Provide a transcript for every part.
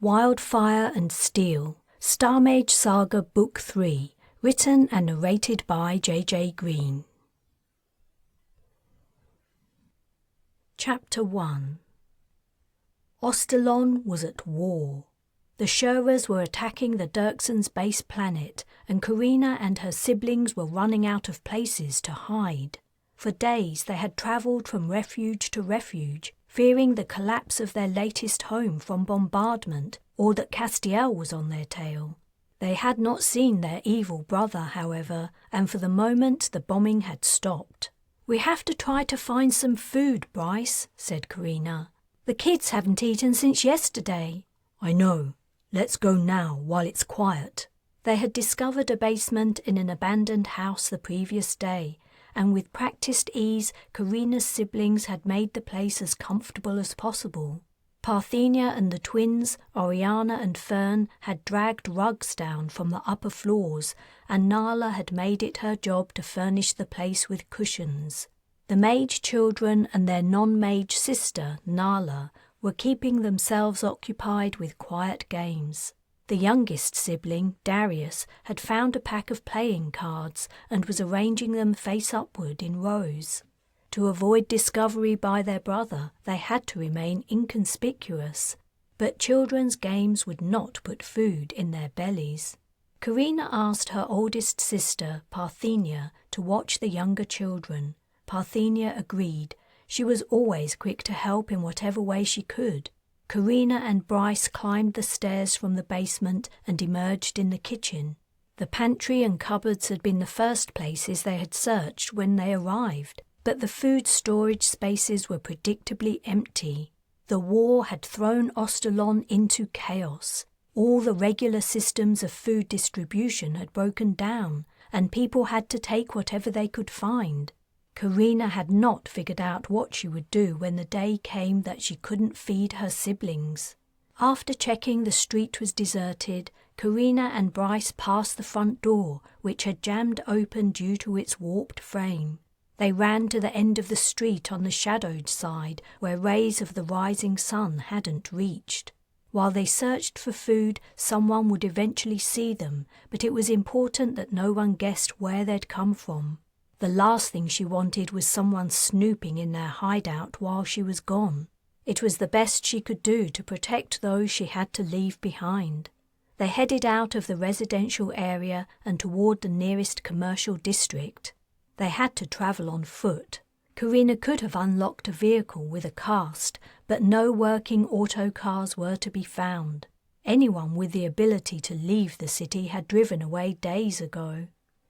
Wildfire and Steel, Mage Saga Book 3, written and narrated by J.J. Green. Chapter 1. Ostalon was at war. The Shurras were attacking the Dirksons' base planet, and Carina and her siblings were running out of places to hide. For days they had travelled from refuge to refuge, fearing the collapse of their latest home from bombardment, or that Castiel was on their tail. They had not seen their evil brother, however, and for the moment the bombing had stopped. "We have to try to find some food, Bryce," said Carina. "The kids haven't eaten since yesterday." "I know. Let's go now, while it's quiet." They had discovered a basement in an abandoned house the previous day, and with practiced ease, Carina's siblings had made the place as comfortable as possible. Parthenia and the twins, Oriana and Fern, had dragged rugs down from the upper floors, and Nala had made it her job to furnish the place with cushions. The mage children and their non-mage sister, Nala, were keeping themselves occupied with quiet games. The youngest sibling, Darius, had found a pack of playing cards and was arranging them face upward in rows. To avoid discovery by their brother, they had to remain inconspicuous, but children's games would not put food in their bellies. Carina asked her oldest sister, Parthenia, to watch the younger children. Parthenia agreed. She was always quick to help in whatever way she could. Carina and Bryce climbed the stairs from the basement and emerged in the kitchen. The pantry and cupboards had been the first places they had searched when they arrived, but the food storage spaces were predictably empty. The war had thrown Ostalon into chaos. All the regular systems of food distribution had broken down, and people had to take whatever they could find. Carina had not figured out what she would do when the day came that she couldn't feed her siblings. After checking the street was deserted, Carina and Bryce passed the front door, which had jammed open due to its warped frame. They ran to the end of the street on the shadowed side, where rays of the rising sun hadn't reached. While they searched for food, someone would eventually see them, but it was important that no one guessed where they'd come from. The last thing she wanted was someone snooping in their hideout while she was gone. It was the best she could do to protect those she had to leave behind. They headed out of the residential area and toward the nearest commercial district. They had to travel on foot. Carina could have unlocked a vehicle with a cast, but no working autocars were to be found. Anyone with the ability to leave the city had driven away days ago.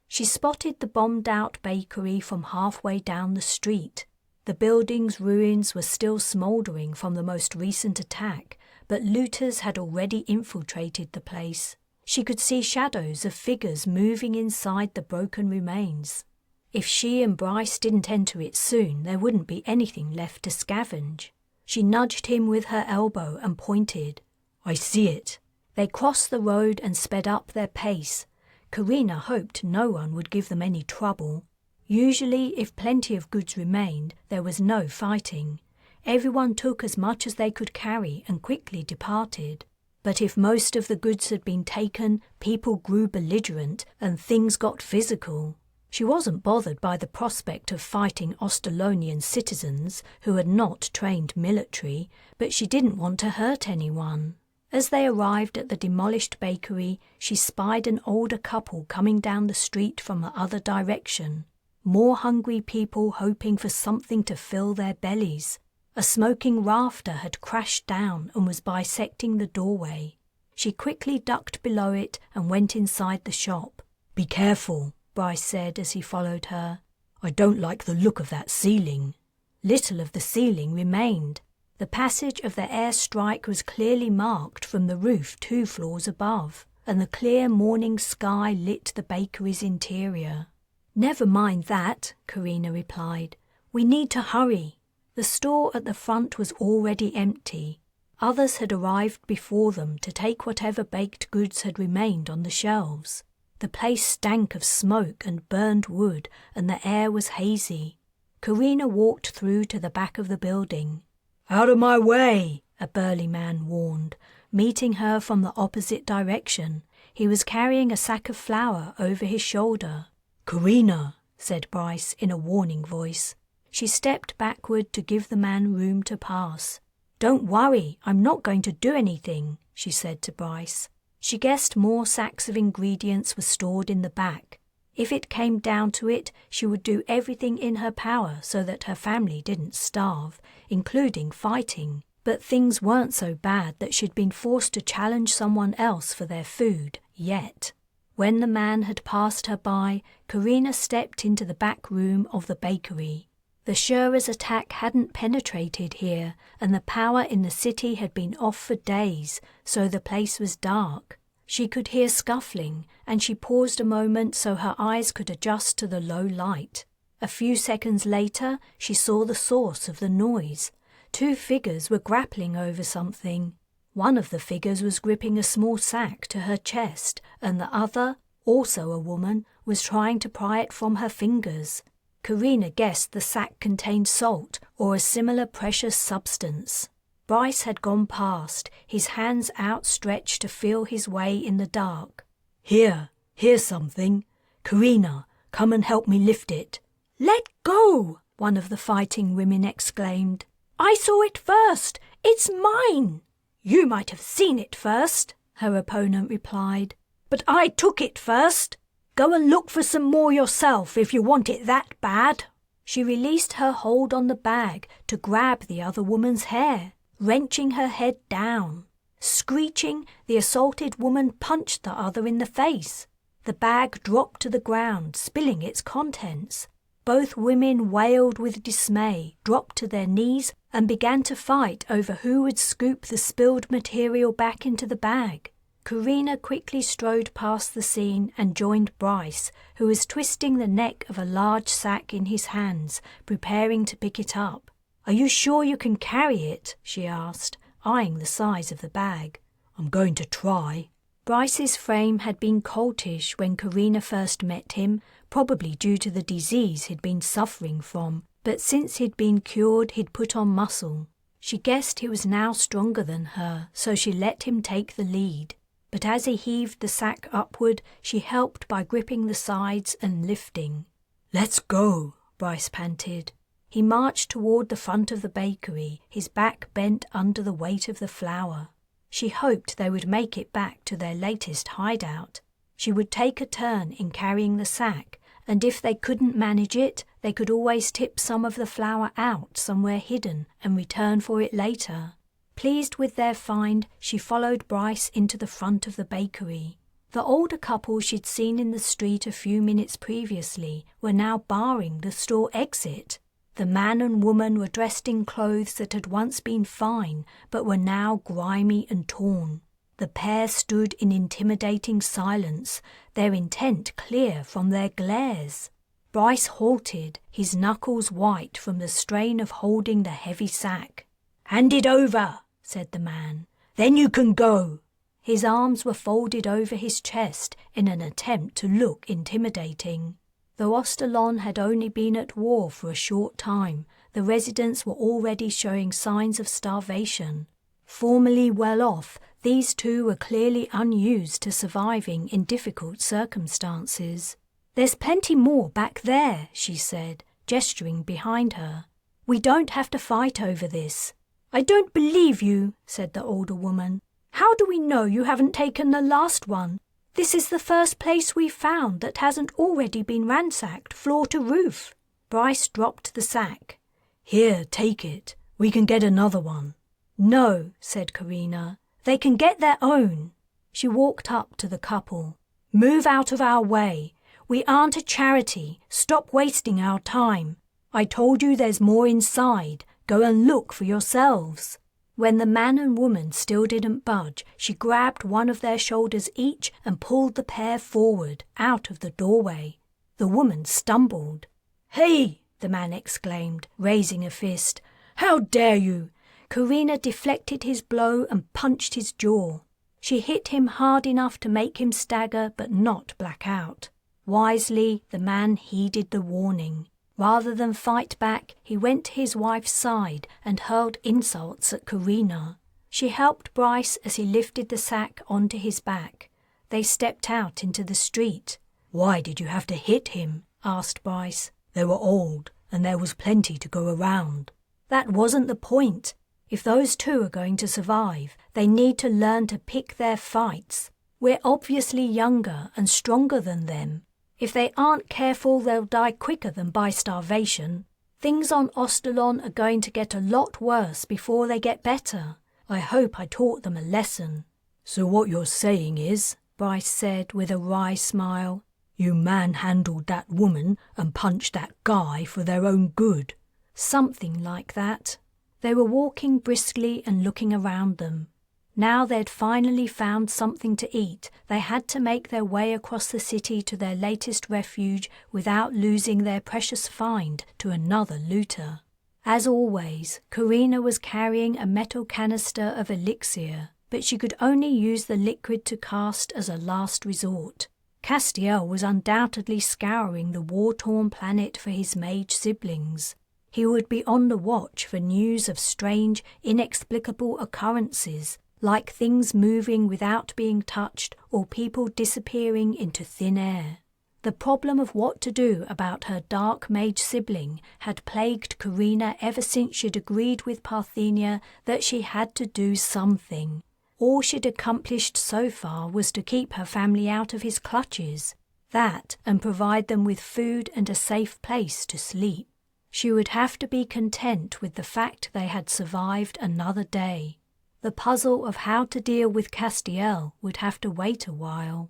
She spotted the bombed-out bakery from halfway down the street. The building's ruins were still smouldering from the most recent attack, but looters had already infiltrated the place. She could see shadows of figures moving inside the broken remains. If she and Bryce didn't enter it soon, there wouldn't be anything left to scavenge. She nudged him with her elbow and pointed. "I see it." They crossed the road and sped up their pace. Carina hoped no one would give them any trouble. Usually, if plenty of goods remained, there was no fighting. Everyone took as much as they could carry and quickly departed. But if most of the goods had been taken, people grew belligerent and things got physical. She wasn't bothered by the prospect of fighting Ostalonian citizens who had not trained military, but she didn't want to hurt anyone. As they arrived at the demolished bakery, she spied an older couple coming down the street from the other direction. More hungry people hoping for something to fill their bellies. A smoking rafter had crashed down and was bisecting the doorway. She quickly ducked below it and went inside the shop. "Be careful," Bryce said as he followed her. "I don't like the look of that ceiling." Little of the ceiling remained. The passage of the airstrike was clearly marked from the roof 2 floors above, and the clear morning sky lit the bakery's interior. "Never mind that," Carina replied. "We need to hurry." The store at the front was already empty. Others had arrived before them to take whatever baked goods had remained on the shelves. The place stank of smoke and burned wood, and the air was hazy. Carina walked through to the back of the building. "Out of my way," a burly man warned. meeting her from the opposite direction. He was carrying a sack of flour over his shoulder. "Carina," said Bryce in a warning voice. She stepped backward to give the man room to pass. "Don't worry, I'm not going to do anything," she said to Bryce. She guessed more sacks of ingredients were stored in the back. If it came down to it, she would do everything in her power so that her family didn't starve, including fighting. But things weren't so bad that she'd been forced to challenge someone else for their food, yet. When the man had passed her by, Carina stepped into the back room of the bakery. The Shura's attack hadn't penetrated here, and the power in the city had been off for days, so the place was dark. She could hear scuffling, and she paused a moment so her eyes could adjust to the low light. A few seconds later, she saw the source of the noise. 2 figures were grappling over something. One of the figures was gripping a small sack to her chest, and the other, also a woman, was trying to pry it from her fingers. Carina guessed the sack contained salt or a similar precious substance. Bryce had gone past, his hands outstretched to feel his way in the dark. Here's something. Carina, come and help me lift it." "Let go!" one of the fighting women exclaimed. "I saw it first. It's mine." "You might have seen it first," her opponent replied. "But I took it first. Go and look for some more yourself if you want it that bad." She released her hold on the bag to grab the other woman's hair, wrenching her head down. Screeching, the assaulted woman punched the other in the face. The bag dropped to the ground, spilling its contents. Both women wailed with dismay, dropped to their knees, and began to fight over who would scoop the spilled material back into the bag. Carina quickly strode past the scene and joined Bryce, who was twisting the neck of a large sack in his hands, preparing to pick it up. "Are you sure you can carry it?" she asked, eyeing the size of the bag. "I'm going to try." Bryce's frame had been coltish when Carina first met him, probably due to the disease he'd been suffering from, but since he'd been cured he'd put on muscle. She guessed he was now stronger than her, so she let him take the lead. But as he heaved the sack upward, she helped by gripping the sides and lifting. "Let's go," Bryce panted. He marched toward the front of the bakery, his back bent under the weight of the flour. She hoped they would make it back to their latest hideout. She would take a turn in carrying the sack, and if they couldn't manage it, they could always tip some of the flour out somewhere hidden and return for it later. Pleased with their find, she followed Bryce into the front of the bakery. The older couple she'd seen in the street a few minutes previously were now barring the store exit. The man and woman were dressed in clothes that had once been fine, but were now grimy and torn. The pair stood in intimidating silence, their intent clear from their glares. Bryce halted, his knuckles white from the strain of holding the heavy sack. "Hand it over," said the man. "Then you can go." His arms were folded over his chest in an attempt to look intimidating. Though Ostalon had only been at war for a short time, the residents were already showing signs of starvation. Formerly well off, these two were clearly unused to surviving in difficult circumstances. "There's plenty more back there," she said, gesturing behind her. "We don't have to fight over this." "I don't believe you," said the older woman. "How do we know you haven't taken the last one? This is the first place we've found that hasn't already been ransacked floor to roof." Bryce dropped the sack. "Here, take it. We can get another one." "No," said Carina. "They can get their own." She walked up to the couple. "Move out of our way. We aren't a charity. Stop wasting our time. I told you there's more inside. Go and look for yourselves." When the man and woman still didn't budge, she grabbed one of their shoulders each and pulled the pair forward, out of the doorway. The woman stumbled. "Hey!" the man exclaimed, raising a fist. "How dare you!" Carina deflected his blow and punched his jaw. She hit him hard enough to make him stagger but not black out. Wisely, the man heeded the warning. Rather than fight back, he went to his wife's side and hurled insults at Carina. She helped Bryce as he lifted the sack onto his back. They stepped out into the street. "Why did you have to hit him?" asked Bryce. "They were old, and there was plenty to go around." "That wasn't the point. If those two are going to survive, they need to learn to pick their fights. We're obviously younger and stronger than them. If they aren't careful, they'll die quicker than by starvation. Things on Ostalon are going to get a lot worse before they get better. I hope I taught them a lesson." "So what you're saying is," Bryce said with a wry smile, "you manhandled that woman and punched that guy for their own good." "Something like that." They were walking briskly and looking around them. Now they'd finally found something to eat, they had to make their way across the city to their latest refuge without losing their precious find to another looter. As always, Carina was carrying a metal canister of elixir, but she could only use the liquid to cast as a last resort. Castiel was undoubtedly scouring the war-torn planet for his mage siblings. He would be on the watch for news of strange, inexplicable occurrences, like things moving without being touched or people disappearing into thin air. The problem of what to do about her dark mage sibling had plagued Carina ever since she'd agreed with Parthenia that she had to do something. All she'd accomplished so far was to keep her family out of his clutches. That, and provide them with food and a safe place to sleep. She would have to be content with the fact they had survived another day. The puzzle of how to deal with Castiel would have to wait a while.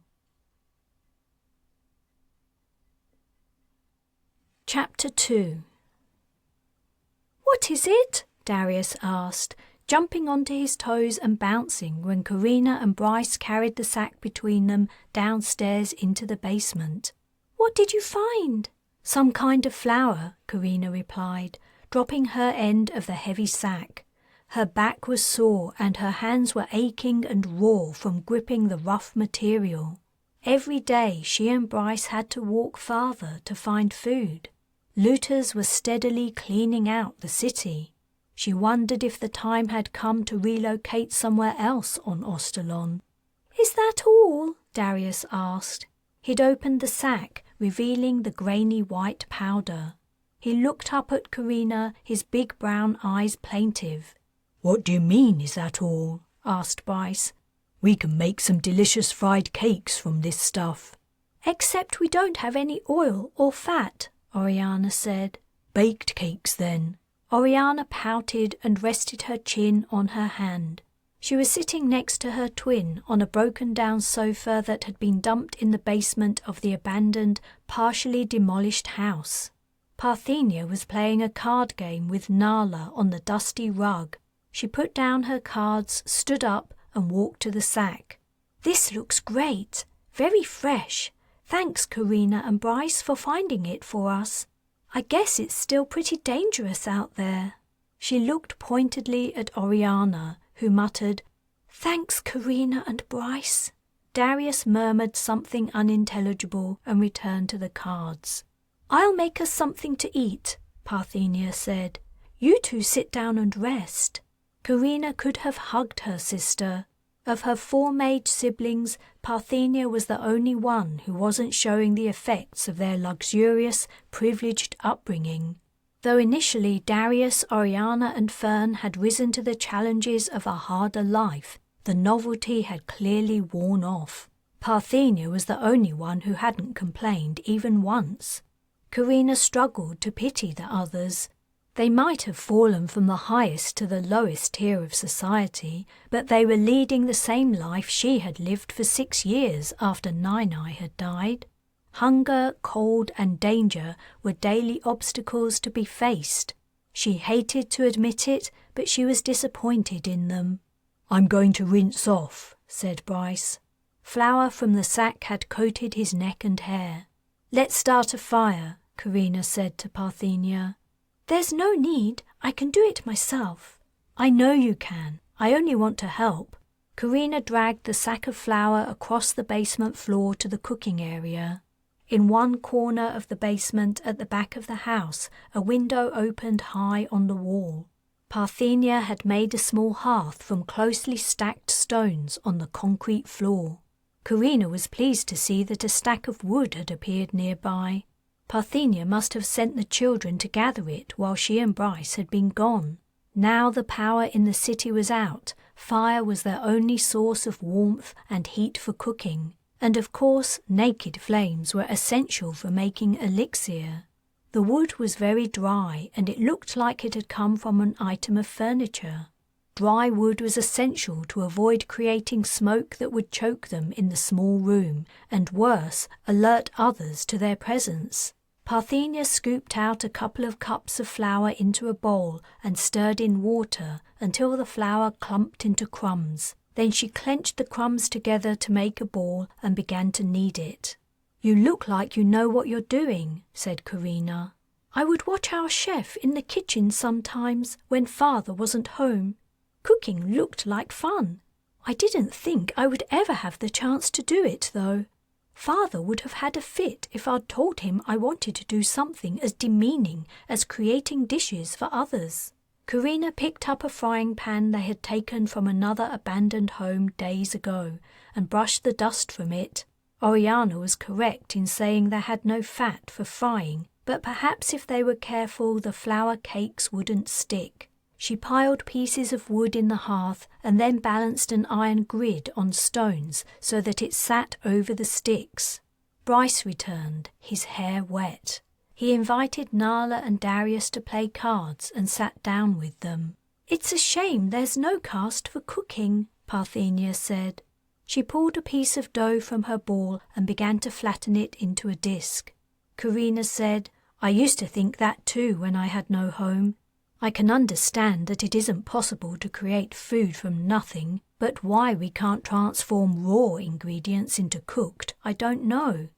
Chapter 2. "What is it?" Darius asked, jumping onto his toes and bouncing when Carina and Bryce carried the sack between them downstairs into the basement. "What did you find?" "Some kind of flower," Carina replied, dropping her end of the heavy sack. Her back was sore and her hands were aching and raw from gripping the rough material. Every day she and Bryce had to walk farther to find food. Looters were steadily cleaning out the city. She wondered if the time had come to relocate somewhere else on Ostalon. "Is that all?" Darius asked. He'd opened the sack, revealing the grainy white powder. He looked up at Carina, his big brown eyes plaintive. "What do you mean, is that all?" asked Bryce. "We can make some delicious fried cakes from this stuff." "Except we don't have any oil or fat," Oriana said. "Baked cakes, then." Oriana pouted and rested her chin on her hand. She was sitting next to her twin on a broken-down sofa that had been dumped in the basement of the abandoned, partially demolished house. Parthenia was playing a card game with Nala on the dusty rug. She put down her cards, stood up, and walked to the sack. "This looks great. Very fresh. Thanks, Carina and Bryce, for finding it for us. I guess it's still pretty dangerous out there." She looked pointedly at Oriana, who muttered, "Thanks, Carina and Bryce." Darius murmured something unintelligible and returned to the cards. "I'll make us something to eat," Parthenia said. "You two sit down and rest." Carina could have hugged her sister. Of her 4 mage siblings, Parthenia was the only one who wasn't showing the effects of their luxurious, privileged upbringing. Though initially Darius, Oriana and Fern had risen to the challenges of a harder life, the novelty had clearly worn off. Parthenia was the only one who hadn't complained even once. Carina struggled to pity the others. They might have fallen from the highest to the lowest tier of society, but they were leading the same life she had lived for 6 years after Nine-Eye had died. Hunger, cold, and danger were daily obstacles to be faced. She hated to admit it, but she was disappointed in them. "I'm going to rinse off," said Bryce. Flour from the sack had coated his neck and hair. "Let's start a fire," Carina said to Parthenia. "There's no need. I can do it myself." "I know you can. I only want to help." Carina dragged the sack of flour across the basement floor to the cooking area. In one corner of the basement at the back of the house, a window opened high on the wall. Parthenia had made a small hearth from closely stacked stones on the concrete floor. Carina was pleased to see that a stack of wood had appeared nearby. Parthenia must have sent the children to gather it while she and Bryce had been gone. Now the power in the city was out, fire was their only source of warmth and heat for cooking, and of course naked flames were essential for making elixir. The wood was very dry and it looked like it had come from an item of furniture. Dry wood was essential to avoid creating smoke that would choke them in the small room and, worse, alert others to their presence. Parthenia scooped out a couple of cups of flour into a bowl and stirred in water until the flour clumped into crumbs. Then she clenched the crumbs together to make a ball and began to knead it. "You look like you know what you're doing," said Carina. "I would watch our chef in the kitchen sometimes when father wasn't home. Cooking looked like fun. I didn't think I would ever have the chance to do it, though. Father would have had a fit if I'd told him I wanted to do something as demeaning as creating dishes for others." Carina picked up a frying pan they had taken from another abandoned home days ago and brushed the dust from it. Oriana was correct in saying they had no fat for frying, but perhaps if they were careful the flour cakes wouldn't stick. She piled pieces of wood in the hearth and then balanced an iron grid on stones so that it sat over the sticks. Bryce returned, his hair wet. He invited Nala and Darius to play cards and sat down with them. "It's a shame there's no cast for cooking," Parthenia said. She pulled a piece of dough from her ball and began to flatten it into a disc. Carina said, "I used to think that too when I had no home. I can understand that it isn't possible to create food from nothing, but why we can't transform raw ingredients into cooked, I don't know.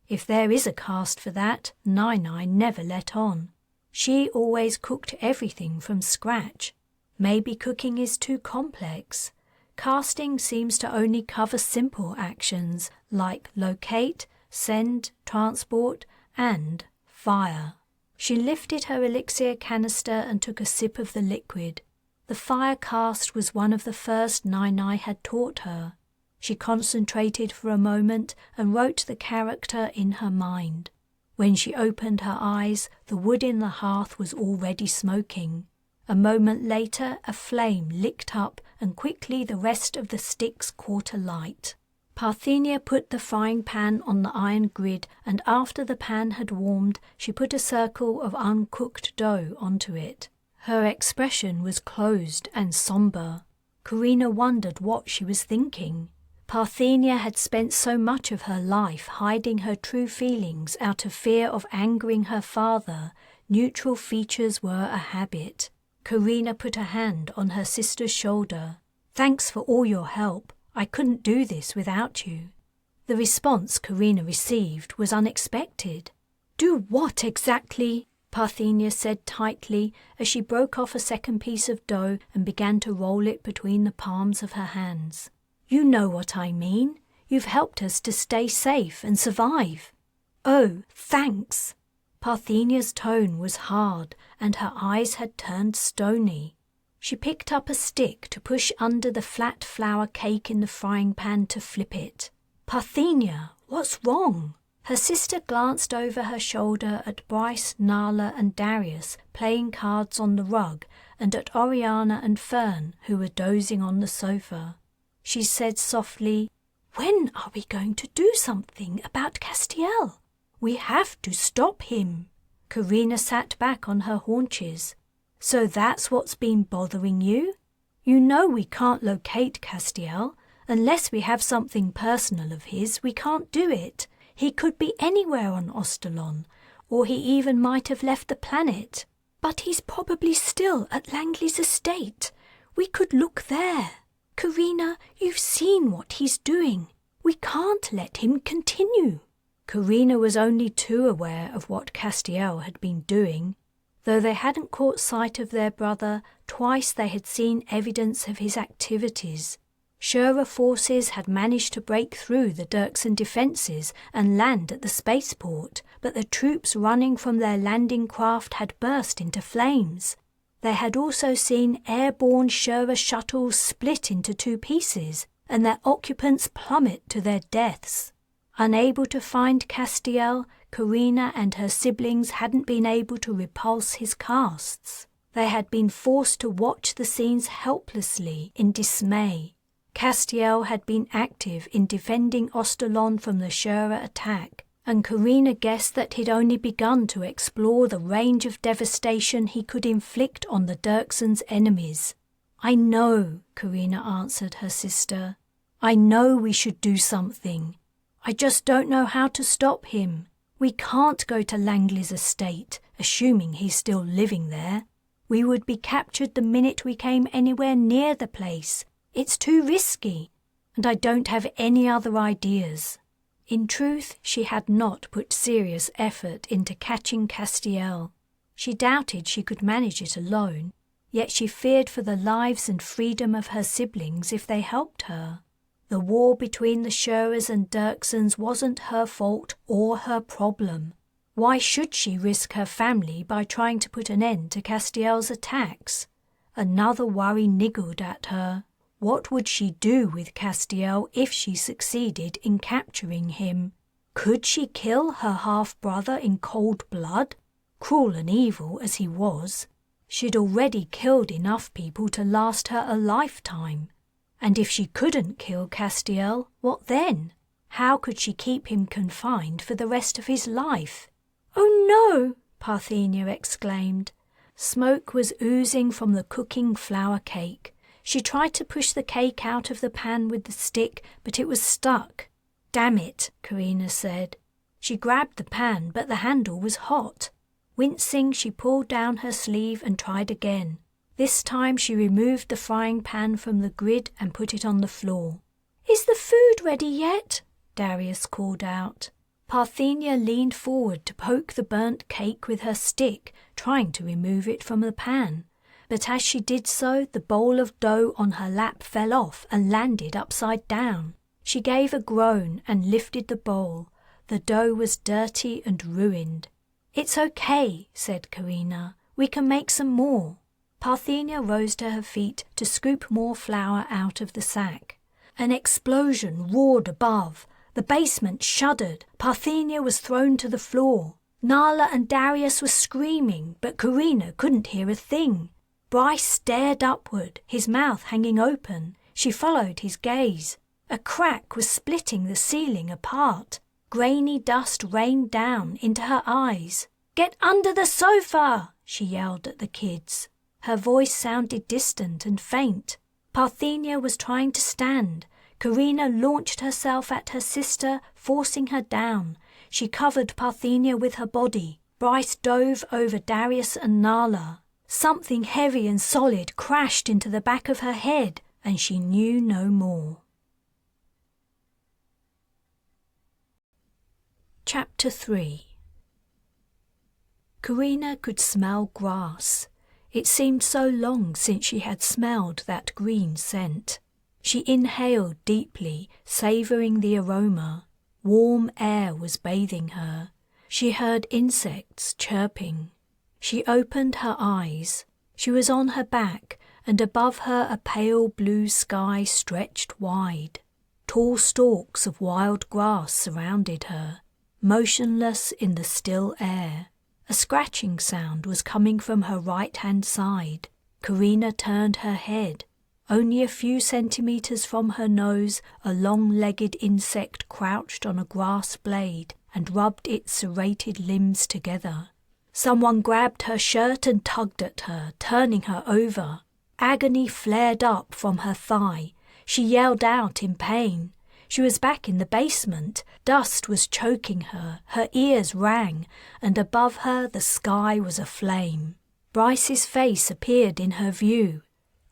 If there is a cast for that, Nai never let on. She always cooked everything from scratch. Maybe cooking is too complex. Casting seems to only cover simple actions like locate, send, transport, and fire." She lifted her elixir canister and took a sip of the liquid. The fire cast was one of the first Nai had taught her. She concentrated for a moment and wrote the character in her mind. When she opened her eyes, the wood in the hearth was already smoking. A moment later, a flame licked up and quickly the rest of the sticks caught alight. Parthenia put the frying pan on the iron grid, and after the pan had warmed, she put a circle of uncooked dough onto it. Her expression was closed and somber. Carina wondered what she was thinking. Parthenia had spent so much of her life hiding her true feelings out of fear of angering her father. Neutral features were a habit. Carina put a hand on her sister's shoulder. "Thanks for all your help. I couldn't do this without you." The response Carina received was unexpected. "Do what exactly?" Parthenia said tightly as she broke off a second piece of dough and began to roll it between the palms of her hands. "You know what I mean. You've helped us to stay safe and survive." "Oh, thanks." Parthenia's tone was hard and her eyes had turned stony. She picked up a stick to push under the flat flour cake in the frying pan to flip it. "Parthenia, what's wrong?" Her sister glanced over her shoulder at Bryce, Nala and Darius playing cards on the rug and at Oriana and Fern who were dozing on the sofa. She said softly, "When are we going to do something about Castiel? We have to stop him." Carina sat back on her haunches. "So that's what's been bothering you? You know we can't locate Castiel. Unless we have something personal of his, we can't do it. He could be anywhere on Ostalon, or he even might have left the planet. But he's probably still at Langley's estate. We could look there. Carina, you've seen what he's doing. We can't let him continue." Carina was only too aware of what Castiel had been doing. Though they hadn't caught sight of their brother, twice they had seen evidence of his activities. Shura forces had managed to break through the Dirksen defences and land at the spaceport, but the troops running from their landing craft had burst into flames. They had also seen airborne Shura shuttles split into 2 pieces and their occupants plummet to their deaths. Unable to find Castiel, Carina and her siblings hadn't been able to repulse his casts. They had been forced to watch the scenes helplessly in dismay. Castiel had been active in defending Ostalon from the Shura attack, and Carina guessed that he'd only begun to explore the range of devastation he could inflict on the Dirksons' enemies. "I know," Carina answered her sister. "I know we should do something. I just don't know how to stop him. We can't go to Langley's estate, assuming he's still living there. We would be captured the minute we came anywhere near the place. It's too risky, and I don't have any other ideas." In truth, she had not put serious effort into catching Castiel. She doubted she could manage it alone, yet she feared for the lives and freedom of her siblings if they helped her. The war between the Shuras and Dirksons wasn't her fault or her problem. Why should she risk her family by trying to put an end to Castiel's attacks? Another worry niggled at her. What would she do with Castiel if she succeeded in capturing him? Could she kill her half-brother in cold blood? Cruel and evil as he was, she'd already killed enough people to last her a lifetime. And if she couldn't kill Castiel, what then? How could she keep him confined for the rest of his life? "Oh no!" Parthenia exclaimed. Smoke was oozing from the cooking flour cake. She tried to push the cake out of the pan with the stick, but it was stuck. "Damn it," Carina said. She grabbed the pan, but the handle was hot. Wincing, she pulled down her sleeve and tried again. This time she removed the frying pan from the grid and put it on the floor. "Is the food ready yet?" Darius called out. Parthenia leaned forward to poke the burnt cake with her stick, trying to remove it from the pan. But as she did so, the bowl of dough on her lap fell off and landed upside down. She gave a groan and lifted the bowl. The dough was dirty and ruined. "It's okay," said Carina. "We can make some more." Parthenia rose to her feet to scoop more flour out of the sack. An explosion roared above. The basement shuddered. Parthenia was thrown to the floor. Nala and Darius were screaming, but Carina couldn't hear a thing. Bryce stared upward, his mouth hanging open. She followed his gaze. A crack was splitting the ceiling apart. Grainy dust rained down into her eyes. "Get under the sofa!" she yelled at the kids. Her voice sounded distant and faint. Parthenia was trying to stand. Carina launched herself at her sister, forcing her down. She covered Parthenia with her body. Bryce dove over Darius and Nala. Something heavy and solid crashed into the back of her head, and she knew no more. Chapter 3. Carina could smell grass. It seemed so long since she had smelled that green scent. She inhaled deeply, savouring the aroma. Warm air was bathing her. She heard insects chirping. She opened her eyes. She was on her back, and above her a pale blue sky stretched wide. Tall stalks of wild grass surrounded her, motionless in the still air. A scratching sound was coming from her right-hand side. Carina turned her head. Only a few centimetres from her nose, a long-legged insect crouched on a grass blade and rubbed its serrated limbs together. Someone grabbed her shirt and tugged at her, turning her over. Agony flared up from her thigh. She yelled out in pain. She was back in the basement. Dust was choking her. Her ears rang, and above her the sky was aflame. Bryce's face appeared in her view.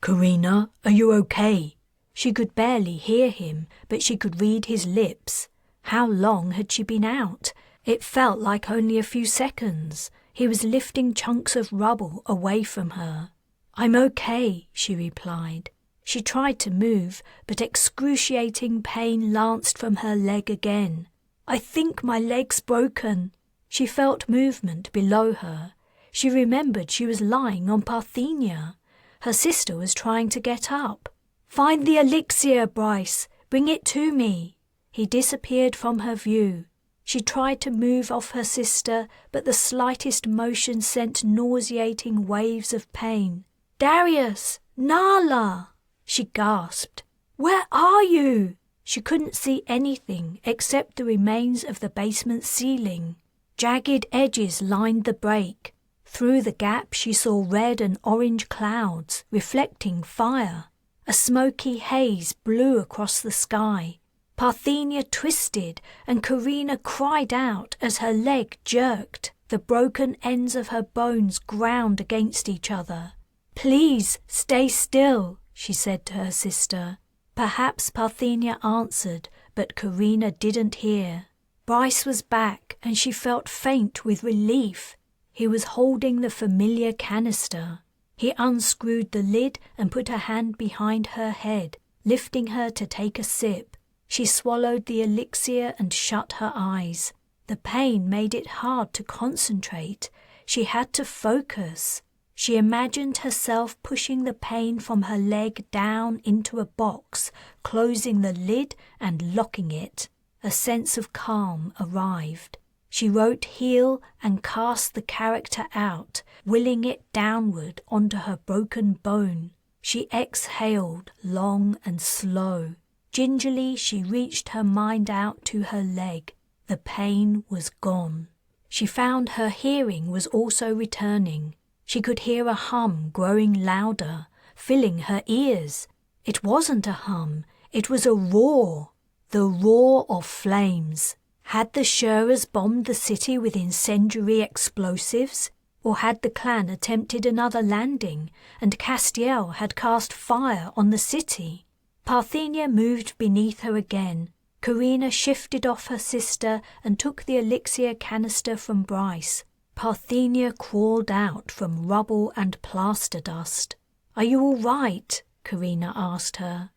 "Carina, are you okay?" She could barely hear him, but she could read his lips. How long had she been out? It felt like only a few seconds. He was lifting chunks of rubble away from her. "I'm okay," she replied. She tried to move, but excruciating pain lanced from her leg again. "I think my leg's broken." She felt movement below her. She remembered she was lying on Parthenia. Her sister was trying to get up. "Find the elixir, Bryce. Bring it to me." He disappeared from her view. She tried to move off her sister, but the slightest motion sent nauseating waves of pain. "Darius! Nala!" She gasped. "Where are you?" She couldn't see anything except the remains of the basement ceiling. Jagged edges lined the break. Through the gap she saw red and orange clouds, reflecting fire. A smoky haze blew across the sky. Parthenia twisted, and Carina cried out as her leg jerked. The broken ends of her bones ground against each other. "Please, stay still," she said to her sister. Perhaps Parthenia answered, but Carina didn't hear. Bryce was back, and she felt faint with relief. He was holding the familiar canister. He unscrewed the lid and put a hand behind her head, lifting her to take a sip. She swallowed the elixir and shut her eyes. The pain made it hard to concentrate. She had to focus. She imagined herself pushing the pain from her leg down into a box, closing the lid and locking it. A sense of calm arrived. She wrote heal and cast the character out, willing it downward onto her broken bone. She exhaled long and slow. Gingerly she reached her mind out to her leg. The pain was gone. She found her hearing was also returning. She could hear a hum growing louder, filling her ears. It wasn't a hum, it was a roar. The roar of flames. Had the Shurers bombed the city with incendiary explosives? Or had the clan attempted another landing, and Castiel had cast fire on the city? Parthenia moved beneath her again. Carina shifted off her sister and took the elixir canister from Bryce. Parthenia crawled out from rubble and plaster dust. "Are you all right?" Carina asked her.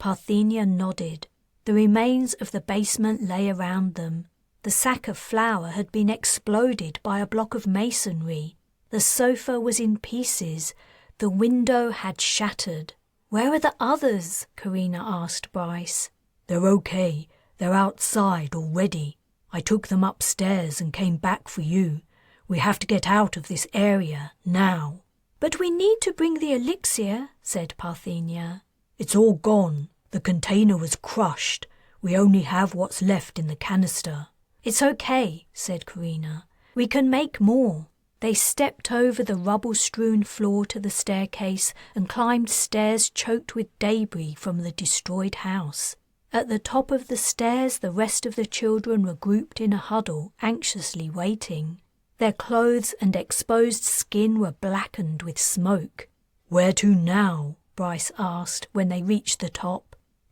Parthenia nodded. The remains of the basement lay around them. The sack of flour had been exploded by a block of masonry. The sofa was in pieces. The window had shattered. "Where are the others?" Carina asked Bryce. "They're okay. They're outside already. I took them upstairs and came back for you. We have to get out of this area now." "But we need to bring the elixir," said Parthenia. "It's all gone. The container was crushed. We only have what's left in the canister." "It's okay," said Carina. "We can make more." They stepped over the rubble-strewn floor to the staircase and climbed stairs choked with debris from the destroyed house. At the top of the stairs, the rest of the children were grouped in a huddle, anxiously waiting. Their clothes and exposed skin were blackened with smoke. "Where to now?" Bryce asked when they reached the top.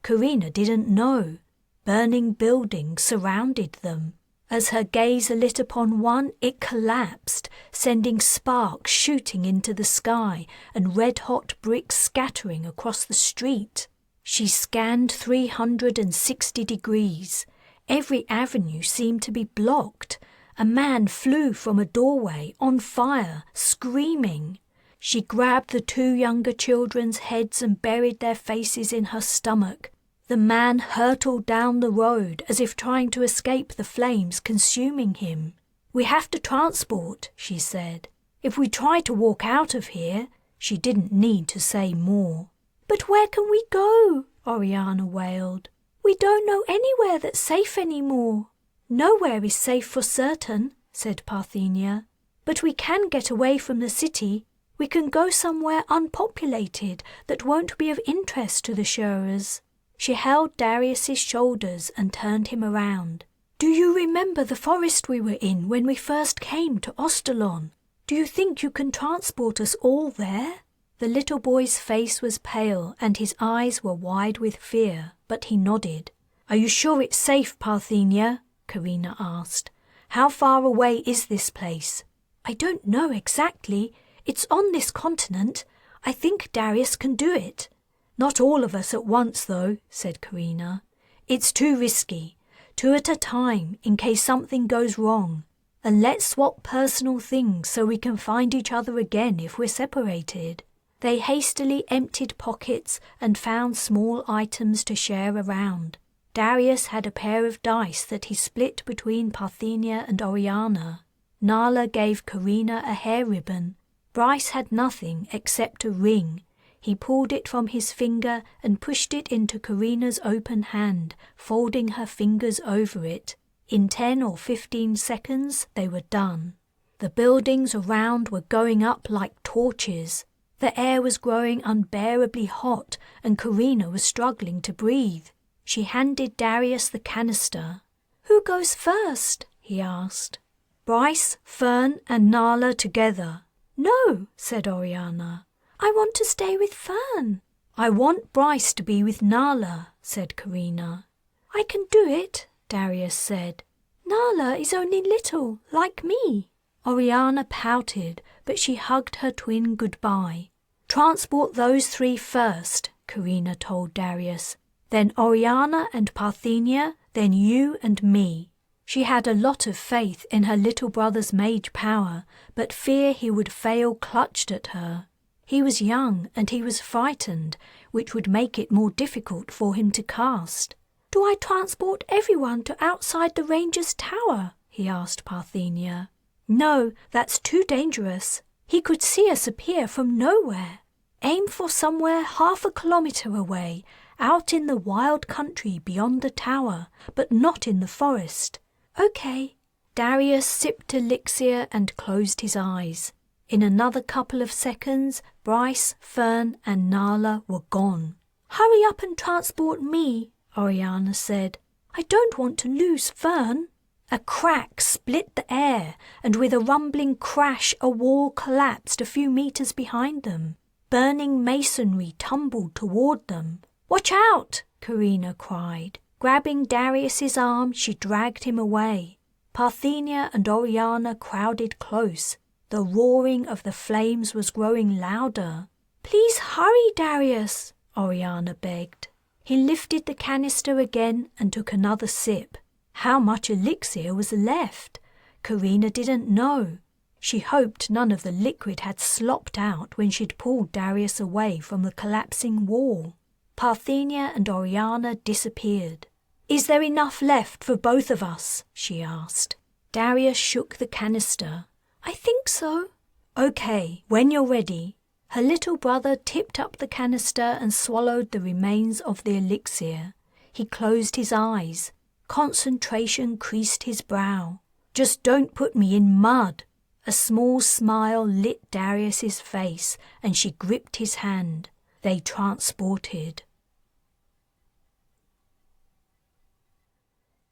Carina didn't know. Burning buildings surrounded them. As her gaze lit upon one, it collapsed, sending sparks shooting into the sky and red-hot bricks scattering across the street. She scanned 360 degrees. Every avenue seemed to be blocked. A man flew from a doorway, on fire, screaming. She grabbed the two younger children's heads and buried their faces in her stomach. The man hurtled down the road as if trying to escape the flames consuming him. "We have to transport," she said. "If we try to walk out of here," she didn't need to say more. "But where can we go?" Oriana wailed. "We don't know anywhere that's safe anymore." "Nowhere is safe for certain," said Parthenia. "But we can get away from the city. We can go somewhere unpopulated that won't be of interest to the Shurers." She held Darius's shoulders and turned him around. "Do you remember the forest we were in when we first came to Ostalon? Do you think you can transport us all there?" The little boy's face was pale and his eyes were wide with fear, but he nodded. "Are you sure it's safe, Parthenia?" Carina asked. "How far away is this place?" "I don't know exactly. It's on this continent. I think Darius can do it." "Not all of us at once, though," said Carina. "It's too risky. 2 at a time, in case something goes wrong. and let's swap personal things so we can find each other again if we're separated." They hastily emptied pockets and found small items to share around. Darius had a pair of dice that he split between Parthenia and Oriana. Nala gave Carina a hair ribbon. Bryce had nothing except a ring. He pulled it from his finger and pushed it into Carina's open hand, folding her fingers over it. In 10 or 15 seconds they were done. The buildings around were going up like torches. The air was growing unbearably hot and Carina was struggling to breathe. She handed Darius the canister. "Who goes first?" he asked. "Bryce, Fern and Nala together." "No," said Oriana. "I want to stay with Fern." "I want Bryce to be with Nala," said Carina. "I can do it," Darius said. "Nala is only little, like me." Oriana pouted, but she hugged her twin goodbye. "Transport those 3 first," Carina told Darius. "Then Oriana and Parthenia, then you and me." She had a lot of faith in her little brother's mage power, but fear he would fail clutched at her. He was young and he was frightened, which would make it more difficult for him to cast. "Do I transport everyone to outside the ranger's tower?" he asked Parthenia. "No, that's too dangerous. He could see us appear from nowhere. Aim for somewhere 1/2 kilometer away, out in the wild country beyond the tower, but not in the forest." "Okay." Darius sipped elixir and closed his eyes. In another couple of seconds, Bryce, Fern and Nala were gone. "Hurry up and transport me," Oriana said. "I don't want to lose Fern." A crack split the air, and with a rumbling crash a wall collapsed a few meters behind them. Burning masonry tumbled toward them. "Watch out!" Carina cried. Grabbing Darius's arm, she dragged him away. Parthenia and Oriana crowded close. The roaring of the flames was growing louder. "Please hurry, Darius," Oriana begged. He lifted the canister again and took another sip. How much elixir was left? Carina didn't know. She hoped none of the liquid had slopped out when she'd pulled Darius away from the collapsing wall. Parthenia and Oriana disappeared. "Is there enough left for both of us?" she asked. Darius shook the canister. "I think so." "Okay, when you're ready." Her little brother tipped up the canister and swallowed the remains of the elixir. He closed his eyes. Concentration creased his brow. "Just don't put me in mud." A small smile lit Darius's face, and she gripped his hand. They transported.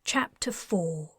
Chapter 4.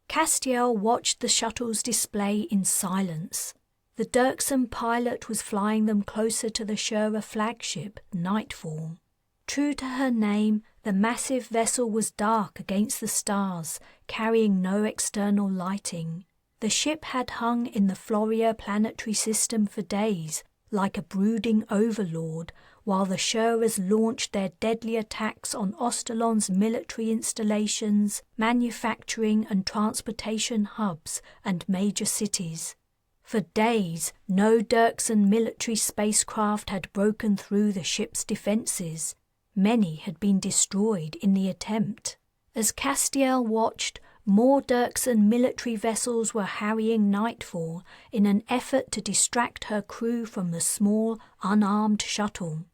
Castiel watched the shuttle's display in silence. The Dirksen pilot was flying them closer to the Shura flagship, Nightfall. True to her name, the massive vessel was dark against the stars, carrying no external lighting. The ship had hung in the Floria planetary system for days, like a brooding overlord, while the Shuras launched their deadly attacks on Ostalon's military installations, manufacturing and transportation hubs, and major cities. For days, no Dirksen military spacecraft had broken through the ship's defenses. Many had been destroyed in the attempt. As Castiel watched, more Dirksen military vessels were harrying Nightfall in an effort to distract her crew from the small, unarmed shuttle.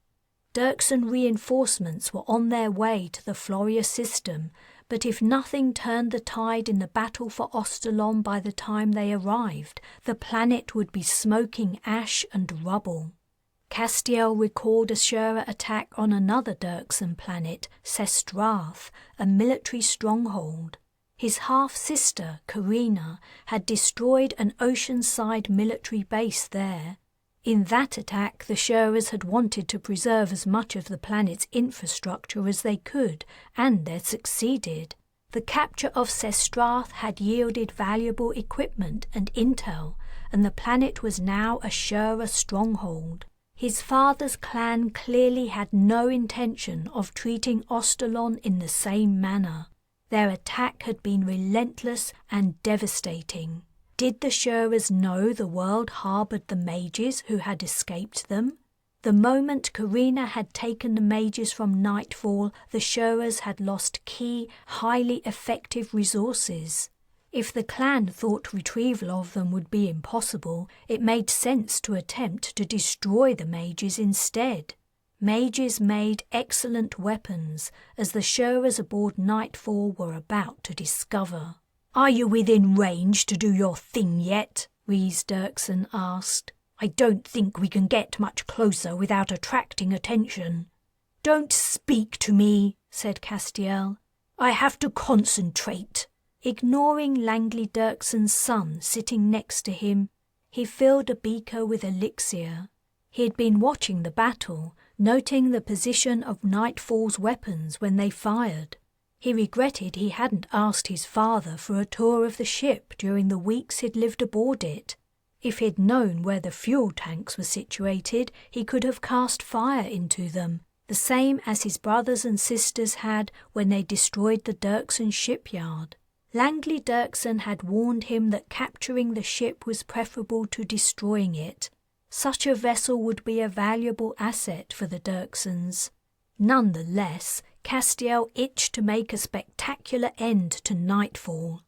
Dirksen reinforcements were on their way to the Floria system, but if nothing turned the tide in the battle for Ostalon by the time they arrived, the planet would be smoking ash and rubble. Castiel recalled a Shura attack on another Dirksen planet, Sestrath, a military stronghold. His half-sister, Carina, had destroyed an oceanside military base there. In that attack, the Shuras had wanted to preserve as much of the planet's infrastructure as they could, and they'd succeeded. The capture of Sestrath had yielded valuable equipment and intel, and the planet was now a Shura stronghold. His father's clan clearly had no intention of treating Ostalon in the same manner. Their attack had been relentless and devastating. Did the Shurers know the world harboured the mages who had escaped them? The moment Carina had taken the mages from Nightfall, the Shurers had lost key, highly effective resources. If the clan thought retrieval of them would be impossible, it made sense to attempt to destroy the mages instead. Mages made excellent weapons, as the Shurers aboard Nightfall were about to discover. "Are you within range to do your thing yet?" Rhys Dirksen asked. "I don't think we can get much closer without attracting attention." "Don't speak to me," said Castiel. "I have to concentrate." Ignoring Langley Dirksen's son sitting next to him, he filled a beaker with elixir. He had been watching the battle, noting the position of Nightfall's weapons when they fired. He regretted he hadn't asked his father for a tour of the ship during the weeks he'd lived aboard it. If he'd known where the fuel tanks were situated, he could have cast fire into them, the same as his brothers and sisters had when they destroyed the Dirksen shipyard. Langley Dirksen had warned him that capturing the ship was preferable to destroying it. Such a vessel would be a valuable asset for the Dirksens. Nonetheless, Castiel itched to make a spectacular end to Nightfall.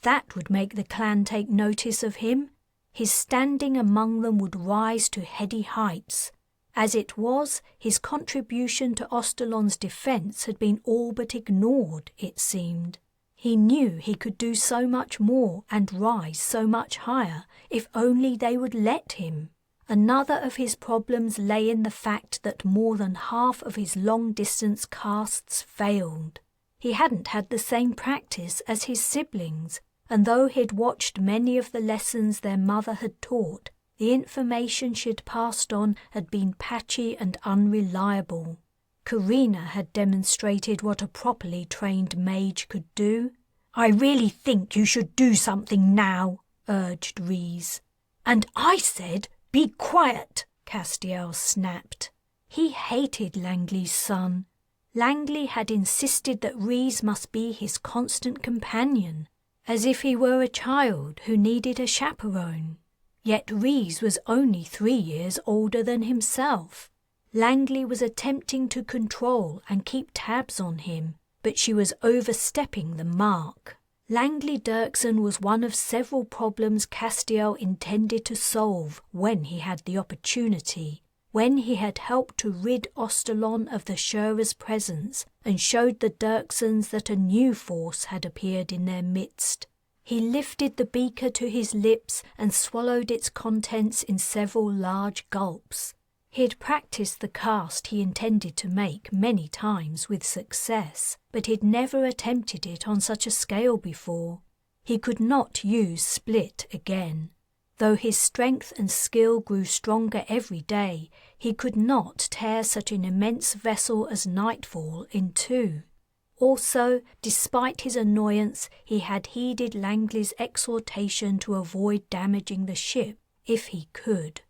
That would make the clan take notice of him. His standing among them would rise to heady heights. As it was, his contribution to Ostalon's defence had been all but ignored, it seemed. He knew he could do so much more and rise so much higher if only they would let him. Another of his problems lay in the fact that more than half of his long-distance casts failed. He hadn't had the same practice as his siblings, and though he'd watched many of the lessons their mother had taught, the information she'd passed on had been patchy and unreliable. Carina had demonstrated what a properly trained mage could do. "I really think you should do something now," urged Rhys. "And I said, be quiet," Castiel snapped. He hated Langley's son. Langley had insisted that Rhys must be his constant companion, as if he were a child who needed a chaperone. Yet Rhys was only 3 years older than himself. Langley was attempting to control and keep tabs on him, but she was overstepping the mark. Langley Dirksen was one of several problems Castiel intended to solve when he had the opportunity, when he had helped to rid Ostalon of the Shurer's presence and showed the Dirksens that a new force had appeared in their midst. He lifted the beaker to his lips and swallowed its contents in several large gulps. He had practiced the cast he intended to make many times with success, but he'd never attempted it on such a scale before. He could not use split again. Though his strength and skill grew stronger every day, he could not tear such an immense vessel as Nightfall in two. Also, despite his annoyance, he had heeded Langley's exhortation to avoid damaging the ship if he could.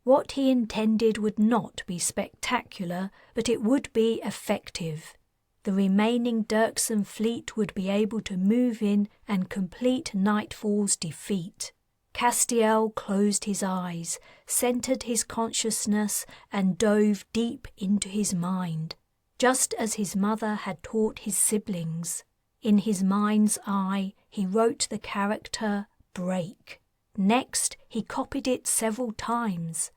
What he intended would not be spectacular, but it would be effective. The remaining Dirksen fleet would be able to move in and complete Nightfall's defeat. Castiel closed his eyes, centered his consciousness, and dove deep into his mind, just as his mother had taught his siblings. In his mind's eye, he wrote the character Break. Next, he copied it several times.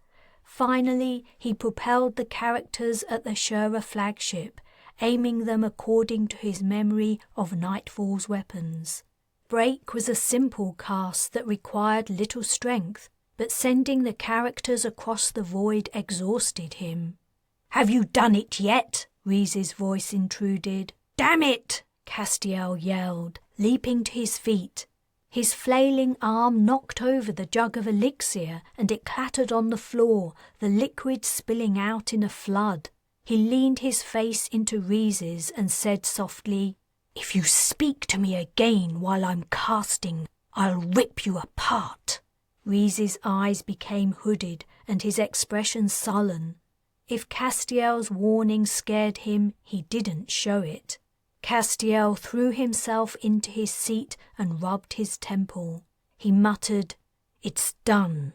Finally, he propelled the characters at the Shurer flagship, aiming them according to his memory of Nightfall's weapons. Break was a simple cast that required little strength, but sending the characters across the void exhausted him. "Have you done it yet?" Rhys's voice intruded. "Damn it!" Castiel yelled, leaping to his feet. His flailing arm knocked over the jug of elixir and it clattered on the floor, the liquid spilling out in a flood. He leaned his face into Rhys's and said softly, "If you speak to me again while I'm casting, I'll rip you apart." Rhys's eyes became hooded and his expression sullen. If Castiel's warning scared him, he didn't show it. Castiel threw himself into his seat and rubbed his temple. He muttered, "It's done."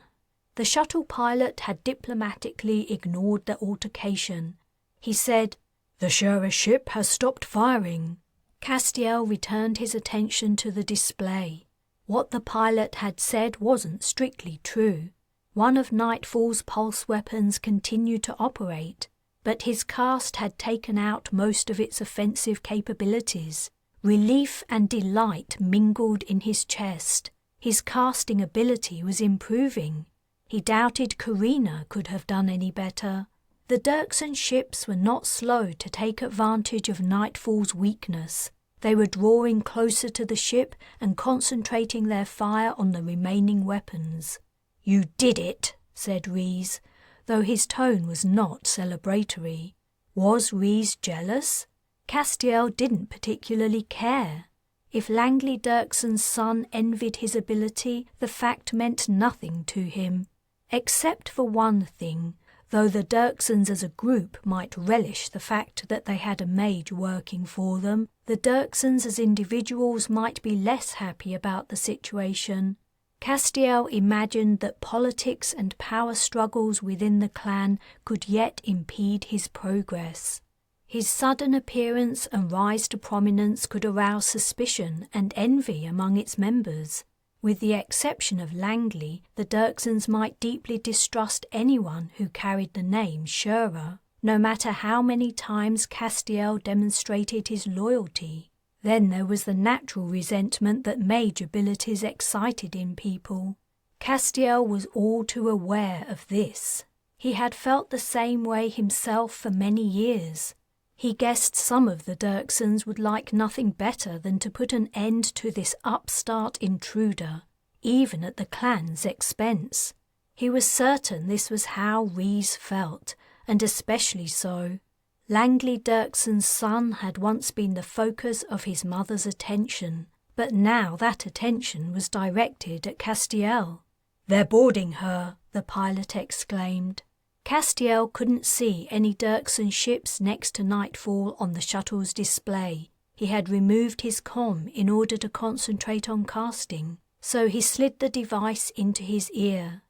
The shuttle pilot had diplomatically ignored the altercation. He said, "The Shura ship has stopped firing." Castiel returned his attention to the display. What the pilot had said wasn't strictly true. One of Nightfall's pulse weapons continued to operate, but his cast had taken out most of its offensive capabilities. Relief and delight mingled in his chest. His casting ability was improving. He doubted Carina could have done any better. The Dirksen ships were not slow to take advantage of Nightfall's weakness. They were drawing closer to the ship and concentrating their fire on the remaining weapons. "You did it," said Rhys, though his tone was not celebratory. Was Rhys jealous? Castiel didn't particularly care. If Langley Dirksen's son envied his ability, the fact meant nothing to him. Except for one thing, though the Dirksens as a group might relish the fact that they had a mage working for them, the Dirksens as individuals might be less happy about the situation. Castiel imagined that politics and power struggles within the clan could yet impede his progress. His sudden appearance and rise to prominence could arouse suspicion and envy among its members. With the exception of Langley, the Dirksens might deeply distrust anyone who carried the name Shura, no matter how many times Castiel demonstrated his loyalty. Then there was the natural resentment that mage abilities excited in people. Castiel was all too aware of this. He had felt the same way himself for many years. He guessed some of the Dirksens would like nothing better than to put an end to this upstart intruder, even at the clan's expense. He was certain this was how Rhys felt, and especially so. Langley Dirksen's son had once been the focus of his mother's attention, but now that attention was directed at Castiel. "They're boarding her," the pilot exclaimed. Castiel couldn't see any Dirksen ships next to Nightfall on the shuttle's display. He had removed his comm in order to concentrate on casting, so he slid the device into his ear.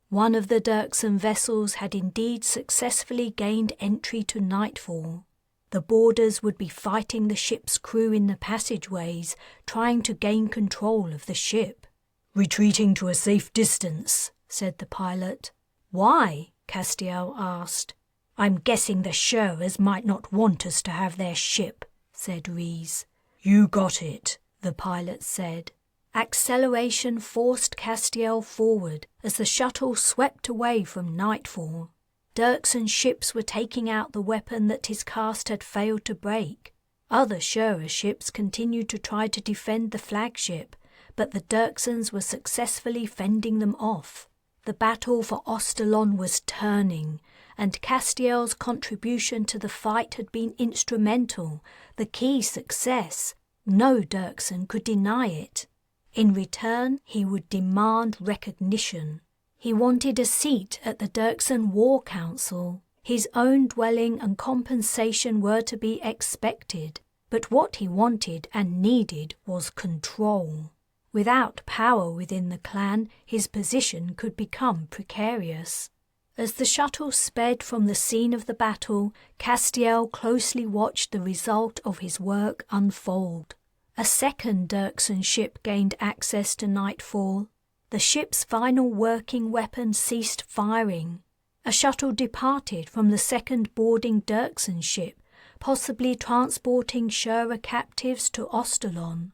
One of the Dirksen vessels had indeed successfully gained entry to Nightfall. The boarders would be fighting the ship's crew in the passageways, trying to gain control of the ship. "Retreating to a safe distance," said the pilot. "Why?" Castiel asked. "I'm guessing the Shuras might not want us to have their ship," said Rhys. "You got it," the pilot said. Acceleration forced Castiel forward as the shuttle swept away from Nightfall. Dirksen ships were taking out the weapon that his cast had failed to break. Other Shura ships continued to try to defend the flagship, but the Dirksens were successfully fending them off. The battle for Ostalon was turning, and Castiel's contribution to the fight had been instrumental, the key success. No Dirksen could deny it. In return, he would demand recognition. He wanted a seat at the Dirksen War Council. His own dwelling and compensation were to be expected, but what he wanted and needed was control. Without power within the clan, his position could become precarious. As the shuttle sped from the scene of the battle, Castiel closely watched the result of his work unfold. A second Dirksen ship gained access to Nightfall. The ship's final working weapon ceased firing. A shuttle departed from the second boarding Dirksen ship, possibly transporting Shura captives to Ostalon.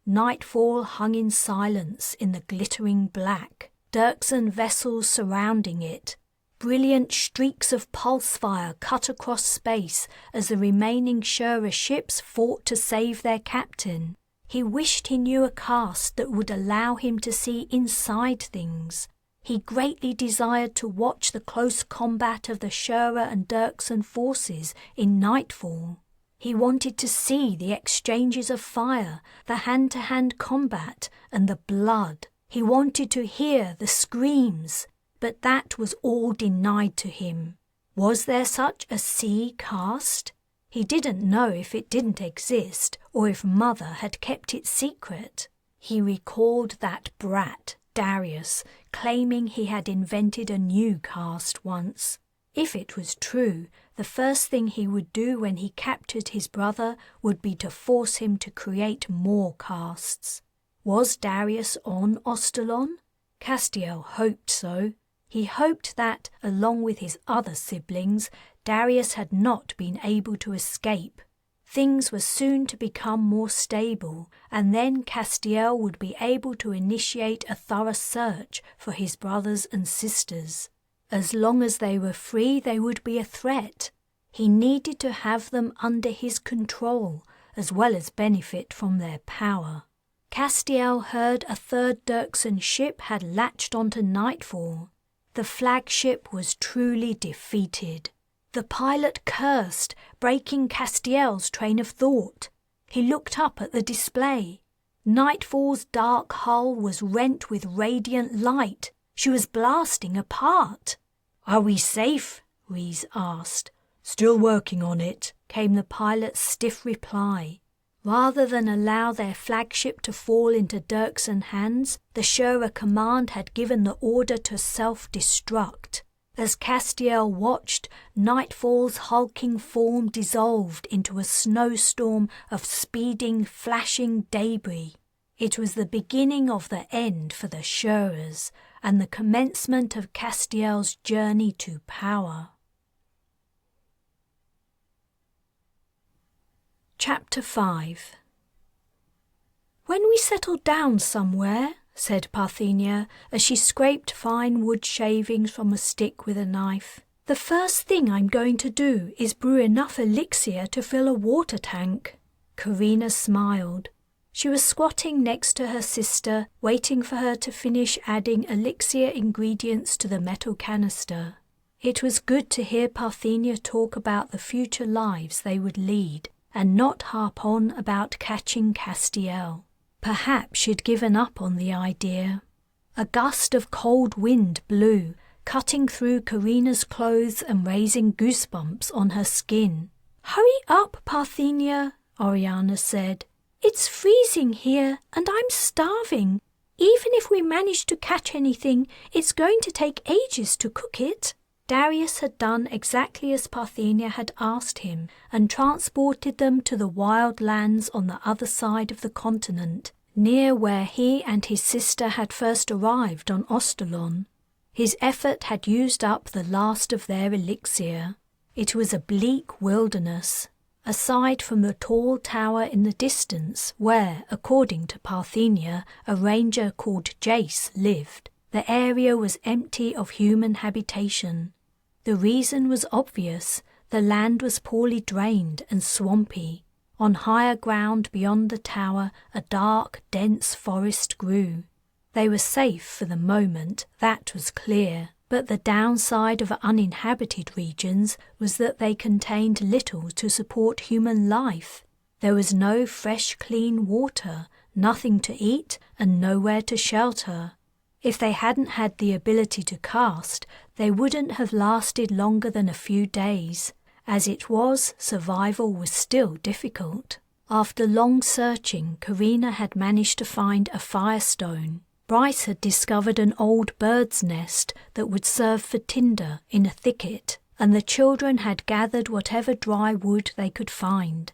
Nightfall hung in silence in the glittering black, Dirksen vessels surrounding it. Brilliant streaks of pulse fire cut across space as the remaining Shura ships fought to save their captain. He wished he knew a cast that would allow him to see inside things. He greatly desired to watch the close combat of the Shura and Dirksen forces in Nightfall. He wanted to see the exchanges of fire, the hand-to-hand combat, and the blood. He wanted to hear the screams, but that was all denied to him. Was there such a sea cast? He didn't know if it didn't exist or if Mother had kept it secret. He recalled that brat, Darius, claiming he had invented a new caste once. If it was true, the first thing he would do when he captured his brother would be to force him to create more castes. Was Darius on Ostalon? Castiel hoped so. He hoped that, along with his other siblings, Darius had not been able to escape. Things were soon to become more stable, and then Castiel would be able to initiate a thorough search for his brothers and sisters. As long as they were free, they would be a threat. He needed to have them under his control, as well as benefit from their power. Castiel heard a third Dirksen ship had latched onto Nightfall. The flagship was truly defeated. The pilot cursed, breaking Castiel's train of thought. He looked up at the display. Nightfall's dark hull was rent with radiant light. She was blasting apart. "Are we safe?" Reese asked. "Still working on it," came the pilot's stiff reply. Rather than allow their flagship to fall into Dirksen hands, the Shura command had given the order to self-destruct. As Castiel watched, Nightfall's hulking form dissolved into a snowstorm of speeding, flashing debris. It was the beginning of the end for the Shuras, and the commencement of Castiel's journey to power. Chapter 5. "When we settle down somewhere," said Parthenia as she scraped fine wood shavings from a stick with a knife, "the first thing I'm going to do is brew enough elixir to fill a water tank." Carina smiled. She was squatting next to her sister, waiting for her to finish adding elixir ingredients to the metal canister. It was good to hear Parthenia talk about the future lives they would lead, and not harp on about catching Castiel. Perhaps she'd given up on the idea. A gust of cold wind blew, cutting through Carina's clothes and raising goosebumps on her skin. "Hurry up, Parthenia," Oriana said. "It's freezing here, and I'm starving. Even if we manage to catch anything, it's going to take ages to cook it." Darius had done exactly as Parthenia had asked him and transported them to the wild lands on the other side of the continent, near where he and his sister had first arrived on Ostalon. His effort had used up the last of their elixir. It was a bleak wilderness. Aside from the tall tower in the distance where, according to Parthenia, a ranger called Jace lived, the area was empty of human habitation. The reason was obvious. The land was poorly drained and swampy. On higher ground beyond the tower, a dark, dense forest grew. They were safe for the moment, that was clear, but the downside of uninhabited regions was that they contained little to support human life. There was no fresh, clean water, nothing to eat, and nowhere to shelter. If they hadn't had the ability to cast, they wouldn't have lasted longer than a few days. As it was, survival was still difficult. After long searching, Carina had managed to find a firestone. Bryce had discovered an old bird's nest that would serve for tinder in a thicket, and the children had gathered whatever dry wood they could find.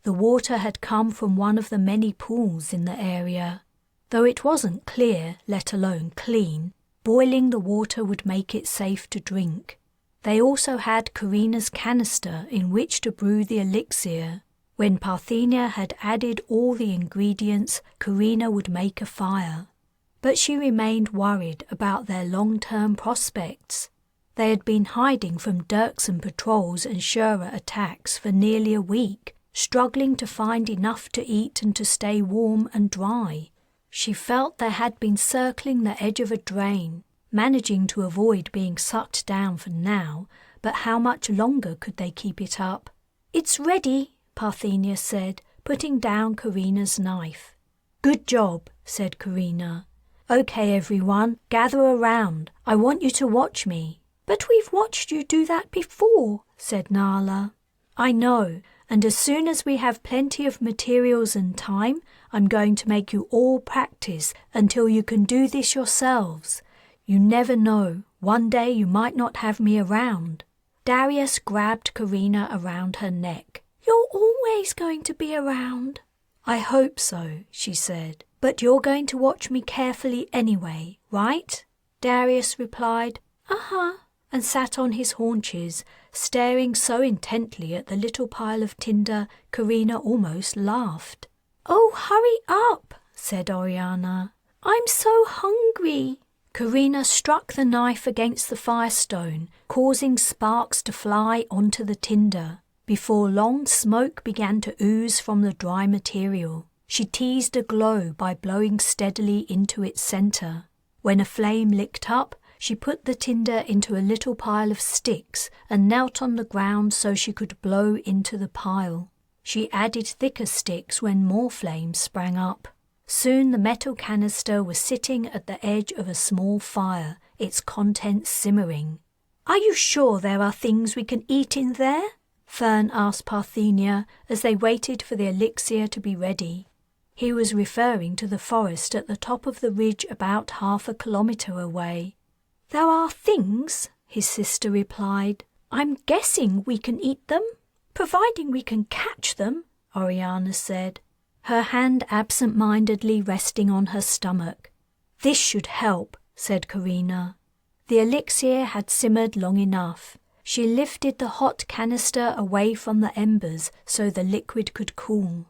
The water had come from one of the many pools in the area. Though it wasn't clear, let alone clean, boiling the water would make it safe to drink. They also had Carina's canister in which to brew the elixir. When Parthenia had added all the ingredients, Carina would make a fire. But she remained worried about their long-term prospects. They had been hiding from Dirksen patrols and Shura attacks for nearly a week, struggling to find enough to eat and to stay warm and dry. She felt they had been circling the edge of a drain, managing to avoid being sucked down for now, but how much longer could they keep it up? "It's ready," Parthenia said, putting down Carina's knife. "Good job," said Carina. "Okay, everyone, gather around. I want you to watch me." "But we've watched you do that before," said Nala. "I know, And as soon as we have plenty of materials and time, I'm going to make you all practice until you can do this yourselves. You never know, one day you might not have me around." Darius grabbed Carina around her neck. "You're always going to be around." "I hope so," she said. "But you're going to watch me carefully anyway, right?" Darius replied, "Uh-huh," and sat on his haunches, staring so intently at the little pile of tinder, Carina almost laughed. "Oh, hurry up," said Oriana. "I'm so hungry." Carina struck the knife against the firestone, causing sparks to fly onto the tinder. Before long, smoke began to ooze from the dry material. She teased a glow by blowing steadily into its center. When a flame licked up, she put the tinder into a little pile of sticks and knelt on the ground so she could blow into the pile. She added thicker sticks when more flames sprang up. Soon the metal canister was sitting at the edge of a small fire, its contents simmering. "Are you sure there are things we can eat in there?" Fern asked Parthenia as they waited for the elixir to be ready. He was referring to the forest at the top of the ridge about 1/2 kilometer away. "There are things," his sister replied. "I'm guessing we can eat them, providing we can catch them," Oriana said, her hand absent-mindedly resting on her stomach. "This should help," said Carina. The elixir had simmered long enough. She lifted the hot canister away from the embers so the liquid could cool.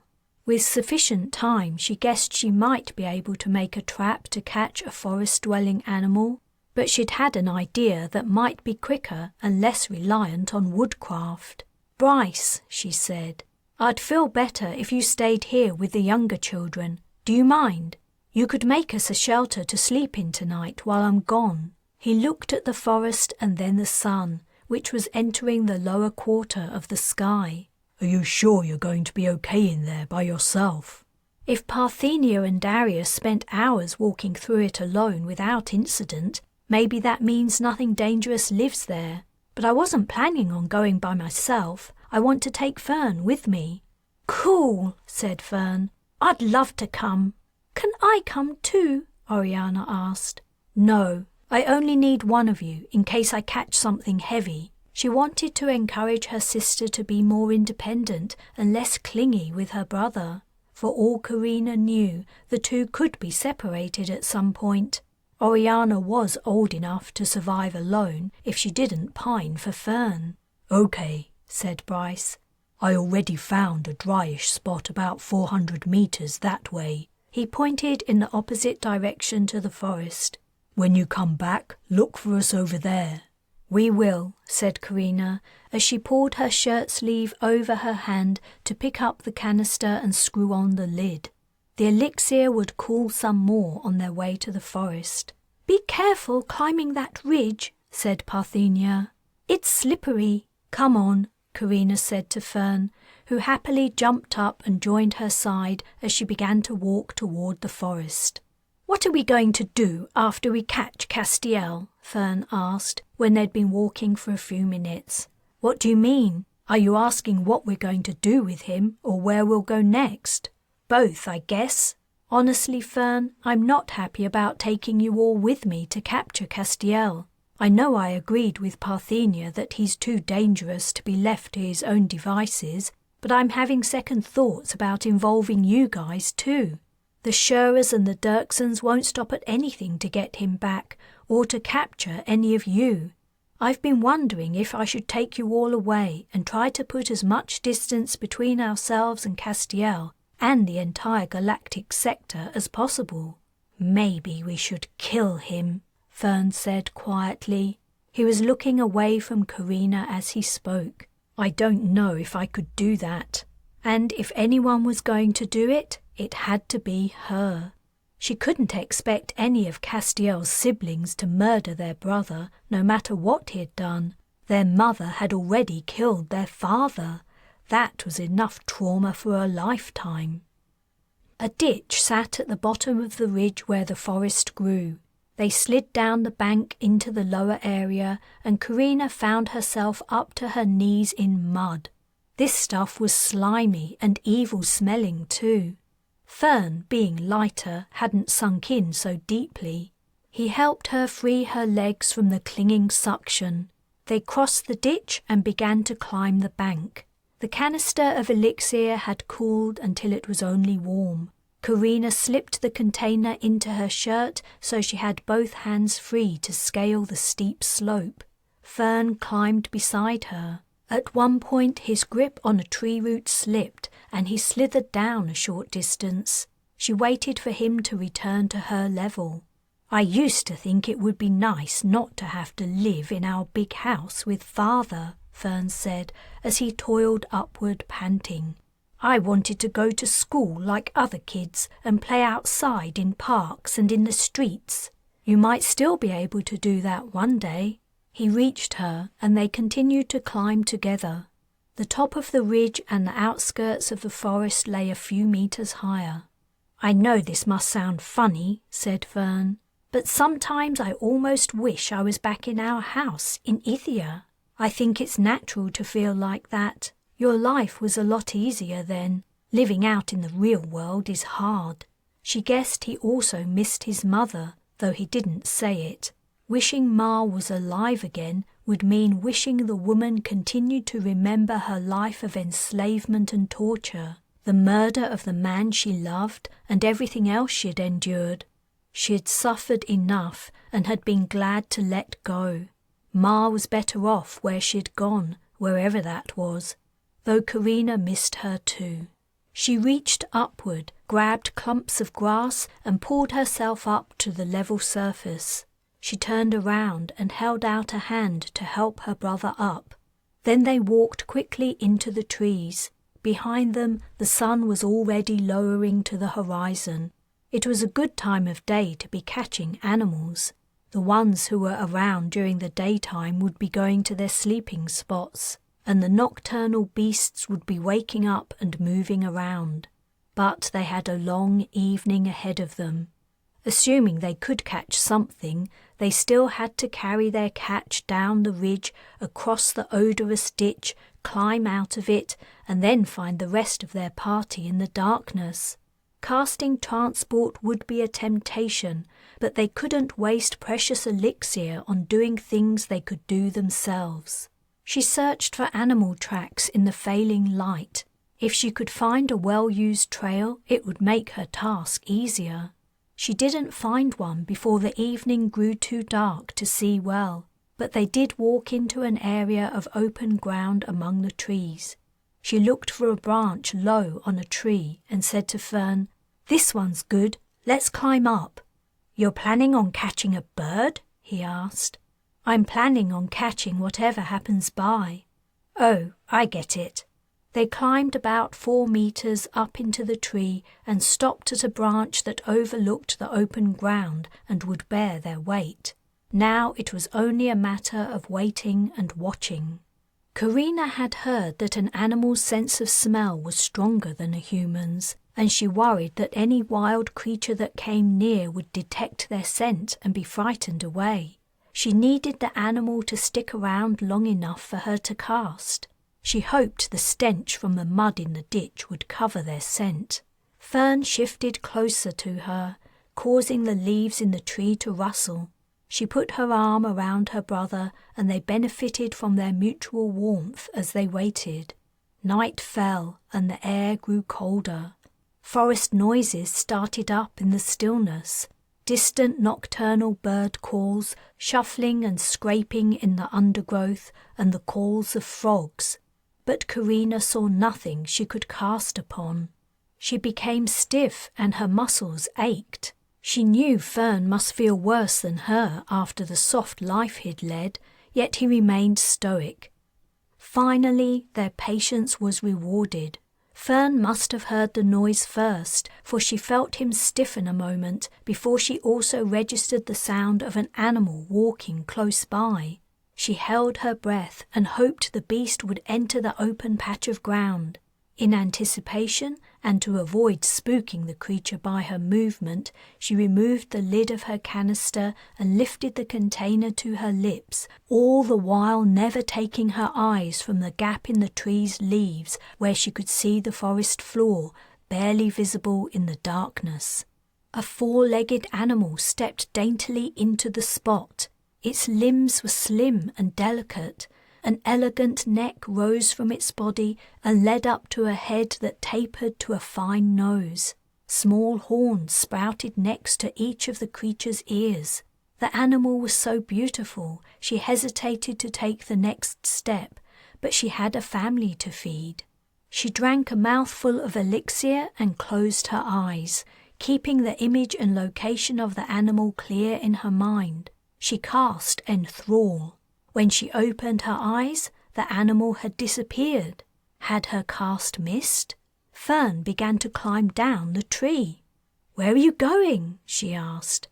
With sufficient time, she guessed she might be able to make a trap to catch a forest-dwelling animal, but she'd had an idea that might be quicker and less reliant on woodcraft. "Bryce," she said, "I'd feel better if you stayed here with the younger children. Do you mind? You could make us a shelter to sleep in tonight while I'm gone." He looked at the forest and then the sun, which was entering the lower quarter of the sky. "Are you sure you're going to be okay in there by yourself?" "If Parthenia and Darius spent hours walking through it alone without incident, maybe that means nothing dangerous lives there. But I wasn't planning on going by myself. I want to take Fern with me." "Cool," said Fern. "I'd love to come." "Can I come too?" Oriana asked. "No, I only need one of you in case I catch something heavy." She wanted to encourage her sister to be more independent and less clingy with her brother. For all Carina knew, the two could be separated at some point. Oriana was old enough to survive alone if she didn't pine for Fern. "Okay," said Bryce. "I already found a dryish spot about 400 meters that way." He pointed in the opposite direction to the forest. "When you come back, look for us over there." "We will," said Carina, as she pulled her shirt sleeve over her hand to pick up the canister and screw on the lid. The elixir would cool some more on their way to the forest. "Be careful climbing that ridge," said Parthenia. "It's slippery." "Come on," Carina said to Fern, who happily jumped up and joined her side as she began to walk toward the forest. "What are we going to do after we catch Castiel?" Fern asked when they'd been walking for a few minutes. "What do you mean? Are you asking what we're going to do with him or where we'll go next?" "Both, I guess. Honestly, Fern, I'm not happy about taking you all with me to capture Castiel. I know I agreed with Parthenia that he's too dangerous to be left to his own devices, but I'm having second thoughts about involving you guys too. The Shurras and the Dirksons won't stop at anything to get him back or to capture any of you. I've been wondering if I should take you all away and try to put as much distance between ourselves and Castiel and the entire galactic sector as possible." "Maybe we should kill him," Fern said quietly. He was looking away from Carina as he spoke. "I don't know if I could do that. And if anyone was going to do it, it had to be her. She couldn't expect any of Castiel's siblings to murder their brother, no matter what he'd done. Their mother had already killed their father. That was enough trauma for a lifetime. A ditch sat at the bottom of the ridge where the forest grew. They slid down the bank into the lower area, and Carina found herself up to her knees in mud. This stuff was slimy and evil-smelling too. Fern, being lighter, hadn't sunk in so deeply. He helped her free her legs from the clinging suction. They crossed the ditch and began to climb the bank. The canister of elixir had cooled until it was only warm. Carina slipped the container into her shirt so she had both hands free to scale the steep slope. Fern climbed beside her. At one point his grip on a tree root slipped and he slithered down a short distance. She waited for him to return to her level. "I used to think it would be nice not to have to live in our big house with Father," Fern said as he toiled upward panting. "I wanted to go to school like other kids and play outside in parks and in the streets. You might still be able to do that one day." He reached her and they continued to climb together. The top of the ridge and the outskirts of the forest lay a few meters higher. "I know this must sound funny," said Fern, "but sometimes I almost wish I was back in our house in Ithia. I think it's natural to feel like that. Your life was a lot easier then. Living out in the real world is hard." She guessed he also missed his mother, though he didn't say it. Wishing Ma was alive again would mean wishing the woman continued to remember her life of enslavement and torture, the murder of the man she loved, and everything else she had endured. She had suffered enough and had been glad to let go. Ma was better off where she had gone, wherever that was, though Carina missed her too. She reached upward, grabbed clumps of grass and pulled herself up to the level surface. She turned around and held out a hand to help her brother up. Then they walked quickly into the trees. Behind them, the sun was already lowering to the horizon. It was a good time of day to be catching animals. The ones who were around during the daytime would be going to their sleeping spots, and the nocturnal beasts would be waking up and moving around. But they had a long evening ahead of them. Assuming they could catch something, they still had to carry their catch down the ridge, across the odorous ditch, climb out of it, and then find the rest of their party in the darkness. Casting transport would be a temptation, but they couldn't waste precious elixir on doing things they could do themselves. She searched for animal tracks in the failing light. If she could find a well-used trail, it would make her task easier. She didn't find one before the evening grew too dark to see well, but they did walk into an area of open ground among the trees. She looked for a branch low on a tree and said to Fern, "This one's good, let's climb up." "You're planning on catching a bird?" he asked. "I'm planning on catching whatever happens by." "Oh, I get it." They climbed about 4 meters up into the tree and stopped at a branch that overlooked the open ground and would bear their weight. Now it was only a matter of waiting and watching. Carina had heard that an animal's sense of smell was stronger than a human's, and she worried that any wild creature that came near would detect their scent and be frightened away. She needed the animal to stick around long enough for her to cast. She hoped the stench from the mud in the ditch would cover their scent. Fern shifted closer to her, causing the leaves in the tree to rustle. She put her arm around her brother, and they benefited from their mutual warmth as they waited. Night fell, and the air grew colder. Forest noises started up in the stillness. Distant nocturnal bird calls, shuffling and scraping in the undergrowth, and the calls of frogs. But Carina saw nothing she could cast upon. She became stiff and her muscles ached. She knew Fern must feel worse than her after the soft life he'd led, yet he remained stoic. Finally, their patience was rewarded. Fern must have heard the noise first, for she felt him stiffen a moment before she also registered the sound of an animal walking close by. She held her breath and hoped the beast would enter the open patch of ground. In anticipation, and to avoid spooking the creature by her movement, she removed the lid of her canister and lifted the container to her lips, all the while never taking her eyes from the gap in the tree's leaves where she could see the forest floor, barely visible in the darkness. A four-legged animal stepped daintily into the spot. Its limbs were slim and delicate. An elegant neck rose from its body and led up to a head that tapered to a fine nose. Small horns sprouted next to each of the creature's ears. The animal was so beautiful, she hesitated to take the next step, but she had a family to feed. She drank a mouthful of elixir and closed her eyes, keeping the image and location of the animal clear in her mind. She cast Enthrall. When she opened her eyes, the animal had disappeared. Had her cast missed? Fern began to climb down the tree. "Where are you going?" she asked.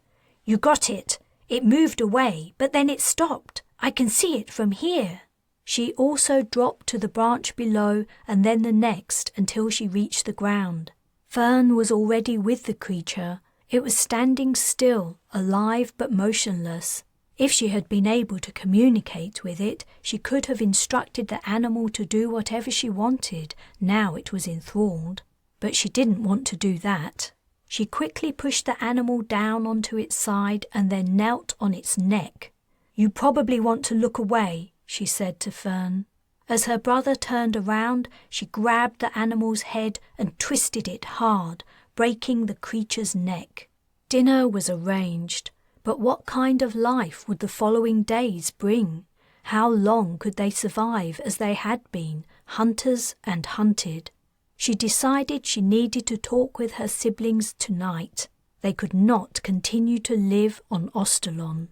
"You got it. It moved away, but then it stopped. I can see it from here." She also dropped to the branch below and then the next until she reached the ground. Fern was already with the creature. It was standing still, alive but motionless. If she had been able to communicate with it, she could have instructed the animal to do whatever she wanted, now it was enthralled. But she didn't want to do that. She quickly pushed the animal down onto its side and then knelt on its neck. "You probably want to look away," she said to Fern. As her brother turned around, she grabbed the animal's head and twisted it hard, breaking the creature's neck. Dinner was arranged. But what kind of life would the following days bring? How long could they survive as they had been, hunters and hunted? She decided she needed to talk with her siblings tonight. They could not continue to live on Ostalon.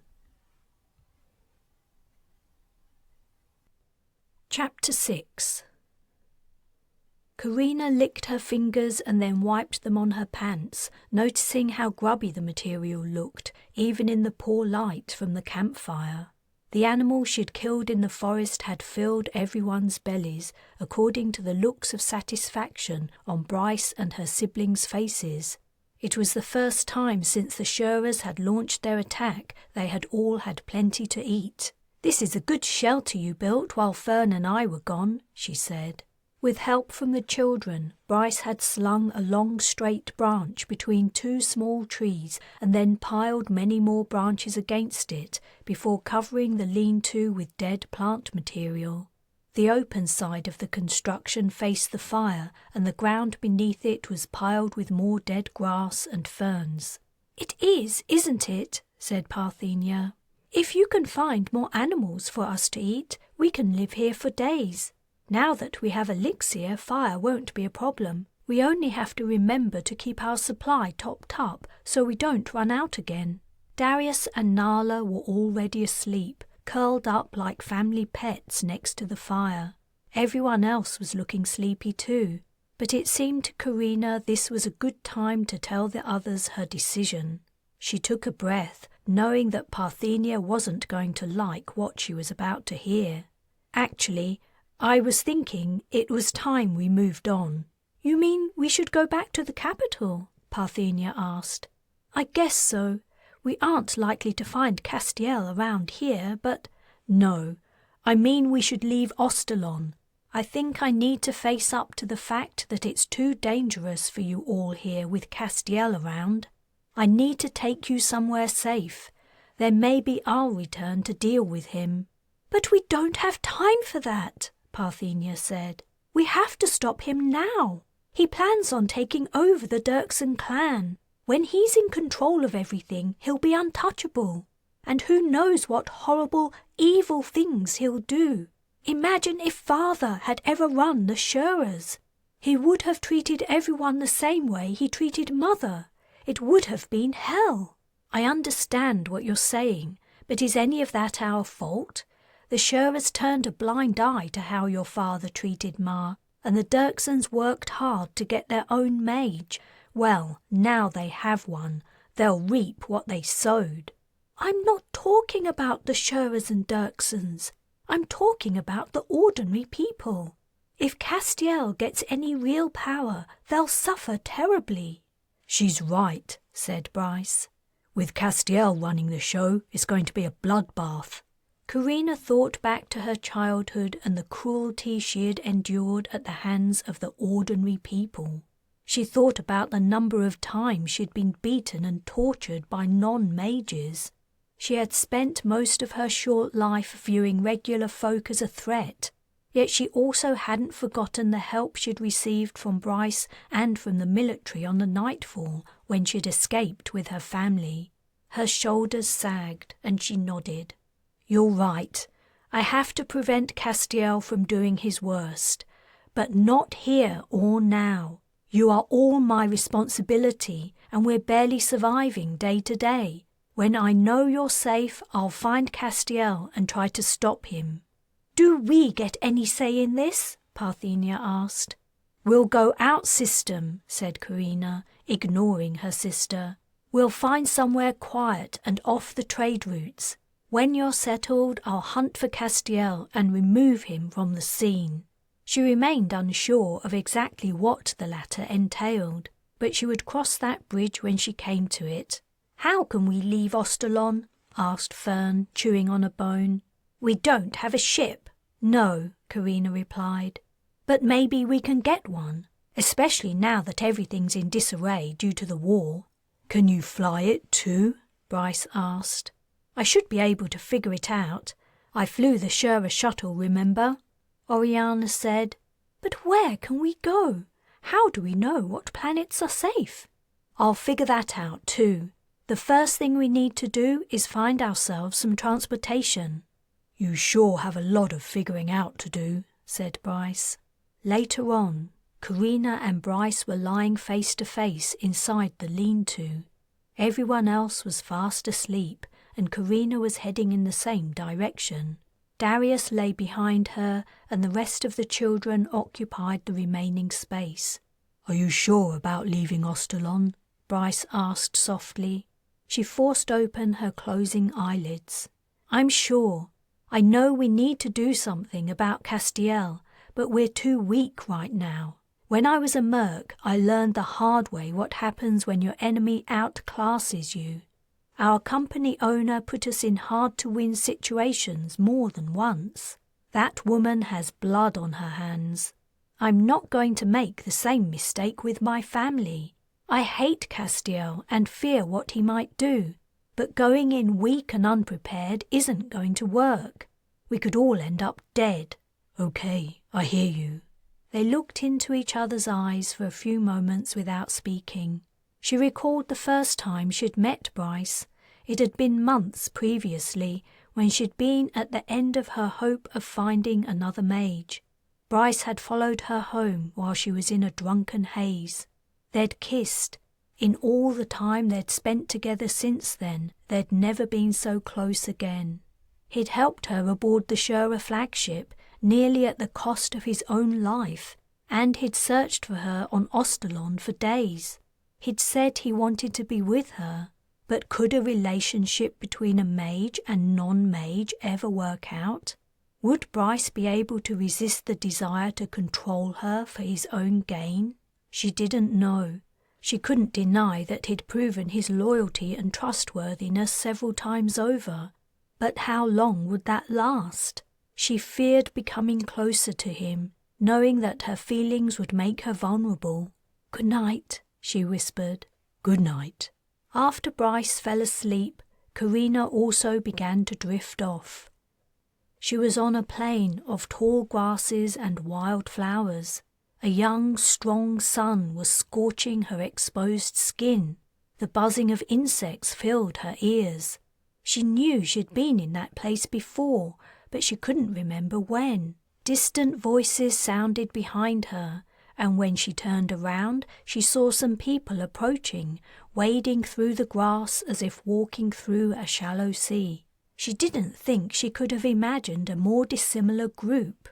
Chapter 6. Carina licked her fingers and then wiped them on her pants, noticing how grubby the material looked, even in the poor light from the campfire. The animal she'd killed in the forest had filled everyone's bellies, according to the looks of satisfaction on Bryce and her siblings' faces. It was the first time since the Shurers had launched their attack they had all had plenty to eat. "This is a good shelter you built while Fern and I were gone," she said. With help from the children, Bryce had slung a long straight branch between two small trees and then piled many more branches against it before covering the lean-to with dead plant material. The open side of the construction faced the fire and the ground beneath it was piled with more dead grass and ferns. "It is, isn't it?" said Parthenia. "If you can find more animals for us to eat, we can live here for days. Now that we have elixir, fire won't be a problem. We only have to remember to keep our supply topped up so we don't run out again." Darius and Nala were already asleep, curled up like family pets next to the fire. Everyone else was looking sleepy too, but it seemed to Carina this was a good time to tell the others her decision. She took a breath, knowing that Parthenia wasn't going to like what she was about to hear. "Actually, I was thinking it was time we moved on." "You mean we should go back to the capital?" Parthenia asked. "I guess so. We aren't likely to find Castiel around here, but—" "No, I mean we should leave Ostalon. I think I need to face up to the fact that it's too dangerous for you all here with Castiel around. I need to take you somewhere safe. Then maybe I'll return to deal with him." "But we don't have time for that," Parthenia said. "We have to stop him now. He plans on taking over the Dirksen clan. When he's in control of everything, he'll be untouchable. And who knows what horrible, evil things he'll do. Imagine if Father had ever run the Shurers. He would have treated everyone the same way he treated Mother. It would have been hell." "I understand what you're saying, but is any of that our fault? The Shurers turned a blind eye to how your father treated Ma, and the Dirksens worked hard to get their own mage. Well, now they have one. They'll reap what they sowed." "I'm not talking about the Shurers and Dirksens. I'm talking about the ordinary people. If Castiel gets any real power, they'll suffer terribly." "She's right," said Bryce. "With Castiel running the show, it's going to be a bloodbath." Carina thought back to her childhood and the cruelty she had endured at the hands of the ordinary people. She thought about the number of times she'd been beaten and tortured by non-mages. She had spent most of her short life viewing regular folk as a threat, yet she also hadn't forgotten the help she'd received from Bryce and from the military on the Nightfall when she'd escaped with her family. Her shoulders sagged and she nodded. "You're right. I have to prevent Castiel from doing his worst, but not here or now. You are all my responsibility, and we're barely surviving day to day. When I know you're safe, I'll find Castiel and try to stop him." "Do we get any say in this?" Parthenia asked. "We'll go out system," said Carina, ignoring her sister. "We'll find somewhere quiet and off the trade routes. When you're settled, I'll hunt for Castiel and remove him from the scene." She remained unsure of exactly what the latter entailed, but she would cross that bridge when she came to it. "How can we leave Ostalon?" asked Fern, chewing on a bone. "We don't have a ship." "No," Carina replied, "but maybe we can get one, especially now that everything's in disarray due to the war." "Can you fly it too?" Bryce asked. "I should be able to figure it out. I flew the Shura shuttle, remember?" Oriana said. "But where can we go? How do we know what planets are safe?" "I'll figure that out too. The first thing we need to do is find ourselves some transportation." "You sure have a lot of figuring out to do," said Bryce. Later on, Carina and Bryce were lying face to face inside the lean-to. Everyone else was fast asleep, and Carina was heading in the same direction. Darius lay behind her, and the rest of the children occupied the remaining space. "Are you sure about leaving Ostalon?" Bryce asked softly. She forced open her closing eyelids. "I'm sure. I know we need to do something about Castiel, but we're too weak right now. When I was a merc, I learned the hard way what happens when your enemy outclasses you. Our company owner put us in hard-to-win situations more than once. That woman has blood on her hands. I'm not going to make the same mistake with my family. I hate Castiel and fear what he might do, but going in weak and unprepared isn't going to work. We could all end up dead." "Okay, I hear you." They looked into each other's eyes for a few moments without speaking. She recalled the first time she'd met Bryce. It had been months previously, when she'd been at the end of her hope of finding another mage. Bryce had followed her home while she was in a drunken haze. They'd kissed. In all the time they'd spent together since then, they'd never been so close again. He'd helped her aboard the Shura flagship, nearly at the cost of his own life, and he'd searched for her on Ostalon for days. He'd said he wanted to be with her, but could a relationship between a mage and non-mage ever work out? Would Bryce be able to resist the desire to control her for his own gain? She didn't know. She couldn't deny that he'd proven his loyalty and trustworthiness several times over. But how long would that last? She feared becoming closer to him, knowing that her feelings would make her vulnerable. "Good night," she whispered. "Good night." After Bryce fell asleep, Carina also began to drift off. She was on a plain of tall grasses and wild flowers. A young, strong sun was scorching her exposed skin. The buzzing of insects filled her ears. She knew she'd been in that place before, but she couldn't remember when. Distant voices sounded behind her, and when she turned around, she saw some people approaching, wading through the grass as if walking through a shallow sea. She didn't think she could have imagined a more dissimilar group.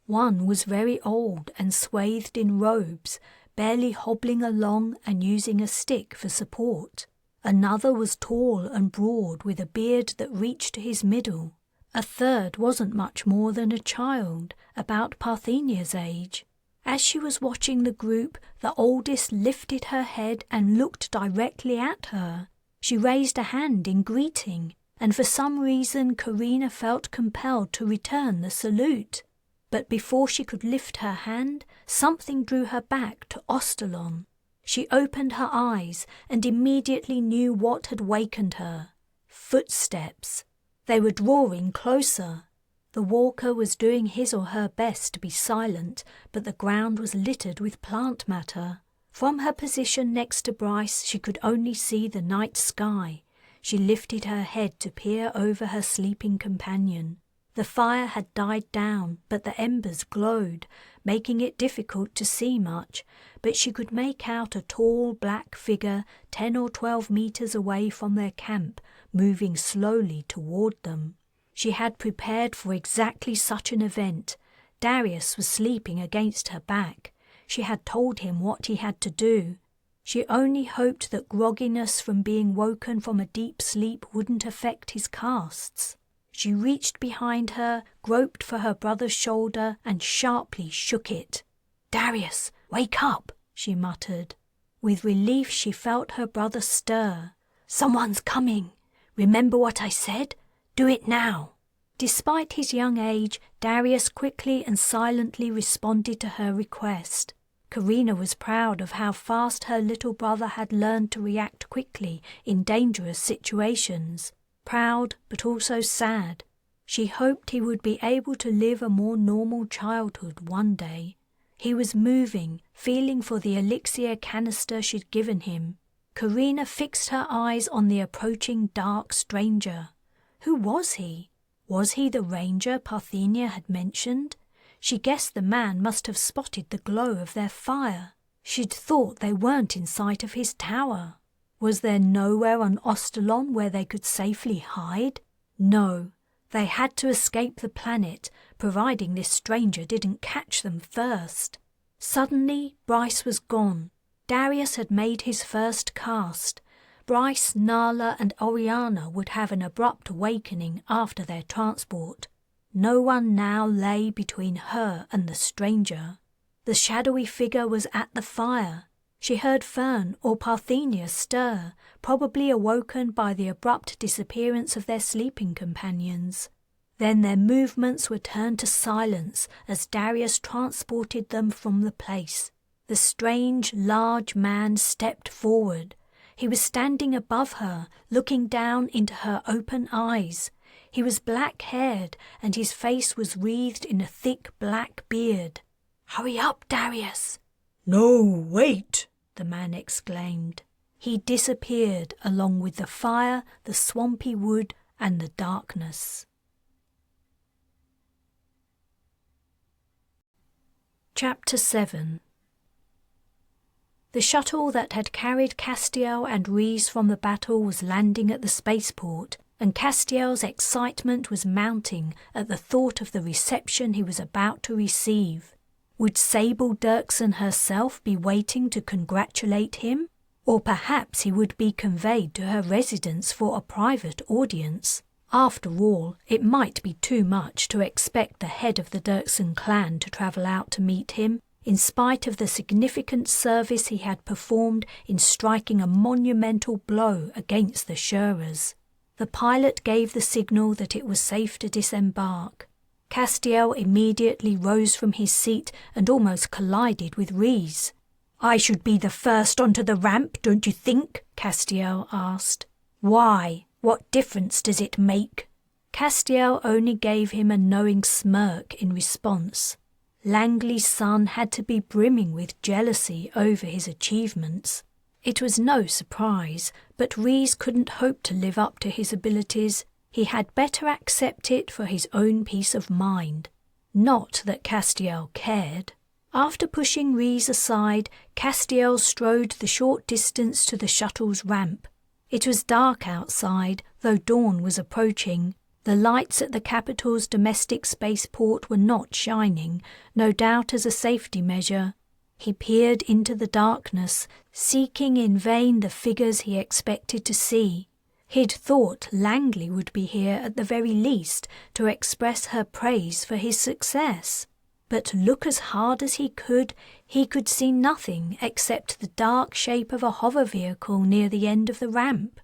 One was very old and swathed in robes, barely hobbling along and using a stick for support. Another was tall and broad with a beard that reached to his middle. A third wasn't much more than a child, about Parthenia's age. As she was watching the group, the oldest lifted her head and looked directly at her. She raised a hand in greeting, and for some reason Carina felt compelled to return the salute. But before she could lift her hand, something drew her back to Ostalon. She opened her eyes and immediately knew what had wakened her. Footsteps. They were drawing closer. The walker was doing his or her best to be silent, but the ground was littered with plant matter. From her position next to Bryce, she could only see the night sky. She lifted her head to peer over her sleeping companion. The fire had died down, but the embers glowed, making it difficult to see much, but she could make out a tall black figure 10 or 12 meters away from their camp, moving slowly toward them. She had prepared for exactly such an event. Darius was sleeping against her back. She had told him what he had to do. She only hoped that grogginess from being woken from a deep sleep wouldn't affect his casts. She reached behind her, groped for her brother's shoulder, and sharply shook it. "Darius, wake up," she muttered. With relief she felt her brother stir. "Someone's coming. Remember what I said? Do it now." Despite his young age, Darius quickly and silently responded to her request. Carina was proud of how fast her little brother had learned to react quickly in dangerous situations. Proud, but also sad. She hoped he would be able to live a more normal childhood one day. He was moving, feeling for the elixir canister she'd given him. Carina fixed her eyes on the approaching dark stranger. Who was he? Was he the ranger Parthenia had mentioned? She guessed the man must have spotted the glow of their fire. She'd thought they weren't in sight of his tower. Was there nowhere on Ostalon where they could safely hide? No, they had to escape the planet, providing this stranger didn't catch them first. Suddenly, Bryce was gone. Darius had made his first cast. Bryce, Nala and Oriana would have an abrupt awakening after their transport. No one now lay between her and the stranger. The shadowy figure was at the fire. She heard Fern or Parthenia stir, probably awoken by the abrupt disappearance of their sleeping companions. Then their movements were turned to silence as Darius transported them from the place. The strange, large man stepped forward. He was standing above her, looking down into her open eyes. He was black-haired, and his face was wreathed in a thick black beard. "Hurry up, Darius!" "No, wait!" the man exclaimed. He disappeared along with the fire, the swampy wood, and the darkness. Chapter 7. The shuttle that had carried Castiel and Rhys from the battle was landing at the spaceport, and Castiel's excitement was mounting at the thought of the reception he was about to receive. Would Sable Dirksen herself be waiting to congratulate him? Or perhaps he would be conveyed to her residence for a private audience. After all, it might be too much to expect the head of the Dirksen clan to travel out to meet him, in spite of the significant service he had performed in striking a monumental blow against the Shurers. The pilot gave the signal that it was safe to disembark. Castiel immediately rose from his seat and almost collided with Rhys. "I should be the first onto the ramp, don't you think?" Castiel asked. "Why? What difference does it make?" Castiel only gave him a knowing smirk in response. Langley's son had to be brimming with jealousy over his achievements. It was no surprise, but Rhys couldn't hope to live up to his abilities. He had better accept it for his own peace of mind. Not that Castiel cared. After pushing Rhys aside, Castiel strode the short distance to the shuttle's ramp. It was dark outside, though dawn was approaching. The lights at the capital's domestic spaceport were not shining, no doubt as a safety measure. He peered into the darkness, seeking in vain the figures he expected to see. He'd thought Langley would be here at the very least to express her praise for his success. But look as hard as he could see nothing except the dark shape of a hover vehicle near the end of the ramp.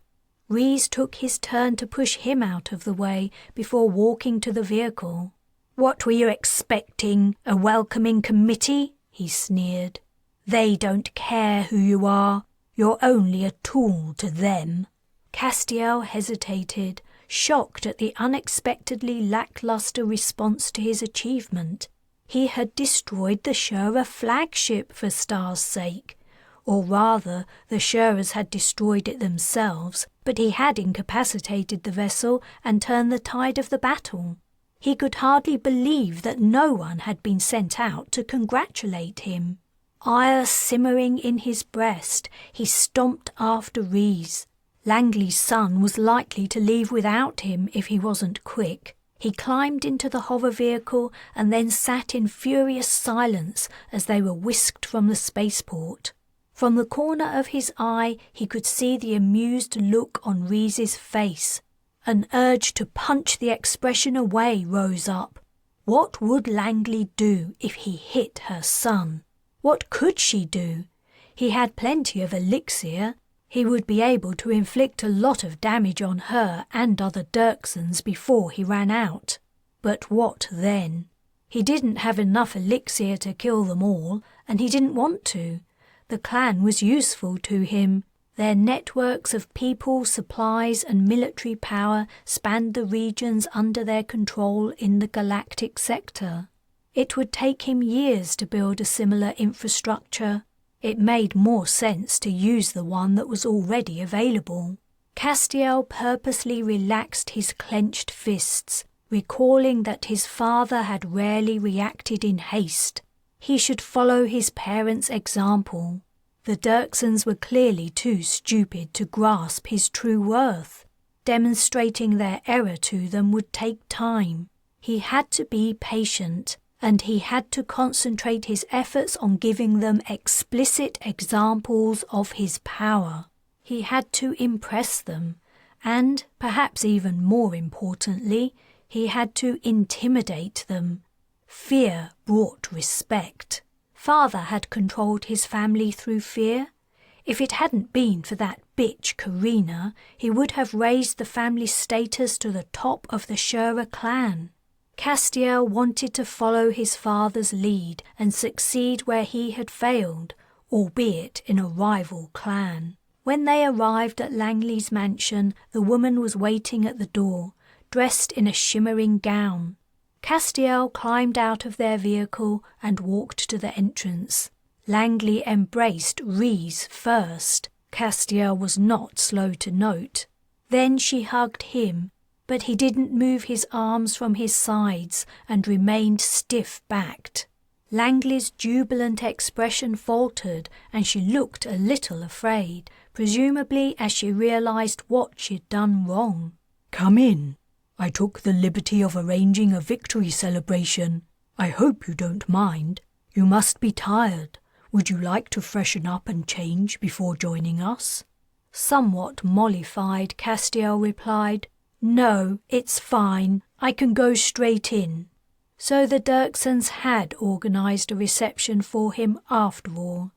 Rhys took his turn to push him out of the way before walking to the vehicle. "What were you expecting, a welcoming committee?" he sneered. "They don't care who you are. You're only a tool to them." Castiel hesitated, shocked at the unexpectedly lackluster response to his achievement. He had destroyed the Shura flagship for Star's sake. Or rather, the Shuras had destroyed it themselves, but he had incapacitated the vessel and turned the tide of the battle. He could hardly believe that no one had been sent out to congratulate him. Ire simmering in his breast, he stomped after Rhys. Langley's son was likely to leave without him if he wasn't quick. He climbed into the hover vehicle and then sat in furious silence as they were whisked from the spaceport. From the corner of his eye he could see the amused look on Rhys's face. An urge to punch the expression away rose up. What would Langley do if he hit her son? What could she do? He had plenty of elixir. He would be able to inflict a lot of damage on her and other Dirksons before he ran out. But what then? He didn't have enough elixir to kill them all, and he didn't want to. The clan was useful to him. Their networks of people, supplies and military power spanned the regions under their control in the galactic sector. It would take him years to build a similar infrastructure. It made more sense to use the one that was already available. Castiel purposely relaxed his clenched fists, recalling that his father had rarely reacted in haste. He should follow his parents' example. The Dirksons were clearly too stupid to grasp his true worth. Demonstrating their error to them would take time. He had to be patient, and he had to concentrate his efforts on giving them explicit examples of his power. He had to impress them, and, perhaps even more importantly, he had to intimidate them. Fear brought respect. Father had controlled his family through fear. If it hadn't been for that bitch Carina, he would have raised the family status to the top of the Shura clan. Castiel wanted to follow his father's lead and succeed where he had failed, albeit in a rival clan. When they arrived at Langley's mansion, the woman was waiting at the door, dressed in a shimmering gown. Castiel climbed out of their vehicle and walked to the entrance. Langley embraced Rhys first. Castiel was not slow to note. Then she hugged him, but he didn't move his arms from his sides and remained stiff-backed. Langley's jubilant expression faltered and she looked a little afraid, presumably as she realized what she'd done wrong. "Come in. I took the liberty of arranging a victory celebration. I hope you don't mind. You must be tired. Would you like to freshen up and change before joining us?" Somewhat mollified, Castiel replied, "No, it's fine. I can go straight in." So the Dirksons had organised a reception for him after all.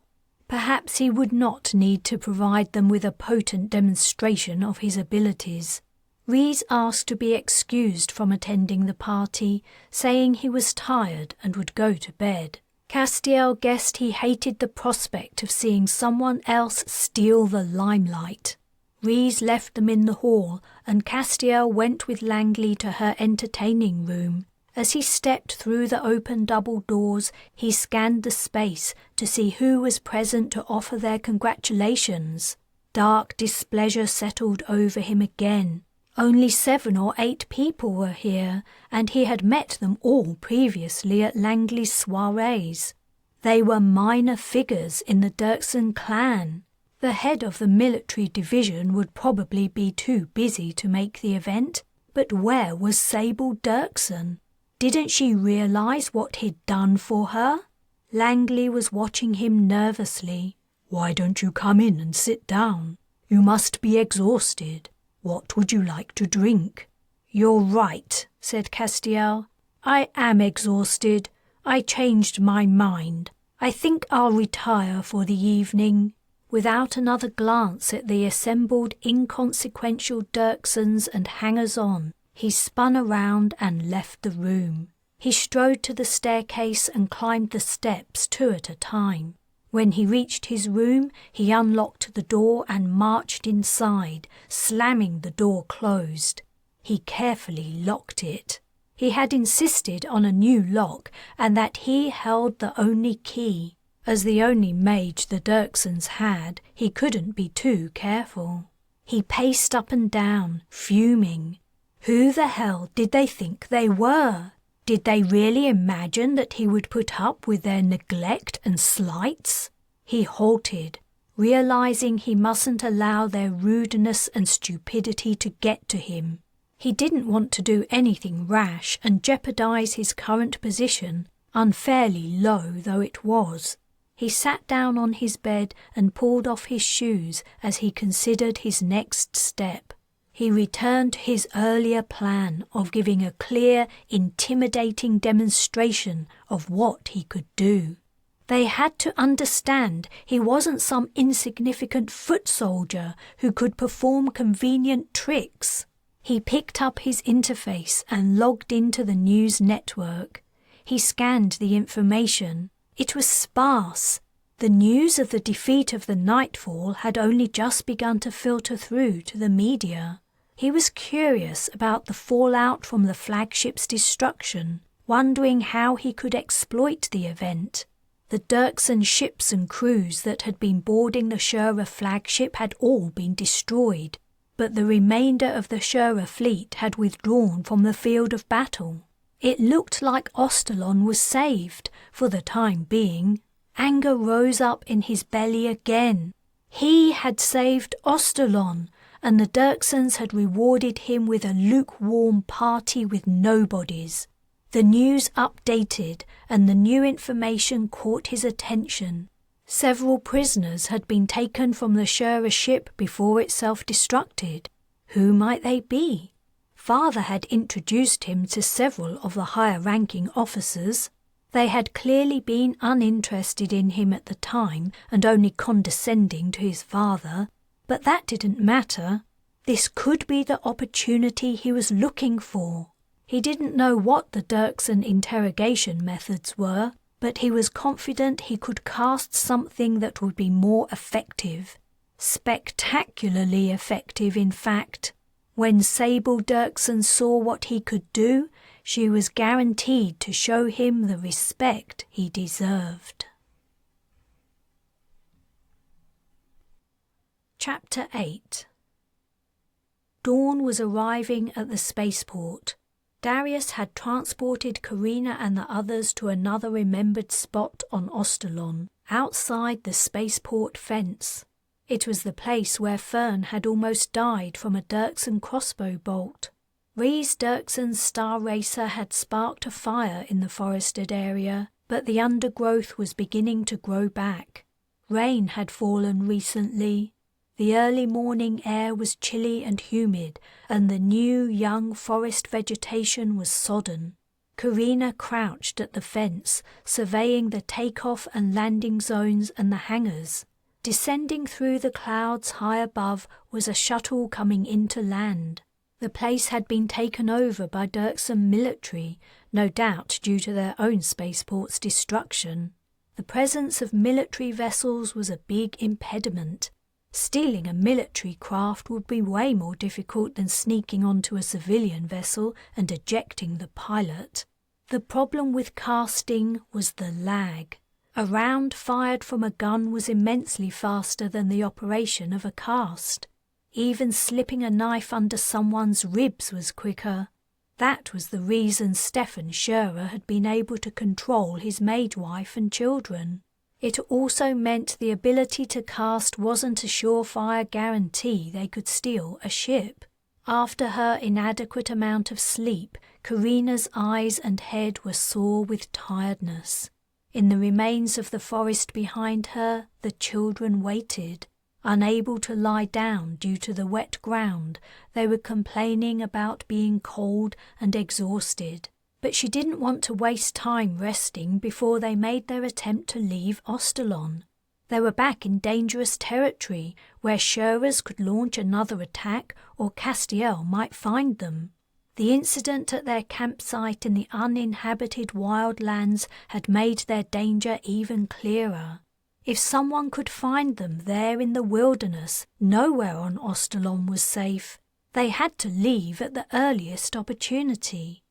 Perhaps he would not need to provide them with a potent demonstration of his abilities. Rhys asked to be excused from attending the party, saying he was tired and would go to bed. Castiel guessed he hated the prospect of seeing someone else steal the limelight. Rhys left them in the hall, and Castiel went with Langley to her entertaining room. As he stepped through the open double doors, he scanned the space to see who was present to offer their congratulations. Dark displeasure settled over him again. Only 7 or 8 people were here, and he had met them all previously at Langley's soirees. They were minor figures in the Dirkson clan. The head of the military division would probably be too busy to make the event, but where was Sable Dirkson? Didn't she realise what he'd done for her? Langley was watching him nervously. "Why don't you come in and sit down? You must be exhausted. What would you like to drink?" "You're right," said Castiel. "I am exhausted. I changed my mind. I think I'll retire for the evening." Without another glance at the assembled inconsequential Dirksons and hangers-on, he spun around and left the room. He strode to the staircase and climbed the steps 2 at a time. When he reached his room, he unlocked the door and marched inside, slamming the door closed. He carefully locked it. He had insisted on a new lock and that he held the only key. As the only mage the Dirksons had, he couldn't be too careful. He paced up and down, fuming. Who the hell did they think they were? Did they really imagine that he would put up with their neglect and slights? He halted, realizing he mustn't allow their rudeness and stupidity to get to him. He didn't want to do anything rash and jeopardize his current position, unfairly low though it was. He sat down on his bed and pulled off his shoes as he considered his next step. He returned to his earlier plan of giving a clear, intimidating demonstration of what he could do. They had to understand he wasn't some insignificant foot soldier who could perform convenient tricks. He picked up his interface and logged into the news network. He scanned the information. It was sparse. The news of the defeat of the Nightfall had only just begun to filter through to the media. He was curious about the fallout from the flagship's destruction, wondering how he could exploit the event. The Dirkson ships and crews that had been boarding the Shura flagship had all been destroyed, but the remainder of the Shura fleet had withdrawn from the field of battle. It looked like Ostalon was saved, for the time being. Anger rose up in his belly again. He had saved Ostalon, and the Dirksons had rewarded him with a lukewarm party with nobodies. The news updated, and the new information caught his attention. Several prisoners had been taken from the Shura ship before it self-destructed. Who might they be? Father had introduced him to several of the higher-ranking officers. They had clearly been uninterested in him at the time and only condescending to his father, but that didn't matter. This could be the opportunity he was looking for. He didn't know what the Dirkson interrogation methods were, but he was confident he could cast something that would be more effective. Spectacularly effective, in fact. When Sable Dirkson saw what he could do, she was guaranteed to show him the respect he deserved. Chapter 8. Dawn was arriving at the spaceport. Darius had transported Carina and the others to another remembered spot on Ostalon, outside the spaceport fence. It was the place where Fern had almost died from a Dirkson crossbow bolt. Rhys Dirkson's Star Racer had sparked a fire in the forested area, but the undergrowth was beginning to grow back. Rain had fallen recently. The early morning air was chilly and humid, and the new young forest vegetation was sodden. Carina crouched at the fence, surveying the takeoff and landing zones and the hangars. Descending through the clouds high above was a shuttle coming into land. The place had been taken over by Dirkson military, no doubt due to their own spaceport's destruction. The presence of military vessels was a big impediment. Stealing a military craft would be way more difficult than sneaking onto a civilian vessel and ejecting the pilot. The problem with casting was the lag. A round fired from a gun was immensely faster than the operation of a cast. Even slipping a knife under someone's ribs was quicker. That was the reason Stefan Scherer had been able to control his maid wife and children. It also meant the ability to cast wasn't a surefire guarantee they could steal a ship. After her inadequate amount of sleep, Carina's eyes and head were sore with tiredness. In the remains of the forest behind her, the children waited. Unable to lie down due to the wet ground, they were complaining about being cold and exhausted. But she didn't want to waste time resting before they made their attempt to leave Ostalon. They were back in dangerous territory where Shurers could launch another attack or Castiel might find them. The incident at their campsite in the uninhabited wildlands had made their danger even clearer. If someone could find them there in the wilderness, nowhere on Ostalon was safe. They had to leave at the earliest opportunity.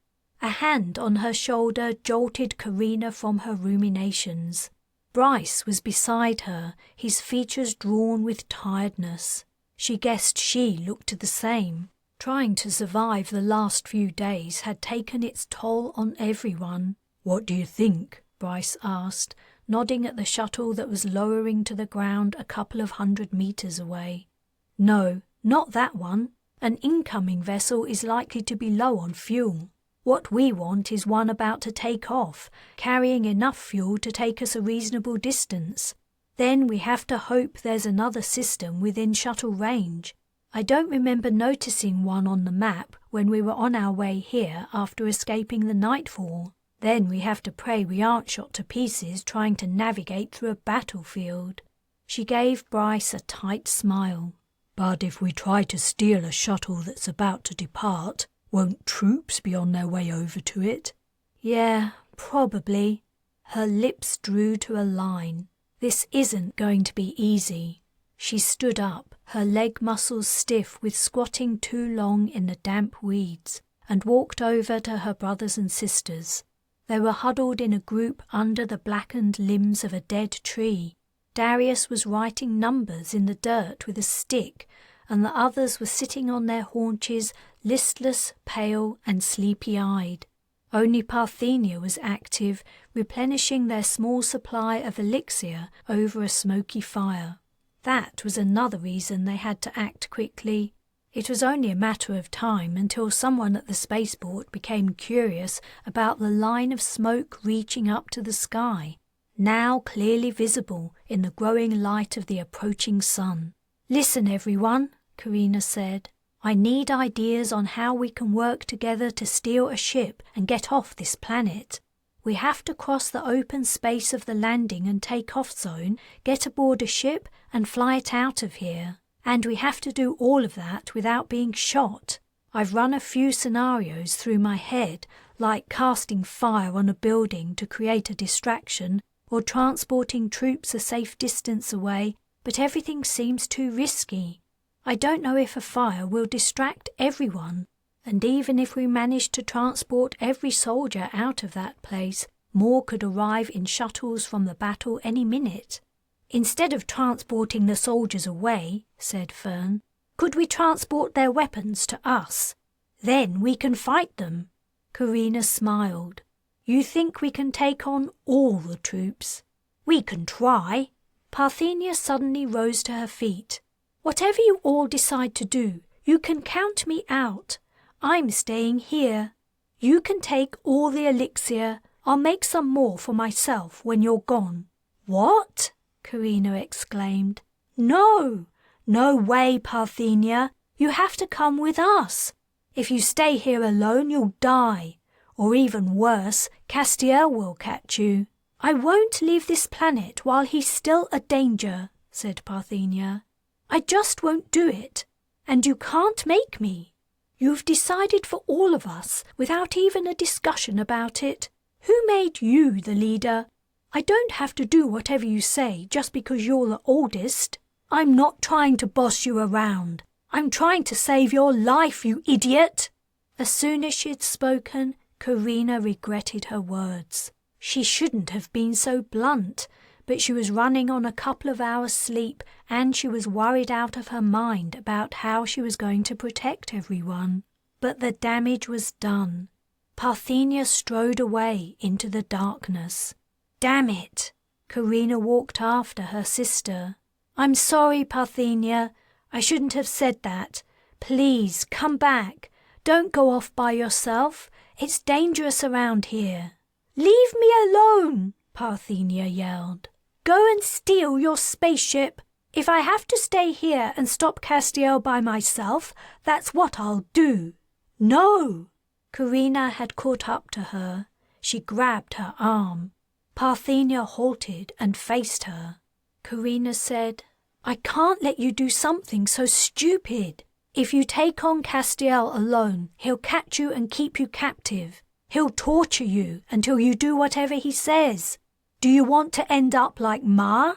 A hand on her shoulder jolted Carina from her ruminations. Bryce was beside her, his features drawn with tiredness. She guessed she looked the same. Trying to survive the last few days had taken its toll on everyone. "What do you think?" Bryce asked, nodding at the shuttle that was lowering to the ground a couple of 100 meters away. "No, not that one. An incoming vessel is likely to be low on fuel. What we want is one about to take off, carrying enough fuel to take us a reasonable distance. Then we have to hope there's another system within shuttle range. I don't remember noticing one on the map when we were on our way here after escaping the nightfall. Then we have to pray we aren't shot to pieces trying to navigate through a battlefield." She gave Bryce a tight smile. "But if we try to steal a shuttle that's about to depart, won't troops be on their way over to it?" "Yeah, probably." Her lips drew to a line. "This isn't going to be easy." She stood up, her leg muscles stiff with squatting too long in the damp weeds, and walked over to her brothers and sisters. They were huddled in a group under the blackened limbs of a dead tree. Darius was writing numbers in the dirt with a stick, and the others were sitting on their haunches, listless, pale, and sleepy-eyed. Only Parthenia was active, replenishing their small supply of elixir over a smoky fire. That was another reason they had to act quickly. It was only a matter of time until someone at the spaceport became curious about the line of smoke reaching up to the sky, now clearly visible in the growing light of the approaching sun. "Listen, everyone," Carina said. "I need ideas on how we can work together to steal a ship and get off this planet. We have to cross the open space of the landing and take-off zone, get aboard a ship, and fly it out of here. And we have to do all of that without being shot. I've run a few scenarios through my head, like casting fire on a building to create a distraction or transporting troops a safe distance away, but everything seems too risky. I don't know if a fire will distract everyone, and even if we manage to transport every soldier out of that place, more could arrive in shuttles from the battle any minute." "Instead of transporting the soldiers away," said Fern, "could we transport their weapons to us? Then we can fight them." Carina smiled. "You think we can take on all the troops?" "We can try." Parthenia suddenly rose to her feet. "Whatever you all decide to do, you can count me out. I'm staying here. You can take all the elixir. I'll make some more for myself when you're gone." "What?" Carina exclaimed. "No! No way, Parthenia. You have to come with us. If you stay here alone, you'll die. Or even worse, Castiel will catch you." "I won't leave this planet while he's still a danger," said Parthenia. "I just won't do it. And you can't make me. You've decided for all of us without even a discussion about it. Who made you the leader? I don't have to do whatever you say just because you're the oldest. I'm not trying to boss you around. I'm trying to save your life, you idiot." As soon as she'd spoken, Carina regretted her words. She shouldn't have been so blunt, but she was running on a couple of hours' sleep and she was worried out of her mind about how she was going to protect everyone. But the damage was done. Parthenia strode away into the darkness. "Damn it!" Carina walked after her sister. "I'm sorry, Parthenia. I shouldn't have said that. Please, come back. Don't go off by yourself. It's dangerous around here." "Leave me alone!" Parthenia yelled. "Go and steal your spaceship. If I have to stay here and stop Castiel by myself, that's what I'll do. No! Carina had caught up to her. She grabbed her arm. Parthenia halted and faced her. Carina said, I can't let you do something so stupid. If you take on Castiel alone, he'll catch you and keep you captive. He'll torture you until you do whatever he says. Do you want to end up like Ma?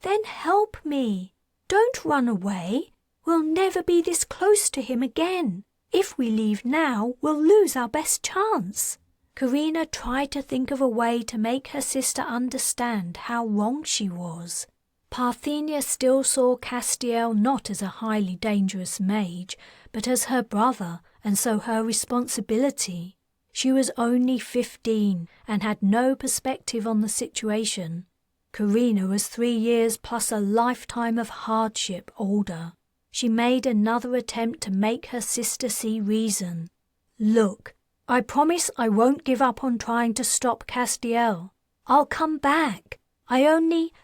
Then help me. Don't run away. We'll never be this close to him again. If we leave now, we'll lose our best chance. Carina tried to think of a way to make her sister understand how wrong she was. Parthenia still saw Castiel not as a highly dangerous mage, but as her brother, and so her responsibility. She was only 15 and had no perspective on the situation. Carina was 3 years plus a lifetime of hardship older. She made another attempt to make her sister see reason. Look, I promise I won't give up on trying to stop Castiel. I'll come back.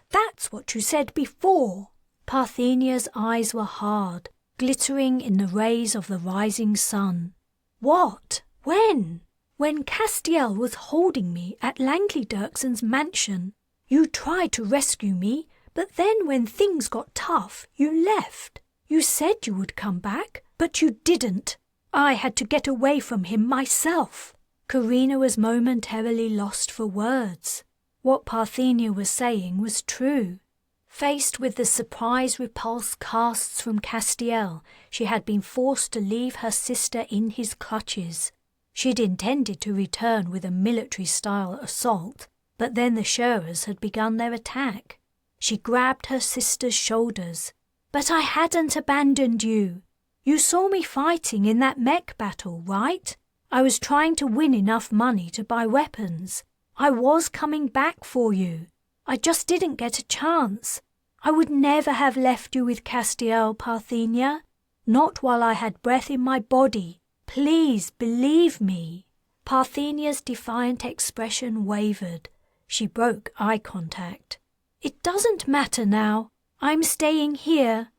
That's what you said before. Parthenia's eyes were hard, glittering in the rays of the rising sun. What? When? When Castiel was holding me at Langley Dirkson's mansion. You tried to rescue me, but then when things got tough, you left. You said you would come back, but you didn't. I had to get away from him myself. Carina was momentarily lost for words. What Parthenia was saying was true. Faced with the surprise repulse casts from Castiel, she had been forced to leave her sister in his clutches. She'd intended to return with a military-style assault, but then the Sherers had begun their attack. She grabbed her sister's shoulders. But I hadn't abandoned you. You saw me fighting in that mech battle, right? I was trying to win enough money to buy weapons. I was coming back for you. I just didn't get a chance. I would never have left you with Castiel, Parthenia. Not while I had breath in my body. Please believe me. Parthenia's defiant expression wavered. She broke eye contact. It doesn't matter now. I'm staying here.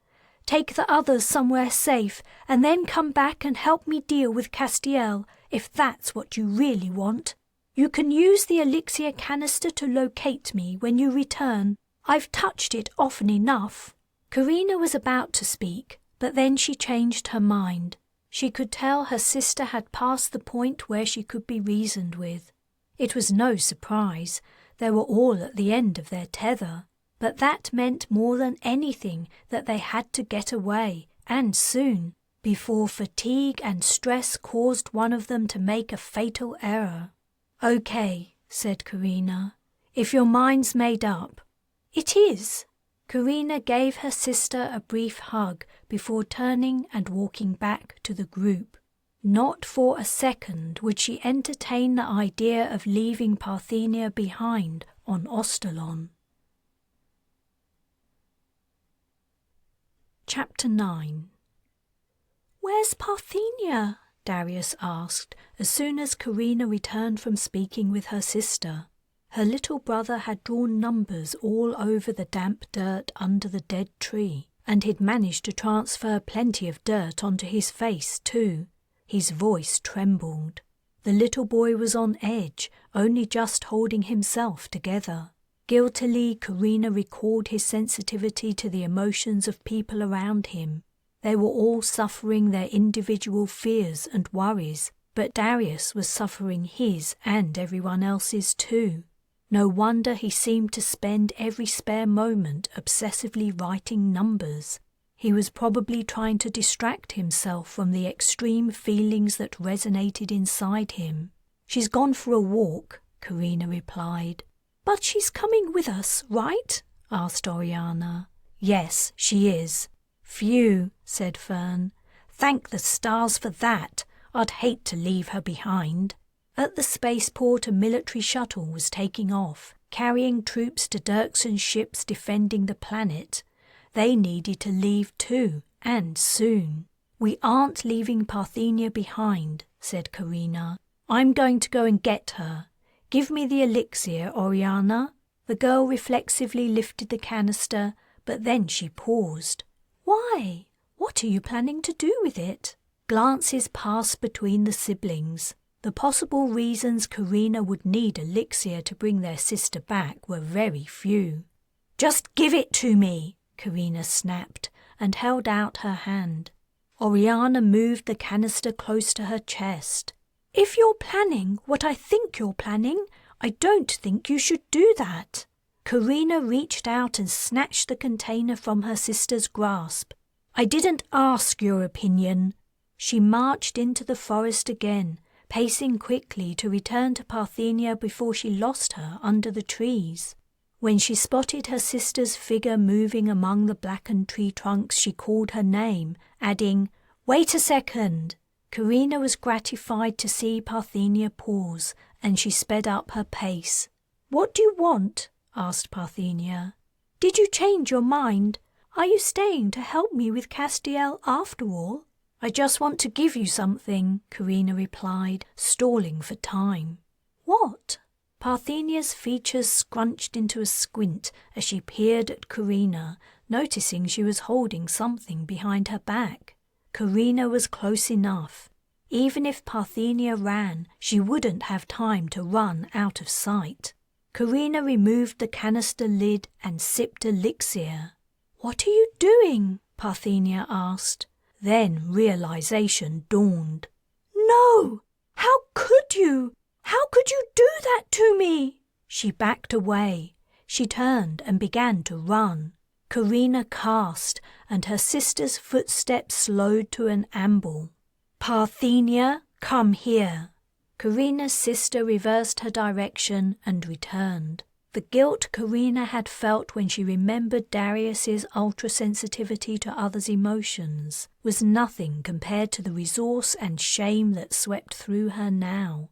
Take the others somewhere safe and then come back and help me deal with Castiel if that's what you really want. You can use the elixir canister to locate me when you return. I've touched it often enough. Carina was about to speak, but then she changed her mind. She could tell her sister had passed the point where she could be reasoned with. It was no surprise. They were all at the end of their tether. But that meant more than anything that they had to get away, and soon, before fatigue and stress caused one of them to make a fatal error. Okay, said Carina. If your mind's made up. It is. Carina gave her sister a brief hug before turning and walking back to the group. Not for a second would she entertain the idea of leaving Parthenia behind on Ostalon. Chapter 9. Where's Parthenia? Darius asked as soon as Carina returned from speaking with her sister. Her little brother had drawn numbers all over the damp dirt under the dead tree, and he'd managed to transfer plenty of dirt onto his face too. His voice trembled. The little boy was on edge, only just holding himself together. Guiltily, Carina recalled his sensitivity to the emotions of people around him. They were all suffering their individual fears and worries, but Darius was suffering his and everyone else's too. No wonder he seemed to spend every spare moment obsessively writing numbers. He was probably trying to distract himself from the extreme feelings that resonated inside him. She's gone for a walk, Carina replied. But she's coming with us, right? Asked Oriana. Yes, she is. Phew, said Fern. Thank the stars for that. I'd hate to leave her behind. At the spaceport, a military shuttle was taking off, carrying troops to Dirkson's ships defending the planet. They needed to leave too, and soon. We aren't leaving Parthenia behind, said Carina. I'm going to go and get her. Give me the elixir, Oriana. The girl reflexively lifted the canister, but then she paused. Why? What are you planning to do with it? Glances passed between the siblings. The possible reasons Carina would need elixir to bring their sister back were very few. Just give it to me, Carina snapped and held out her hand. Oriana moved the canister close to her chest. If you're planning what I think you're planning, I don't think you should do that. Carina reached out and snatched the container from her sister's grasp. I didn't ask your opinion. She marched into the forest again, pacing quickly to return to Parthenia before she lost her under the trees. When she spotted her sister's figure moving among the blackened tree trunks, she called her name, adding, "Wait a second." Carina was gratified to see Parthenia pause, and she sped up her pace. "What do you want?" asked Parthenia. "Did you change your mind? Are you staying to help me with Castiel after all?" "I just want to give you something," Carina replied, stalling for time. "What?" Parthenia's features scrunched into a squint as she peered at Carina, noticing she was holding something behind her back. Carina was close enough. Even if Parthenia ran, she wouldn't have time to run out of sight. Carina removed the canister lid and sipped elixir. "What are you doing?" Parthenia asked. Then realization dawned. "No! How could you? How could you do that to me?" She backed away. She turned and began to run. Carina cast, and her sister's footsteps slowed to an amble. "Parthenia, come here." Carina's sister reversed her direction and returned. The guilt Carina had felt when she remembered Darius's ultra-sensitivity to others' emotions was nothing compared to the resource and shame that swept through her now.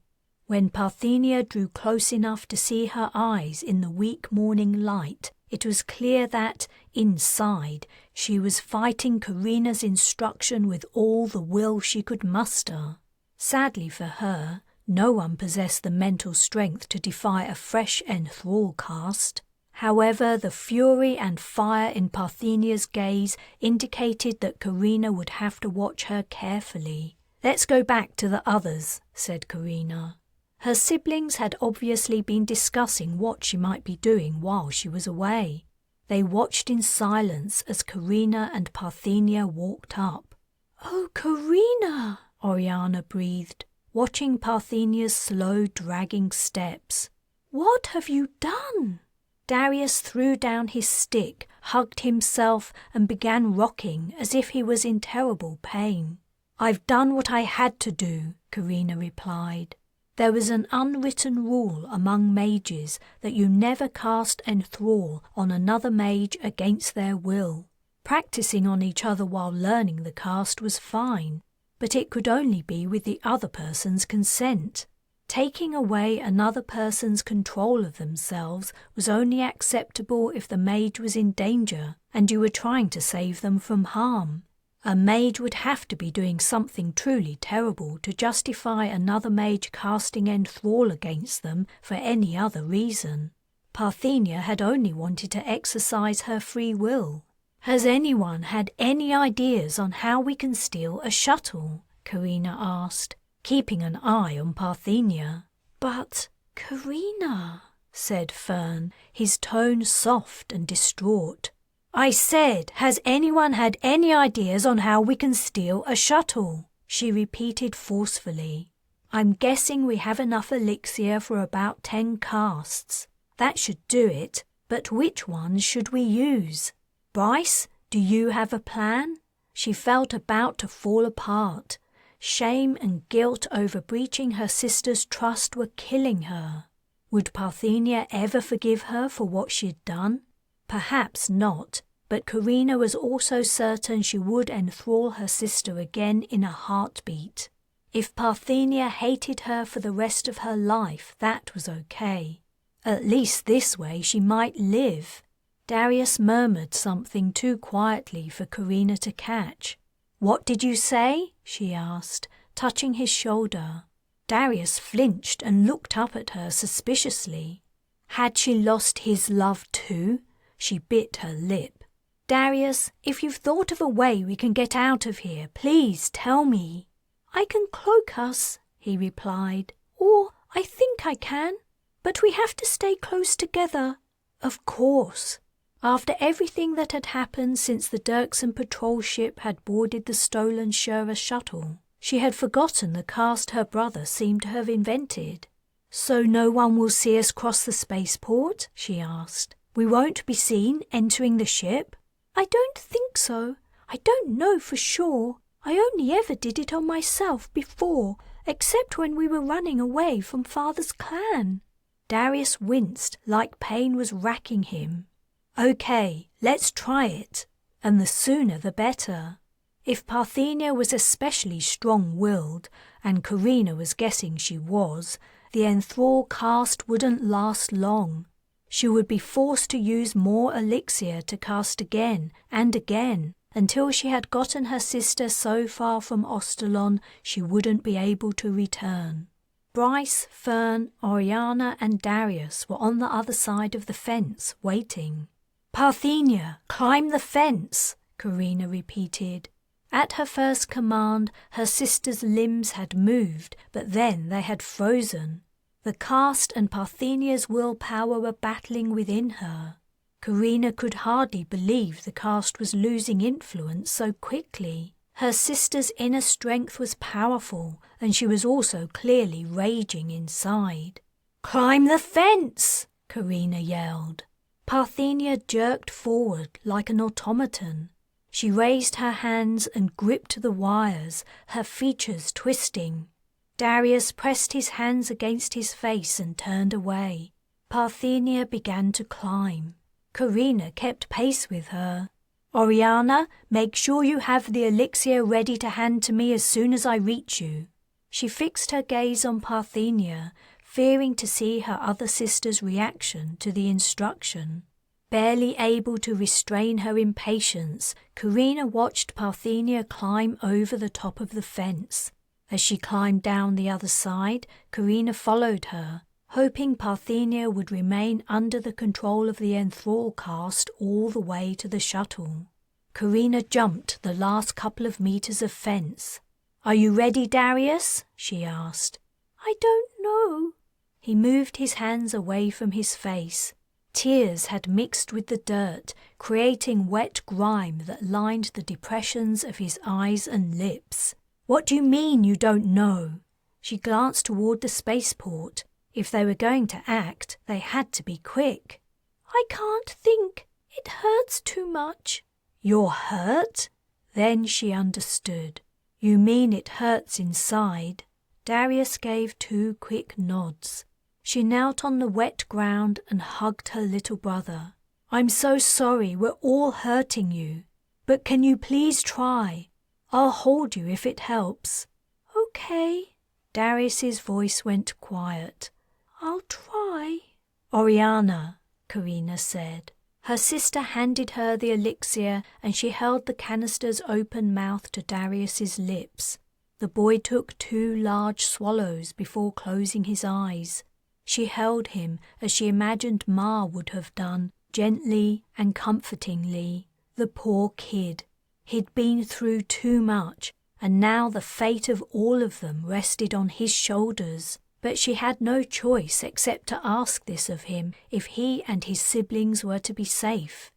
When Parthenia drew close enough to see her eyes in the weak morning light, it was clear that, inside, she was fighting Carina's instruction with all the will she could muster. Sadly for her, no one possessed the mental strength to defy a fresh enthrall cast. However, the fury and fire in Parthenia's gaze indicated that Carina would have to watch her carefully. "Let's go back to the others," said Carina. Her siblings had obviously been discussing what she might be doing while she was away. They watched in silence as Carina and Parthenia walked up. "Oh, Carina!" Oriana breathed, watching Parthenia's slow, dragging steps. "What have you done?" Darius threw down his stick, hugged himself, and began rocking as if he was in terrible pain. "I've done what I had to do," Carina replied. There was an unwritten rule among mages that you never cast enthrall on another mage against their will. Practicing on each other while learning the cast was fine, but it could only be with the other person's consent. Taking away another person's control of themselves was only acceptable if the mage was in danger and you were trying to save them from harm. A mage would have to be doing something truly terrible to justify another mage casting enthrall against them for any other reason. Parthenia had only wanted to exercise her free will. "Has anyone had any ideas on how we can steal a shuttle?" Carina asked, keeping an eye on Parthenia. "But, Carina," said Fern, his tone soft and distraught. "I said, has anyone had any ideas on how we can steal a shuttle?" she repeated forcefully. "I'm guessing we have enough elixir for about 10 casts. That should do it, but which ones should we use? Bryce, do you have a plan?" She felt about to fall apart. Shame and guilt over breaching her sister's trust were killing her. Would Parthenia ever forgive her for what she'd done? Perhaps not, but Carina was also certain she would enthrall her sister again in a heartbeat. If Parthenia hated her for the rest of her life, that was okay. At least this way she might live. Darius murmured something too quietly for Carina to catch. "What did you say?" she asked, touching his shoulder. Darius flinched and looked up at her suspiciously. Had she lost his love too? She bit her lip. Darius, if you've thought of a way we can get out of here, please tell me. I can cloak us, he replied. Or I think I can. But we have to stay close together. Of course. After everything that had happened since the Dirksen patrol ship had boarded the stolen Shura shuttle, she had forgotten the cast her brother seemed to have invented. So no one will see us cross the spaceport? She asked. We won't be seen entering the ship? I don't think so. I don't know for sure. I only ever did it on myself before, except when we were running away from Father's clan. Darius winced like pain was racking him. Okay, let's try it, and the sooner the better. If Parthenia was especially strong-willed, and Carina was guessing she was, the enthrall cast wouldn't last long. She would be forced to use more elixir to cast again and again, until she had gotten her sister so far from Ostalon she wouldn't be able to return. Bryce, Fern, Oriana and Darius were on the other side of the fence, waiting. Parthenia, climb the fence, Carina repeated. At her first command, her sister's limbs had moved, but then they had frozen. The cast and Parthenia's willpower were battling within her. Carina could hardly believe the cast was losing influence so quickly. Her sister's inner strength was powerful, and she was also clearly raging inside. Climb the fence, Carina yelled. Parthenia jerked forward like an automaton. She raised her hands and gripped the wires, her features twisting. Darius pressed his hands against his face and turned away. Parthenia began to climb. Carina kept pace with her. Oriana, make sure you have the elixir ready to hand to me as soon as I reach you. She fixed her gaze on Parthenia, fearing to see her other sister's reaction to the instruction. Barely able to restrain her impatience, Carina watched Parthenia climb over the top of the fence. As she climbed down the other side, Carina followed her, hoping Parthenia would remain under the control of the enthrall cast all the way to the shuttle. Carina jumped the last couple of meters of fence. Are you ready, Darius? She asked. I don't know. He moved his hands away from his face. Tears had mixed with the dirt, creating wet grime that lined the depressions of his eyes and lips. What do you mean you don't know? She glanced toward the spaceport. If they were going to act, they had to be quick. I can't think. It hurts too much. You're hurt? Then she understood. You mean it hurts inside? Darius gave 2 quick nods. She knelt on the wet ground and hugged her little brother. I'm so sorry we're all hurting you. But can you please try? I'll hold you if it helps. Okay. Darius's voice went quiet. I'll try. Oriana, Carina said. Her sister handed her the elixir and she held the canister's open mouth to Darius's lips. The boy took 2 large swallows before closing his eyes. She held him as she imagined Ma would have done, gently and comfortingly. The poor kid. He'd been through too much, and now the fate of all of them rested on his shoulders. But she had no choice except to ask this of him if he and his siblings were to be safe.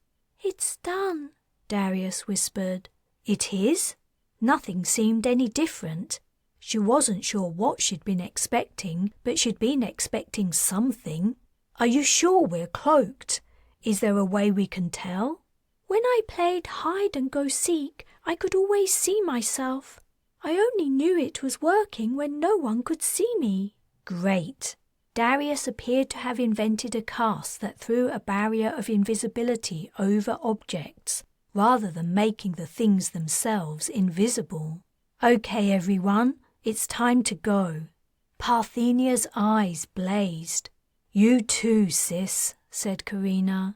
It's done, Darius whispered. It is? Nothing seemed any different. She wasn't sure what she'd been expecting, but she'd been expecting something. Are you sure we're cloaked? Is there a way we can tell? When I played hide-and-go-seek, I could always see myself. I only knew it was working when no one could see me. Great. Darius appeared to have invented a cast that threw a barrier of invisibility over objects, rather than making the things themselves invisible. Okay, everyone, it's time to go. Parthenia's eyes blazed. You too, sis, said Carina.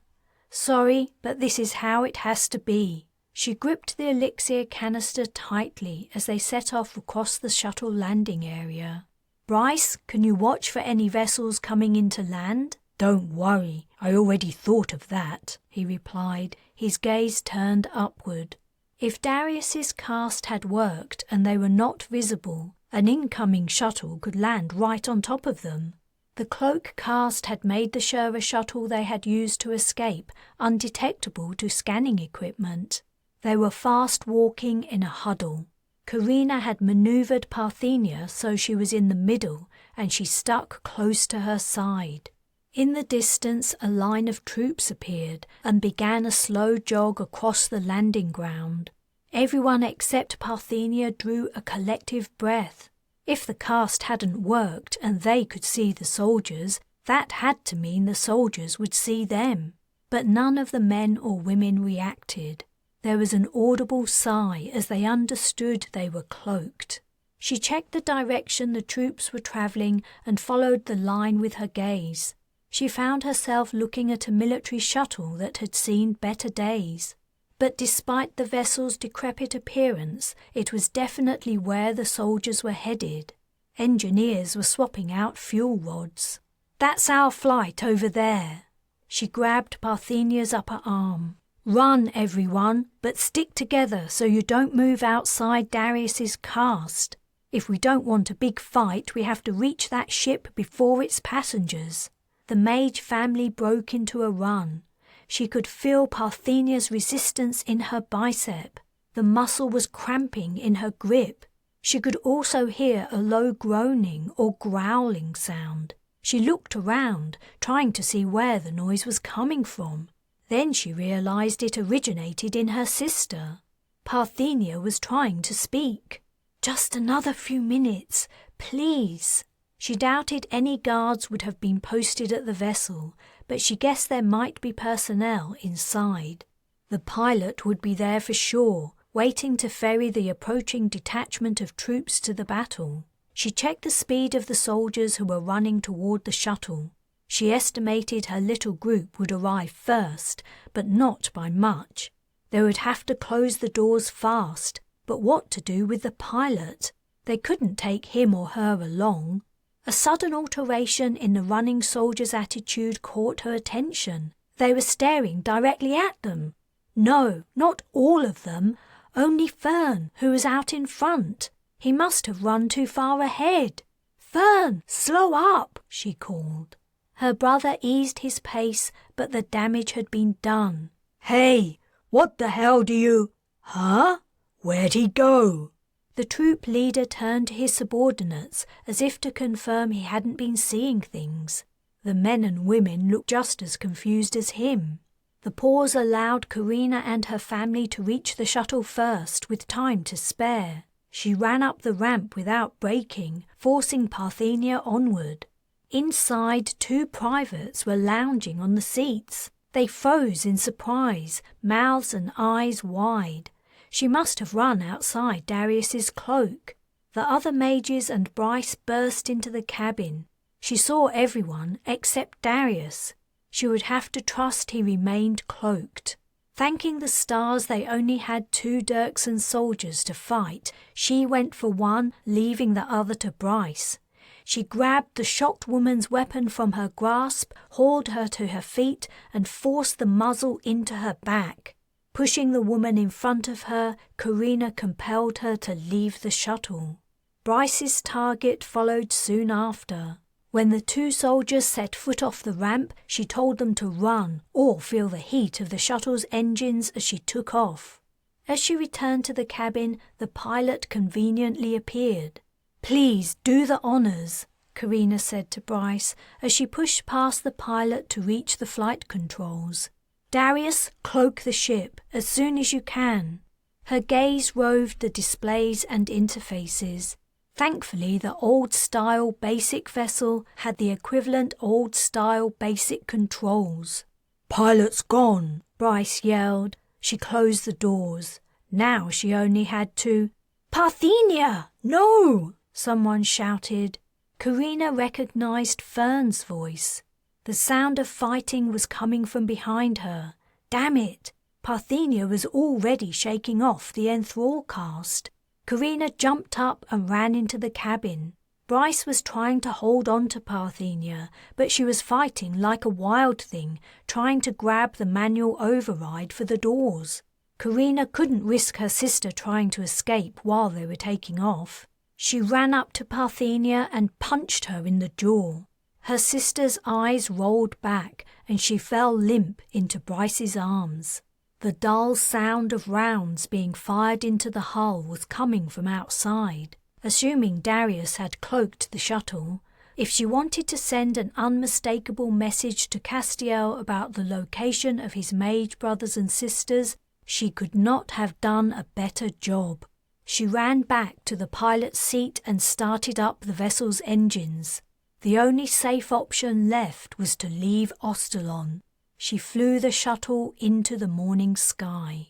Sorry, but this is how it has to be. She gripped the elixir canister tightly as they set off across the shuttle landing area. Bryce, can you watch for any vessels coming into land? Don't worry, I already thought of that, he replied, his gaze turned upward. If Darius's cast had worked and they were not visible, an incoming shuttle could land right on top of them. The cloak cast had made the Shura shuttle they had used to escape undetectable to scanning equipment. They were fast walking in a huddle. Carina had maneuvered Parthenia so she was in the middle and she stuck close to her side. In the distance, a line of troops appeared and began a slow jog across the landing ground. Everyone except Parthenia drew a collective breath. If the cast hadn't worked and they could see the soldiers, that had to mean the soldiers would see them. But none of the men or women reacted. There was an audible sigh as they understood they were cloaked. She checked the direction the troops were travelling and followed the line with her gaze. She found herself looking at a military shuttle that had seen better days. But despite the vessel's decrepit appearance, it was definitely where the soldiers were headed. Engineers were swapping out fuel rods. "That's our flight over there." She grabbed Parthenia's upper arm. "Run, everyone, but stick together so you don't move outside Darius's cast. If we don't want a big fight, we have to reach that ship before its passengers." The Mage family broke into a run. She could feel Parthenia's resistance in her bicep. The muscle was cramping in her grip. She could also hear a low groaning or growling sound. She looked around, trying to see where the noise was coming from. Then she realized it originated in her sister. Parthenia was trying to speak. "Just another few minutes, please." She doubted any guards would have been posted at the vessel, but she guessed there might be personnel inside. The pilot would be there for sure, waiting to ferry the approaching detachment of troops to the battle. She checked the speed of the soldiers who were running toward the shuttle. She estimated her little group would arrive first, but not by much. They would have to close the doors fast, but what to do with the pilot? They couldn't take him or her along. A sudden alteration in the running soldiers' attitude caught her attention. They were staring directly at them. No, not all of them, only Fern, who was out in front. He must have run too far ahead. "Fern, slow up," she called. Her brother eased his pace, but the damage had been done. "Hey, what the hell do you... Huh? Where'd he go?" The troop leader turned to his subordinates as if to confirm he hadn't been seeing things. The men and women looked just as confused as him. The pause allowed Carina and her family to reach the shuttle first with time to spare. She ran up the ramp without braking, forcing Parthenia onward. Inside, 2 privates were lounging on the seats. They froze in surprise, mouths and eyes wide. She must have run outside Darius's cloak. The other mages and Bryce burst into the cabin. She saw everyone except Darius. She would have to trust he remained cloaked. Thanking the stars they only had 2 Dirksen soldiers to fight, she went for one, leaving the other to Bryce. She grabbed the shocked woman's weapon from her grasp, hauled her to her feet, and forced the muzzle into her back. Pushing the woman in front of her, Carina compelled her to leave the shuttle. Bryce's target followed soon after. When the 2 soldiers set foot off the ramp, she told them to run or feel the heat of the shuttle's engines as she took off. As she returned to the cabin, the pilot conveniently appeared. "Please do the honours," Carina said to Bryce as she pushed past the pilot to reach the flight controls. "Darius, cloak the ship as soon as you can." Her gaze roved the displays and interfaces. Thankfully, the old-style basic vessel had the equivalent old-style basic controls. "Pilot's gone," Bryce yelled. She closed the doors. Now she only had to... "Parthenia! No!" someone shouted. Carina recognized Fern's voice. The sound of fighting was coming from behind her. Damn it! Parthenia was already shaking off the enthrall cast. Carina jumped up and ran into the cabin. Bryce was trying to hold on to Parthenia, but she was fighting like a wild thing, trying to grab the manual override for the doors. Carina couldn't risk her sister trying to escape while they were taking off. She ran up to Parthenia and punched her in the jaw. Her sister's eyes rolled back and she fell limp into Bryce's arms. The dull sound of rounds being fired into the hull was coming from outside. Assuming Darius had cloaked the shuttle, if she wanted to send an unmistakable message to Castiel about the location of his mage brothers and sisters, she could not have done a better job. She ran back to the pilot's seat and started up the vessel's engines. The only safe option left was to leave Ostalon. She flew the shuttle into the morning sky.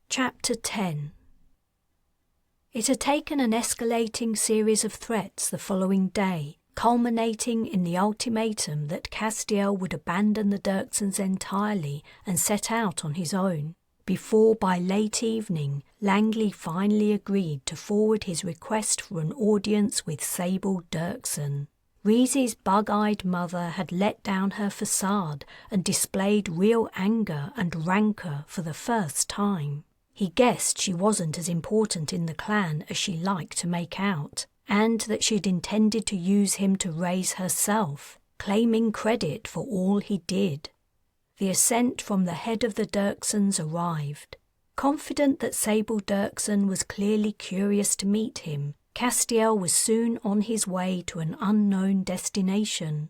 Chapter 10. It had taken an escalating series of threats the following day, culminating in the ultimatum that Castiel would abandon the Dirksons entirely and set out on his own, before by late evening Langley finally agreed to forward his request for an audience with Sable Dirkson. Reezy's bug-eyed mother had let down her facade and displayed real anger and rancour for the first time. He guessed she wasn't as important in the clan as she liked to make out, and that she'd intended to use him to raise herself, claiming credit for all he did. The assent from the head of the Dirksons arrived. Confident that Sable Dirkson was clearly curious to meet him, Castiel was soon on his way to an unknown destination.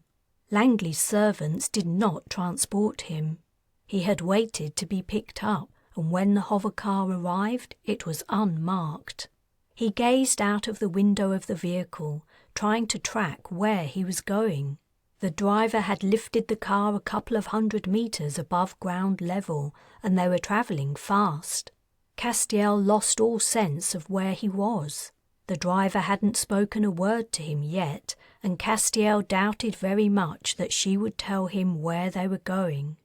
Langley's servants did not transport him. He had waited to be picked up, and when the hovercar arrived, it was unmarked. He gazed out of the window of the vehicle, trying to track where he was going. The driver had lifted the car a couple of 100 meters above ground level, and they were travelling fast. Castiel lost all sense of where he was. The driver hadn't spoken a word to him yet, and Castiel doubted very much that she would tell him where they were going.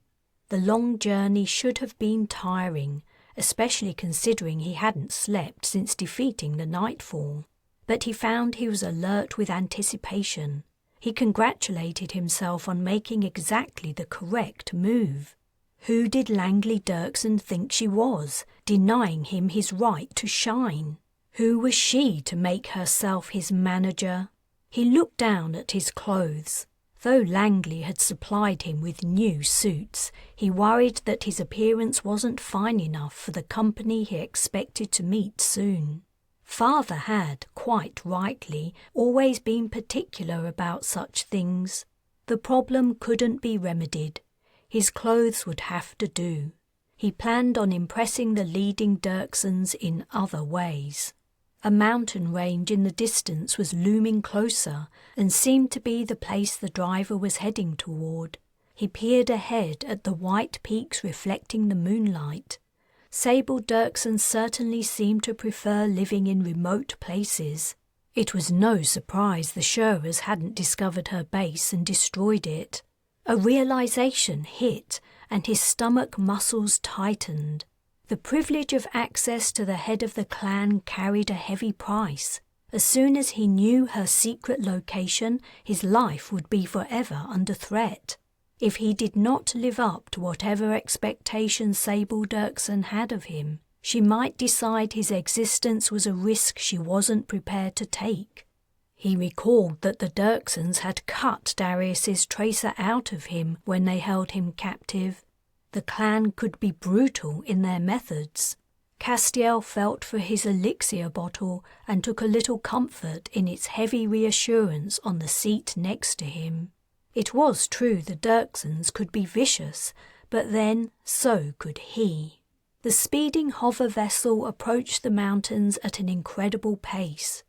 The long journey should have been tiring, especially considering he hadn't slept since defeating the Nightfall. But he found he was alert with anticipation. He congratulated himself on making exactly the correct move. Who did Langley Dirkson think she was, denying him his right to shine? Who was she to make herself his manager? He looked down at his clothes. Though Langley had supplied him with new suits, he worried that his appearance wasn't fine enough for the company he expected to meet soon. Father had, quite rightly, always been particular about such things. The problem couldn't be remedied. His clothes would have to do. He planned on impressing the leading Dirksons in other ways. A mountain range in the distance was looming closer and seemed to be the place the driver was heading toward. He peered ahead at the white peaks reflecting the moonlight. Sable Dirkson certainly seemed to prefer living in remote places. It was no surprise the Shurers hadn't discovered her base and destroyed it. A realization hit, and his stomach muscles tightened. The privilege of access to the head of the clan carried a heavy price. As soon as he knew her secret location, his life would be forever under threat. If he did not live up to whatever expectations Sable Dirkson had of him, she might decide his existence was a risk she wasn't prepared to take. He recalled that the Dirksons had cut Darius's tracer out of him when they held him captive. The clan could be brutal in their methods. Castiel felt for his elixir bottle and took a little comfort in its heavy reassurance on the seat next to him. It was true the Dirksons could be vicious, but then so could he. The speeding hover vessel approached the mountains at an incredible pace.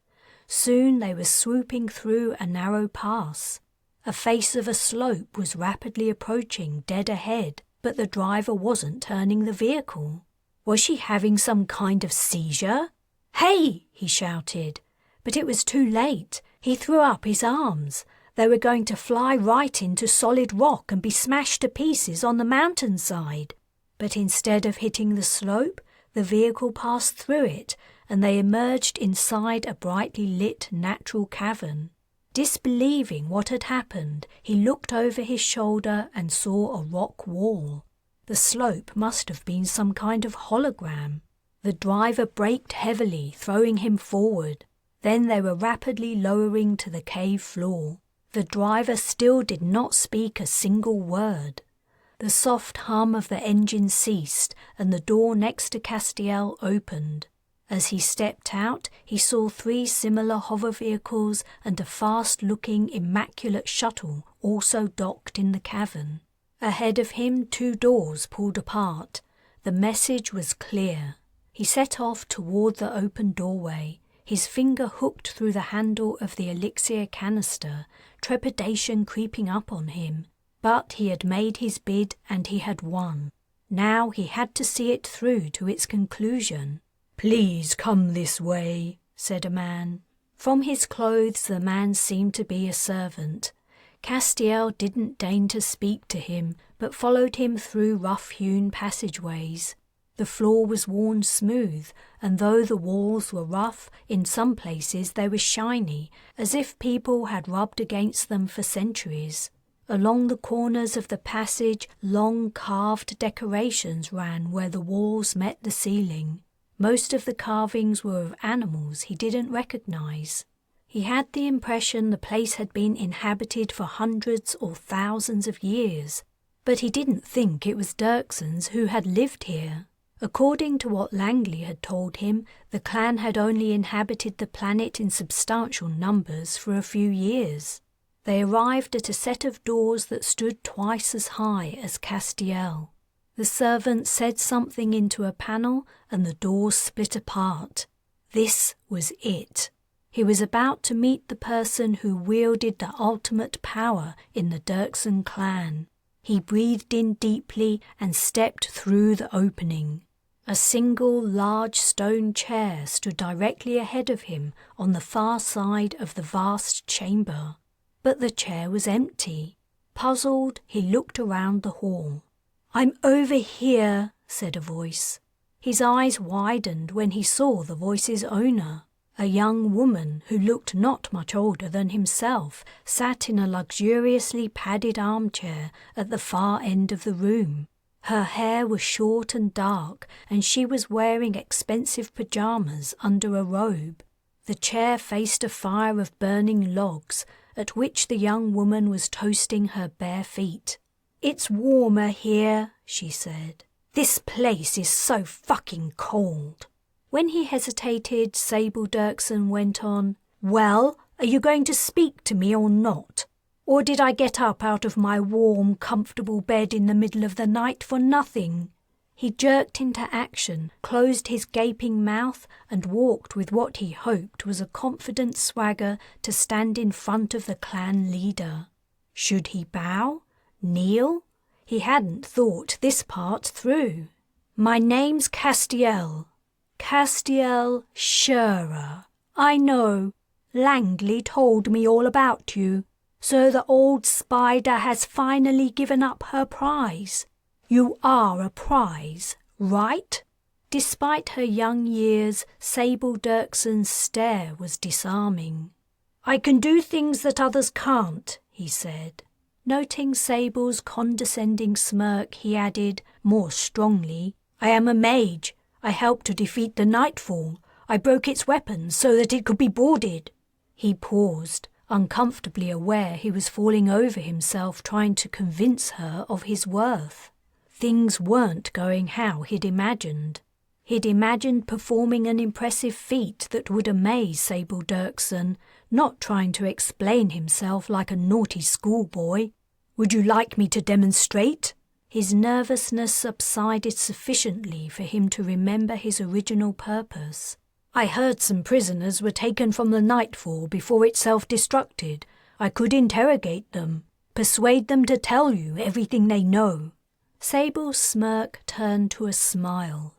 Soon they were swooping through a narrow pass. A face of a slope was rapidly approaching dead ahead, but the driver wasn't turning the vehicle. Was she having some kind of seizure? "Hey!" he shouted. But it was too late. He threw up his arms. They were going to fly right into solid rock and be smashed to pieces on the mountainside. But instead of hitting the slope, the vehicle passed through it, and they emerged inside a brightly lit natural cavern. Disbelieving what had happened, he looked over his shoulder and saw a rock wall. The slope must have been some kind of hologram. The driver braked heavily, throwing him forward. Then they were rapidly lowering to the cave floor. The driver still did not speak a single word. The soft hum of the engine ceased, and the door next to Castiel opened. As he stepped out, he saw 3 similar hover vehicles and a fast-looking, immaculate shuttle also docked in the cavern. Ahead of him, 2 doors pulled apart. The message was clear. He set off toward the open doorway, his finger hooked through the handle of the elixir canister, trepidation creeping up on him. But he had made his bid and he had won. Now he had to see it through to its conclusion. "Please come this way," said a man. From his clothes the man seemed to be a servant. Castiel didn't deign to speak to him, but followed him through rough-hewn passageways. The floor was worn smooth, and though the walls were rough, in some places they were shiny, as if people had rubbed against them for centuries. Along the corners of the passage, long carved decorations ran where the walls met the ceiling. Most of the carvings were of animals he didn't recognize. He had the impression the place had been inhabited for hundreds or thousands of years, but he didn't think it was Dirksons who had lived here. According to what Langley had told him, the clan had only inhabited the planet in substantial numbers for a few years. They arrived at a set of doors that stood twice as high as Castiel. The servant said something into a panel and the doors split apart. This was it. He was about to meet the person who wielded the ultimate power in the Dirkson clan. He breathed in deeply and stepped through the opening. A single large stone chair stood directly ahead of him on the far side of the vast chamber. But the chair was empty. Puzzled, he looked around the hall. "I'm over here," said a voice. His eyes widened when he saw the voice's owner. A young woman who looked not much older than himself sat in a luxuriously padded armchair at the far end of the room. Her hair was short and dark, and she was wearing expensive pajamas under a robe. The chair faced a fire of burning logs, at which the young woman was toasting her bare feet. "It's warmer here," she said. "This place is so fucking cold." When he hesitated, Sable Dirkson went on, "Well, are you going to speak to me or not? Or did I get up out of my warm, comfortable bed in the middle of the night for nothing?" He jerked into action, closed his gaping mouth, and walked with what he hoped was a confident swagger to stand in front of the clan leader. Should he bow? Kneel? He hadn't thought this part through. "My name's Castiel. Castiel Scherer. I know. Langley told me all about you. So the old spider has finally given up her prize. You are a prize, right?" Despite her young years, Sable Dirkson's stare was disarming. "I can do things that others can't," he said. Noting Sable's condescending smirk, he added, more strongly, "I am a mage. I helped to defeat the Nightfall. I broke its weapons so that it could be boarded." He paused, uncomfortably aware he was falling over himself trying to convince her of his worth. Things weren't going how he'd imagined. He'd imagined performing an impressive feat that would amaze Sable Dirkson, not trying to explain himself like a naughty schoolboy. "Would you like me to demonstrate?" His nervousness subsided sufficiently for him to remember his original purpose. "I heard some prisoners were taken from the Nightfall before it self-destructed. I could interrogate them, persuade them to tell you everything they know." Sable's smirk turned to a smile.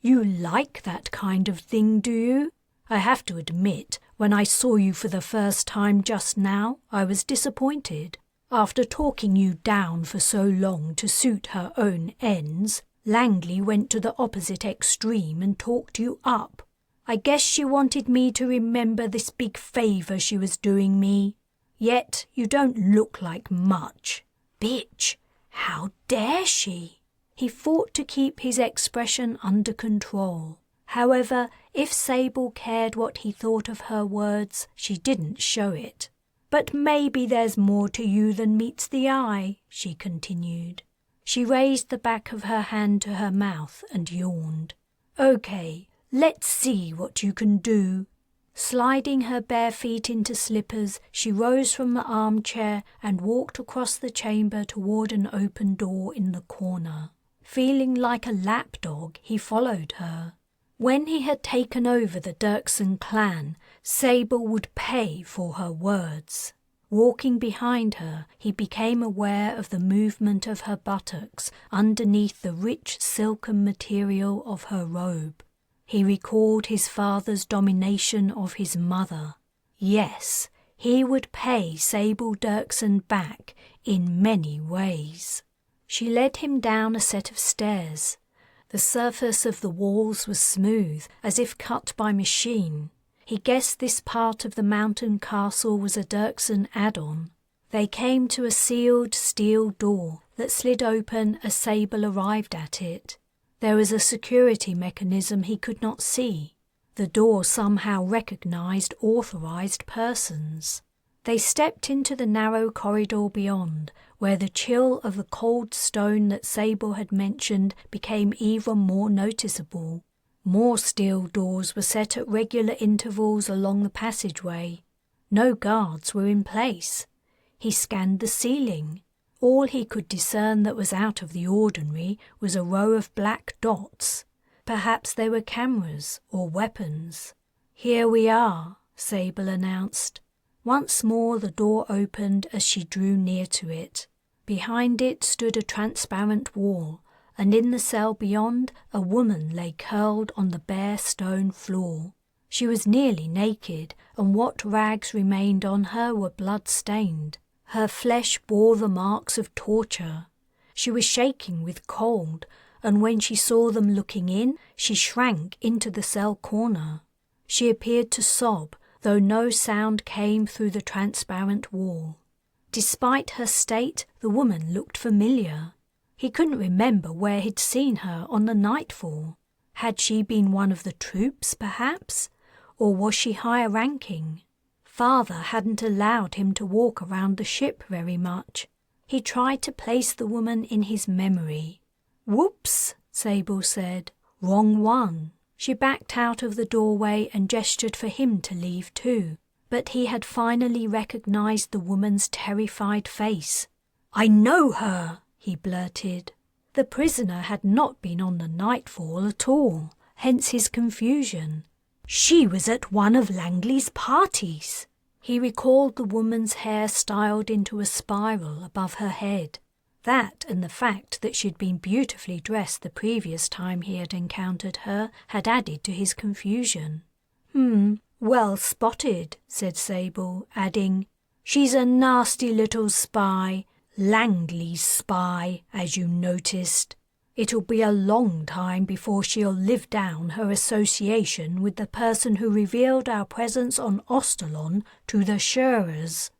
"You like that kind of thing, do you? I have to admit, when I saw you for the first time just now, I was disappointed. After talking you down for so long to suit her own ends, Langley went to the opposite extreme and talked you up. I guess she wanted me to remember this big favour she was doing me. Yet you don't look like much. Bitch, how dare she? He fought to keep his expression under control. However, if Sable cared what he thought of her words, she didn't show it. But maybe there's more to you than meets the eye, she continued. She raised the back of her hand to her mouth and yawned. Okay, let's see what you can do. Sliding her bare feet into slippers, she rose from the armchair and walked across the chamber toward an open door in the corner. Feeling like a lapdog, he followed her. When he had taken over the Dirksen clan, Sable would pay for her words. Walking behind her, he became aware of the movement of her buttocks underneath the rich silken material of her robe. He recalled his father's domination of his mother. Yes, he would pay Sable Dirksen back in many ways. She led him down a set of stairs. The surface of the walls was smooth, as if cut by machine. He guessed this part of the mountain castle was a Dirksen add-on. They came to a sealed steel door that slid open as Sable arrived at it. There was a security mechanism he could not see. The door somehow recognized authorized persons. They stepped into the narrow corridor beyond, where the chill of the cold stone that Sable had mentioned became even more noticeable. More steel doors were set at regular intervals along the passageway. No guards were in place. He scanned the ceiling. All he could discern that was out of the ordinary was a row of black dots. Perhaps they were cameras or weapons. "Here we are," Sable announced. Once more the door opened as she drew near to it. Behind it stood a transparent wall, and in the cell beyond a woman lay curled on the bare stone floor. She was nearly naked, and what rags remained on her were blood-stained. Her flesh bore the marks of torture. She was shaking with cold, and when she saw them looking in, she shrank into the cell corner. She appeared to sob, though no sound came through the transparent wall. Despite her state, the woman looked familiar. He couldn't remember where he'd seen her on the nightfall. Had she been one of the troops, perhaps? Or was she higher ranking? Father hadn't allowed him to walk around the ship very much. He tried to place the woman in his memory. "Whoops," Sable said. "Wrong one." She backed out of the doorway and gestured for him to leave too. But he had finally recognized the woman's terrified face. "I know her," he blurted. The prisoner had not been on the nightfall at all, hence his confusion. She was at one of Langley's parties. He recalled the woman's hair styled into a spiral above her head. That and the fact that she'd been beautifully dressed the previous time he had encountered her had added to his confusion. Well spotted," said Sable, adding, "She's a nasty little spy, Langley's spy, as you noticed. It'll be a long time before she'll live down her association with the person who revealed our presence on Ostalon to the Shearers."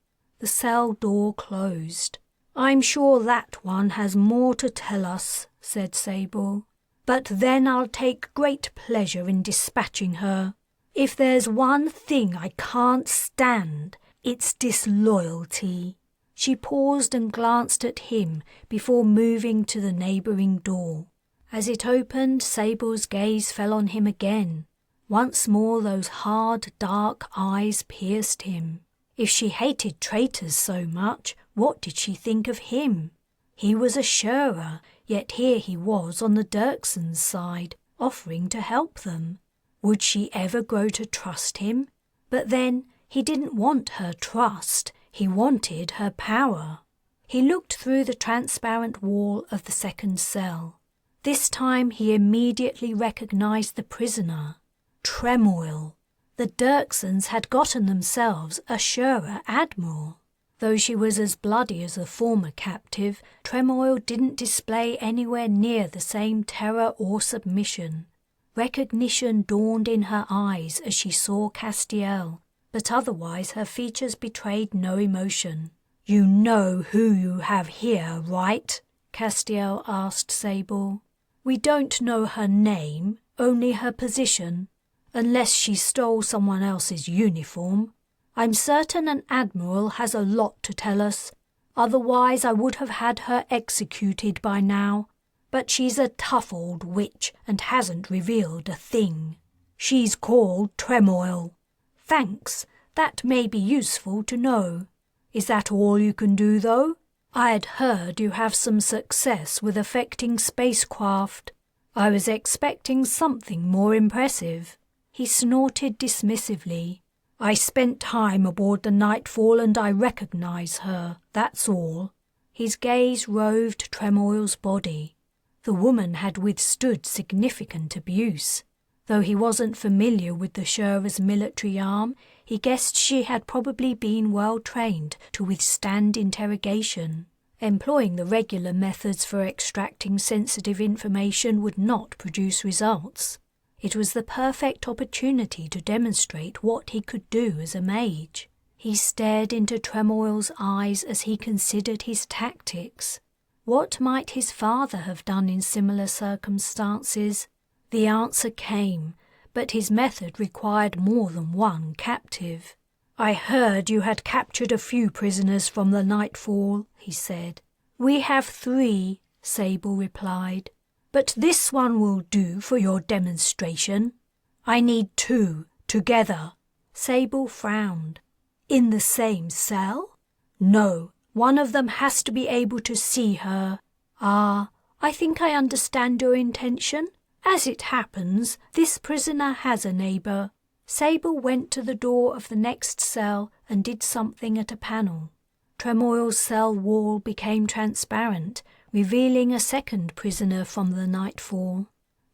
The cell door closed. "I'm sure that one has more to tell us," said Sable. "But then I'll take great pleasure in dispatching her. If there's one thing I can't stand, it's disloyalty." She paused and glanced at him before moving to the neighbouring door. As it opened, Sable's gaze fell on him again. Once more those hard, dark eyes pierced him. If she hated traitors so much, what did she think of him? He was a Shearer, yet here he was on the Dirksens' side, offering to help them. Would she ever grow to trust him? But then, he didn't want her trust. He wanted her power. He looked through the transparent wall of the second cell. This time he immediately recognized the prisoner. Tremoil. The Dirksens had gotten themselves a Shearer admiral. Though she was as bloody as the former captive, Tremoil didn't display anywhere near the same terror or submission. Recognition dawned in her eyes as she saw Castiel, but otherwise her features betrayed no emotion. "You know who you have here, right?" Castiel asked Sable. "We don't know her name, only her position, unless she stole someone else's uniform. I'm certain an admiral has a lot to tell us, otherwise I would have had her executed by now. But she's a tough old witch and hasn't revealed a thing. She's called Tremoil." "Thanks, that may be useful to know. Is that all you can do, though? I had heard you have some success with affecting spacecraft. I was expecting something more impressive." He snorted dismissively. "I spent time aboard the Nightfall and I recognize her, that's all." His gaze roved Tremoil's body. The woman had withstood significant abuse. Though he wasn't familiar with the Shura's military arm, he guessed she had probably been well trained to withstand interrogation. Employing the regular methods for extracting sensitive information would not produce results. It was the perfect opportunity to demonstrate what he could do as a mage. He stared into Tremoil's eyes as he considered his tactics. What might his father have done in similar circumstances? The answer came, but his method required more than one captive. "I heard you had captured a few prisoners from the Nightfall," he said. "We have 3, Sable replied. "But this one will do for your demonstration. I need 2, together." Sable frowned. "In the same cell?" "No. One of them has to be able to see her." "Ah, I think I understand your intention. As it happens, this prisoner has a neighbour." Sable went to the door of the next cell and did something at a panel. Tremoil's cell wall became transparent, revealing a second prisoner from the Nightfall.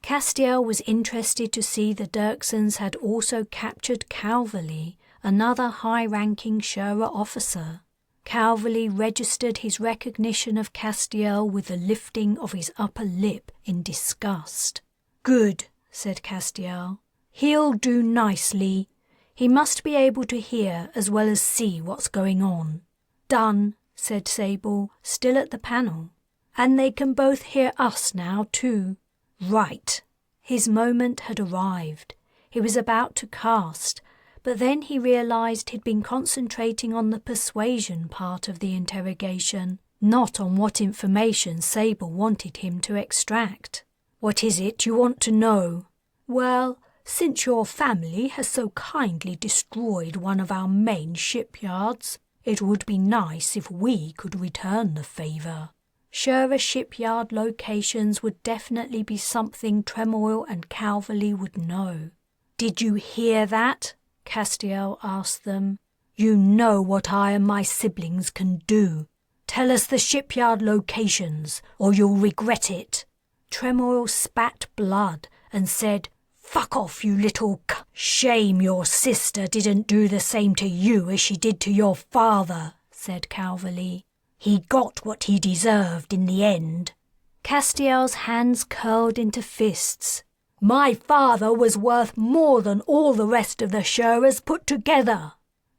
Castiel was interested to see the Dirksons had also captured Calverley, another high-ranking Shura officer. Calverley registered his recognition of Castiel with the lifting of his upper lip in disgust. "Good," said Castiel. "He'll do nicely. He must be able to hear as well as see what's going on." "Done," said Sable, still at the panel. "And they can both hear us now, too." "Right." His moment had arrived. He was about to cast, but then he realized he'd been concentrating on the persuasion part of the interrogation, not on what information Sable wanted him to extract. "What is it you want to know?" "Well, since your family has so kindly destroyed one of our main shipyards, it would be nice if we could return the favor." Shura shipyard locations would definitely be something Tremoil and Calverley would know. "Did you hear that?" Castiel asked them. "You know what I and my siblings can do. Tell us the shipyard locations, or you'll regret it." Tremoil spat blood and said, "Fuck off, you little c*." "Shame your sister didn't do the same to you as she did to your father," said Calverley. "He got what he deserved in the end." Castiel's hands curled into fists. "My father was worth more than all the rest of the Shuras put together."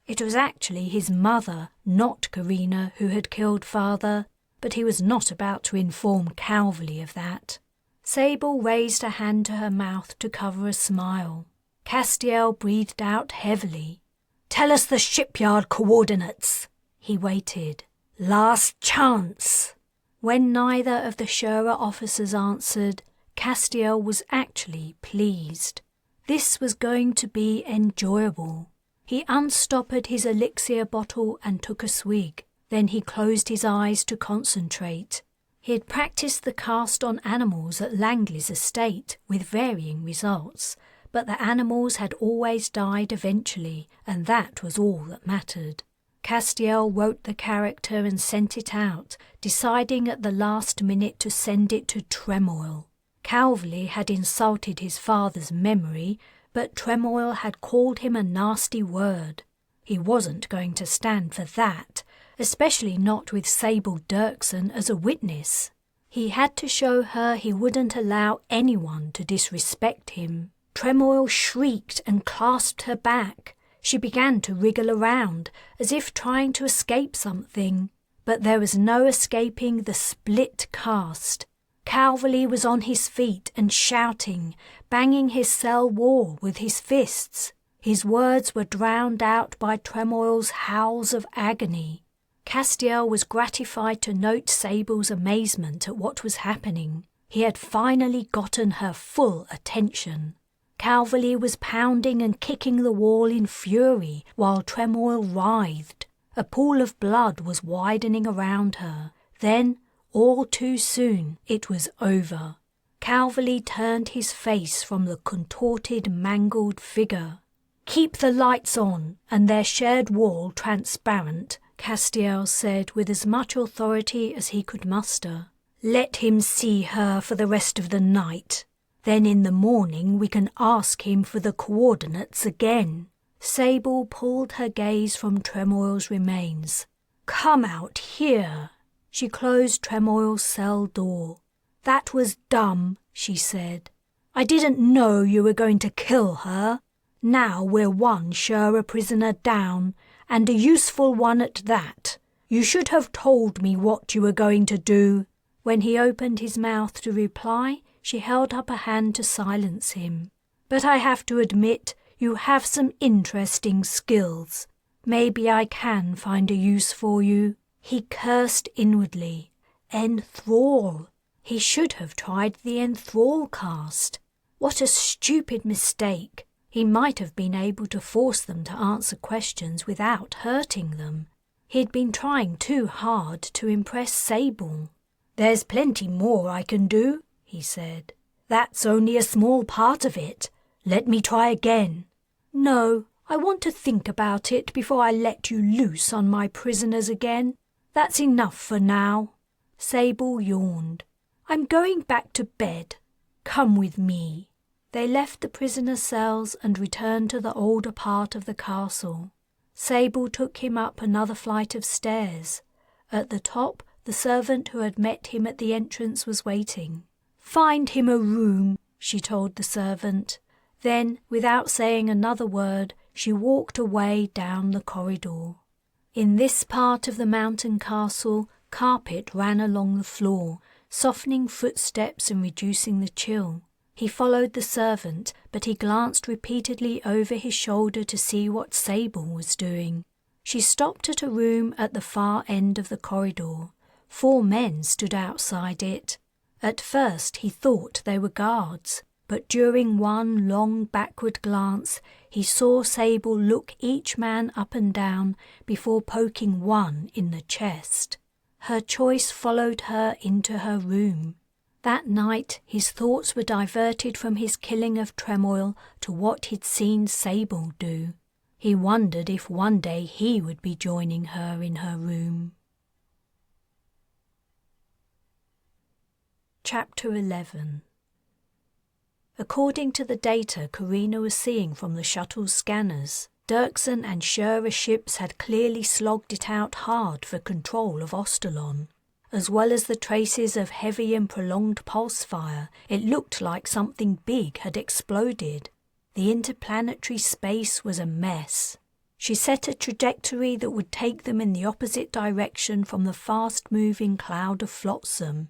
It was actually his mother, not Carina, who had killed father, but he was not about to inform Calverley of that. Sable raised a hand to her mouth to cover a smile. Castiel breathed out heavily. "Tell us the shipyard coordinates." He waited. "Last chance." When neither of the Shura officers answered, Castiel was actually pleased. This was going to be enjoyable. He unstoppered his elixir bottle and took a swig. Then he closed his eyes to concentrate. He had practiced the cast on animals at Langley's estate with varying results, but the animals had always died eventually, and that was all that mattered. Castiel wrote the character and sent it out, deciding at the last minute to send it to Tremoil. Calverley had insulted his father's memory, but Tremoil had called him a nasty word. He wasn't going to stand for that, especially not with Sable Dirkson as a witness. He had to show her he wouldn't allow anyone to disrespect him. Tremoil shrieked and clasped her back. She began to wriggle around, as if trying to escape something. But there was no escaping the split cast. Calverley was on his feet and shouting, banging his cell wall with his fists. His words were drowned out by Tremoil's howls of agony. Castiel was gratified to note Sable's amazement at what was happening. He had finally gotten her full attention. Calverley was pounding and kicking the wall in fury while Tremoil writhed. A pool of blood was widening around her. Then, all too soon, it was over. Calverley turned his face from the contorted, mangled figure. "Keep the lights on and their shared wall transparent," Castiel said with as much authority as he could muster. "Let him see her for the rest of the night. Then in the morning we can ask him for the coordinates again." Sable pulled her gaze from Tremoil's remains. "Come out here." She closed Tremoil's cell door. "That was dumb," she said. "I didn't know you were going to kill her. Now we're one Shura prisoner down, and a useful one at that. You should have told me what you were going to do." When he opened his mouth to reply, she held up a hand to silence him. "But I have to admit, you have some interesting skills. Maybe I can find a use for you." He cursed inwardly. Enthrall. He should have tried the enthrall cast. What a stupid mistake. He might have been able to force them to answer questions without hurting them. He'd been trying too hard to impress Sable. "There's plenty more I can do," he said. "That's only a small part of it. Let me try again." "No, I want to think about it before I let you loose on my prisoners again. That's enough for now." Sable yawned. "I'm going back to bed. Come with me." They left the prisoner cells and returned to the older part of the castle. Sable took him up another flight of stairs. At the top, the servant who had met him at the entrance was waiting. "Find him a room," she told the servant. Then, without saying another word, she walked away down the corridor. In this part of the mountain castle, carpet ran along the floor, softening footsteps and reducing the chill. He followed the servant, but he glanced repeatedly over his shoulder to see what Sable was doing. She stopped at a room at the far end of the corridor. 4 men stood outside it. At first he thought they were guards, but during one long backward glance he saw Sable look each man up and down before poking one in the chest. Her choice followed her into her room. That night his thoughts were diverted from his killing of Tremoil to what he'd seen Sable do. He wondered if one day he would be joining her in her room. Chapter 11. According to the data Carina was seeing from the shuttle's scanners, Dirksen and Shura ships had clearly slogged it out hard for control of Ostalon. As well as the traces of heavy and prolonged pulse fire, it looked like something big had exploded. The interplanetary space was a mess. She set a trajectory that would take them in the opposite direction from the fast-moving cloud of flotsam.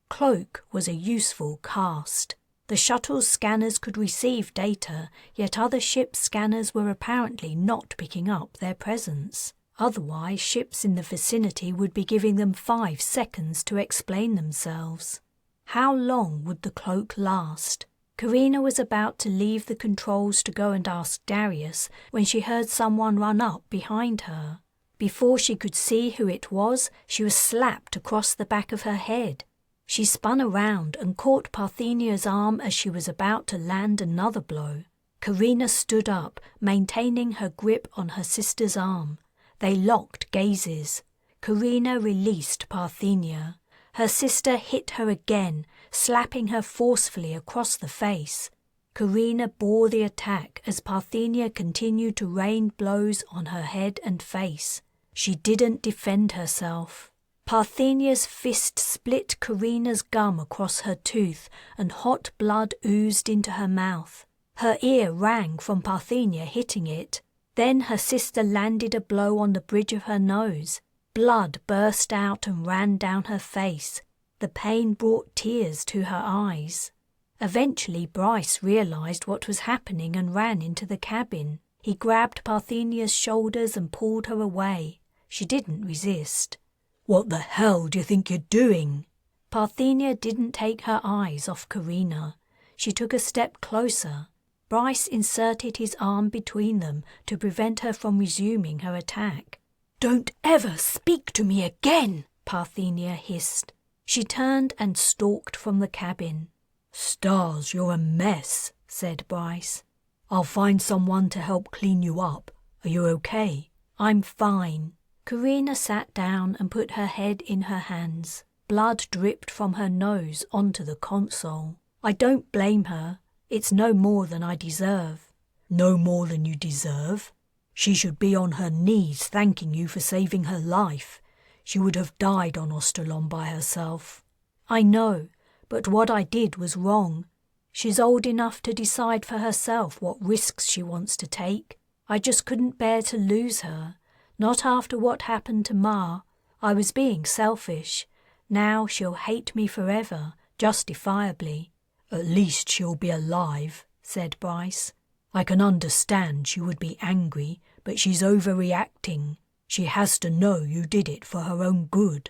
Cloak was a useful cast. The shuttle's scanners could receive data, yet other ships' scanners were apparently not picking up their presence. Otherwise, ships in the vicinity would be giving them 5 seconds to explain themselves. How long would the cloak last? Carina was about to leave the controls to go and ask Darius when she heard someone run up behind her. Before she could see who it was, she was slapped across the back of her head. She spun around and caught Parthenia's arm as she was about to land another blow. Carina stood up, maintaining her grip on her sister's arm. They locked gazes. Carina released Parthenia. Her sister hit her again, slapping her forcefully across the face. Carina bore the attack as Parthenia continued to rain blows on her head and face. She didn't defend herself. Parthenia's fist split Carina's gum across her tooth and hot blood oozed into her mouth. Her ear rang from Parthenia hitting it. Then her sister landed a blow on the bridge of her nose. Blood burst out and ran down her face. The pain brought tears to her eyes. Eventually Bryce realized what was happening and ran into the cabin. He grabbed Parthenia's shoulders and pulled her away. She didn't resist. "What the hell do you think you're doing?" Parthenia didn't take her eyes off Carina. She took a step closer. Bryce inserted his arm between them to prevent her from resuming her attack. "Don't ever speak to me again," Parthenia hissed. She turned and stalked from the cabin. "Stars, you're a mess," said Bryce. "I'll find someone to help clean you up. Are you okay?" "I'm fine." Carina sat down and put her head in her hands. Blood dripped from her nose onto the console. I don't blame her. It's no more than I deserve. "No more than you deserve? She should be on her knees thanking you for saving her life. She would have died on Ostalon by herself." "I know, but what I did was wrong. She's old enough to decide for herself what risks she wants to take. I just couldn't bear to lose her. Not after what happened to Ma. I was being selfish. Now she'll hate me forever, justifiably." "At least she'll be alive," said Bryce. "I can understand she would be angry, but she's overreacting. She has to know you did it for her own good."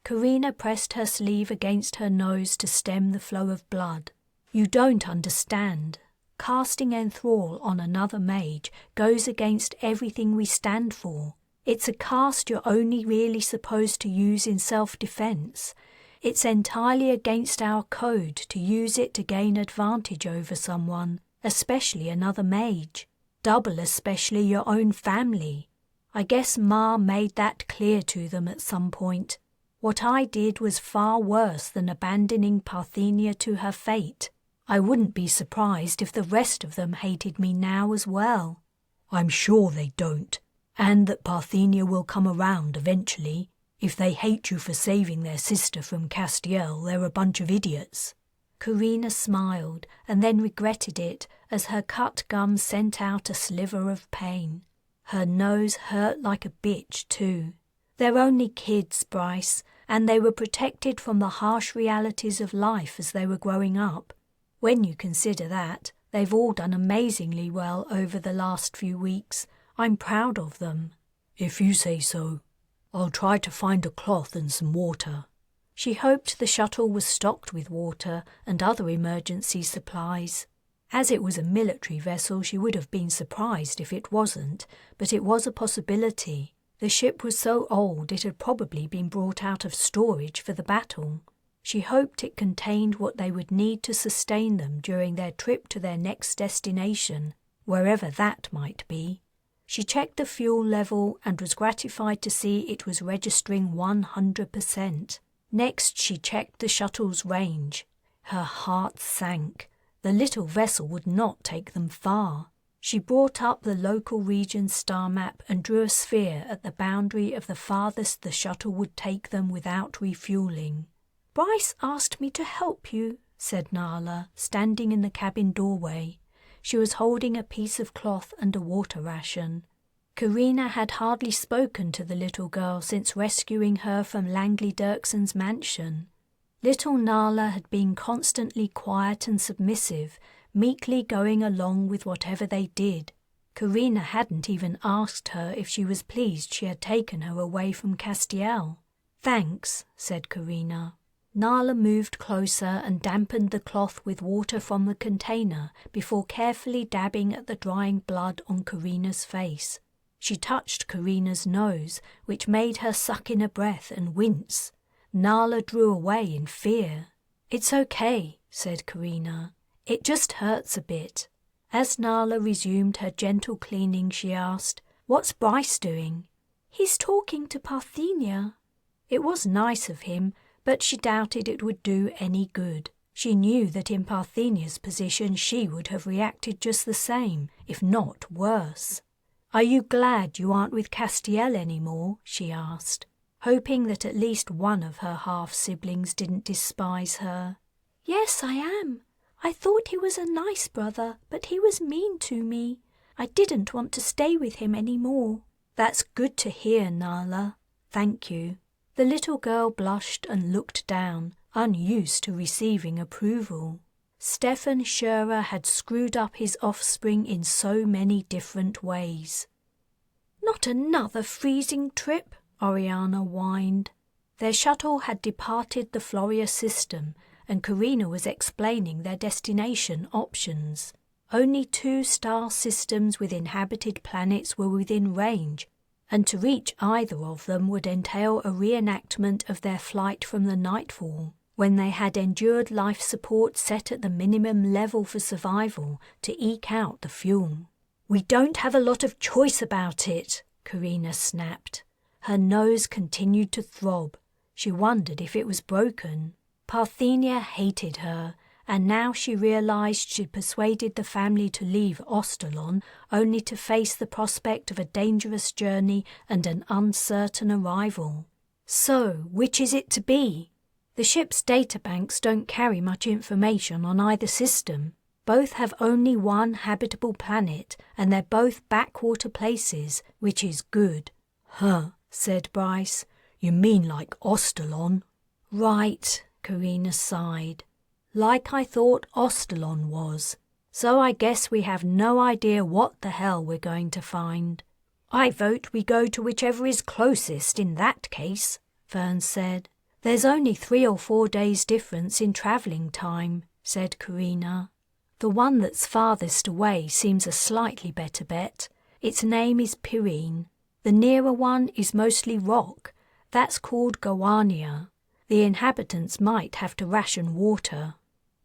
Carina pressed her sleeve against her nose to stem the flow of blood. "You don't understand. Casting enthrall on another mage goes against everything we stand for. It's a cast you're only really supposed to use in self-defense. It's entirely against our code to use it to gain advantage over someone, especially another mage. Double especially your own family. I guess Ma made that clear to them at some point. What I did was far worse than abandoning Parthenia to her fate. I wouldn't be surprised if the rest of them hated me now as well." "I'm sure they don't, and that Parthenia will come around eventually. If they hate you for saving their sister from Castiel, they're a bunch of idiots." Carina smiled and then regretted it as her cut gum sent out a sliver of pain. Her nose hurt like a bitch too. "They're only kids, Bryce, and they were protected from the harsh realities of life as they were growing up. When you consider that, they've all done amazingly well over the last few weeks. I'm proud of them." "If you say so. I'll try to find a cloth and some water." She hoped the shuttle was stocked with water and other emergency supplies. As it was a military vessel, she would have been surprised if it wasn't, but it was a possibility. The ship was so old it had probably been brought out of storage for the battle. She hoped it contained what they would need to sustain them during their trip to their next destination, wherever that might be. She checked the fuel level and was gratified to see it was registering 100%. Next, she checked the shuttle's range. Her heart sank. The little vessel would not take them far. She brought up the local region star map and drew a sphere at the boundary of the farthest the shuttle would take them without refueling. "Bryce asked me to help you," said Nala, standing in the cabin doorway. She was holding a piece of cloth and a water ration. Carina had hardly spoken to the little girl since rescuing her from Langley Dirkson's mansion. Little Nala had been constantly quiet and submissive, meekly going along with whatever they did. Carina hadn't even asked her if she was pleased she had taken her away from Castiel. "Thanks," said Carina. Nala moved closer and dampened the cloth with water from the container before carefully dabbing at the drying blood on Carina's face. She touched Carina's nose, which made her suck in a breath and wince. Nala drew away in fear. "It's okay," said Carina. "It just hurts a bit." As Nala resumed her gentle cleaning, she asked, "What's Bryce doing?" "He's talking to Parthenia." It was nice of him, but she doubted it would do any good. She knew that in Parthenia's position she would have reacted just the same, if not worse. "Are you glad you aren't with Castiel anymore?" she asked. hoping that at least one of her half-siblings didn't despise her. "Yes, I am. I thought he was a nice brother, but he was mean to me. I didn't want to stay with him any more." "That's good to hear, Nala. Thank you." The little girl blushed and looked down, unused to receiving approval. Stefan Scherer had screwed up his offspring in so many different ways. "Not another freezing trip," Oriana whined. Their shuttle had departed the Floria system, and Carina was explaining their destination options. Only 2 star systems with inhabited planets were within range, and to reach either of them would entail a reenactment of their flight from the Nightfall, when they had endured life support set at the minimum level for survival to eke out the fuel. "We don't have a lot of choice about it," Carina snapped. Her nose continued to throb. She wondered if it was broken. Parthenia hated her, and now she realized she'd persuaded the family to leave Ostalon only to face the prospect of a dangerous journey and an uncertain arrival. So, which is it to be? The ship's databanks don't carry much information on either system. Both have only one habitable planet, and they're both backwater places, which is good. "Huh," said Bryce. "You mean like Ostalon?" "Right," Carina sighed. "Like I thought Ostalon was. So I guess we have no idea what the hell we're going to find." "I vote we go to whichever is closest in that case," Fern said. "There's only 3 or 4 days difference in travelling time," said Carina. "The one that's farthest away seems a slightly better bet. Its name is Pyrene. The nearer one is mostly rock. That's called Gowania. The inhabitants might have to ration water."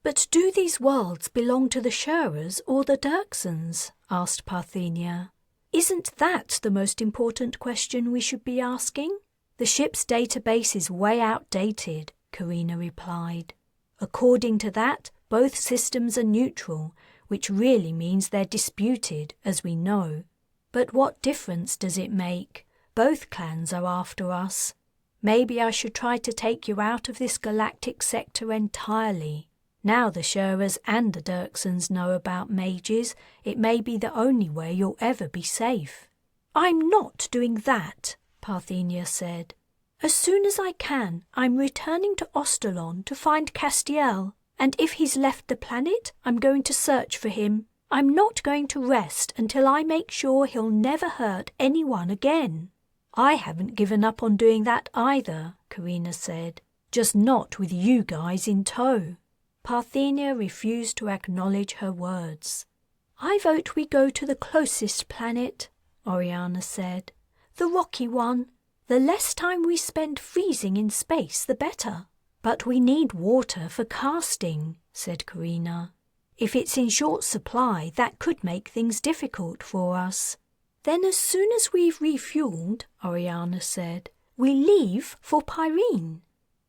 "But do these worlds belong to the Scherers or the Dirksons?" asked Parthenia. "Isn't that the most important question we should be asking?" "The ship's database is way outdated," Carina replied. "According to that, both systems are neutral, which really means they're disputed, as we know. But what difference does it make? Both clans are after us. Maybe I should try to take you out of this galactic sector entirely. Now the Scherers and the Dirksons know about mages, it may be the only way you'll ever be safe." "I'm not doing that," Parthenia said. "As soon as I can, I'm returning to Ostalon to find Castiel, and if he's left the planet, I'm going to search for him. I'm not going to rest until I make sure he'll never hurt anyone again." "I haven't given up on doing that either," Carina said. "Just not with you guys in tow." Parthenia refused to acknowledge her words. "I vote we go to the closest planet," Oriana said. "The rocky one. The less time we spend freezing in space, the better." "But we need water for casting," said Carina. "If it's in short supply, that could make things difficult for us." "Then as soon as we've refueled," Oriana said, "we leave for Pyrene."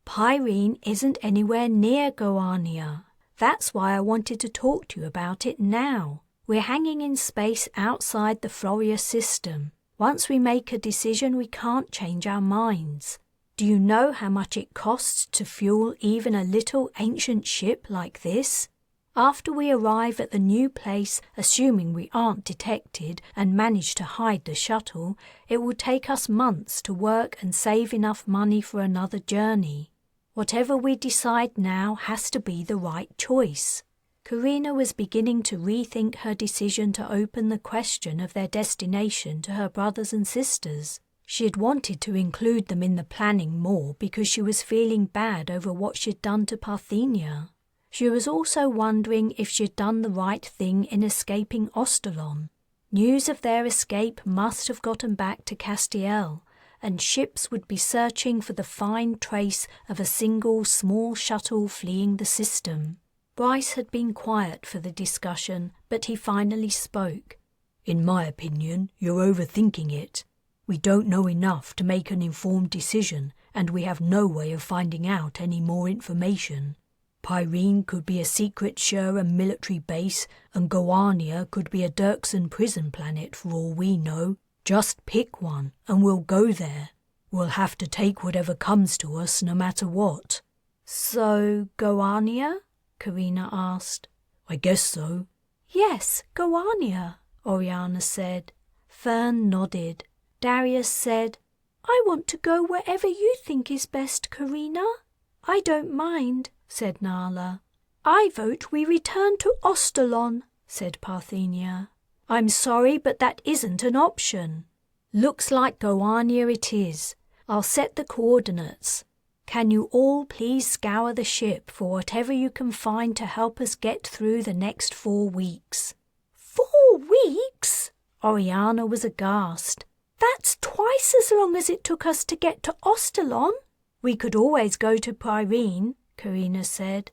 "Pyrene isn't anywhere near Goania. That's why I wanted to talk to you about it now. We're hanging in space outside the Floria system. Once we make a decision, we can't change our minds. Do you know how much it costs to fuel even a little ancient ship like this? After we arrive at the new place, assuming we aren't detected and manage to hide the shuttle, it will take us months to work and save enough money for another journey. Whatever we decide now has to be the right choice." Carina was beginning to rethink her decision to open the question of their destination to her brothers and sisters. She had wanted to include them in the planning more because she was feeling bad over what she'd done to Parthenia. She was also wondering if she'd done the right thing in escaping Ostalon. News of their escape must have gotten back to Castiel, and ships would be searching for the fine trace of a single small shuttle fleeing the system. Bryce had been quiet for the discussion, but he finally spoke. "In my opinion, you're overthinking it. We don't know enough to make an informed decision, and we have no way of finding out any more information. Pyrene could be a secret Scherer military base, and Goania could be a Dirksen prison planet for all we know. Just pick one, and we'll go there. We'll have to take whatever comes to us no matter what. So, Goania? Carina asked. I guess so. Yes, Goania, Oriana said. Fern nodded. Darius said, I want to go wherever you think is best, Carina. I don't mind, said Nala. I vote we return to Ostalon, said Parthenia. I'm sorry, but that isn't an option. Looks like Goania it is. I'll set the coordinates. Can you all please scour the ship for whatever you can find to help us get through the next 4 weeks? 4 weeks? Oriana was aghast. That's twice as long as it took us to get to Ostalon. We could always go to Pyrene, Carina said.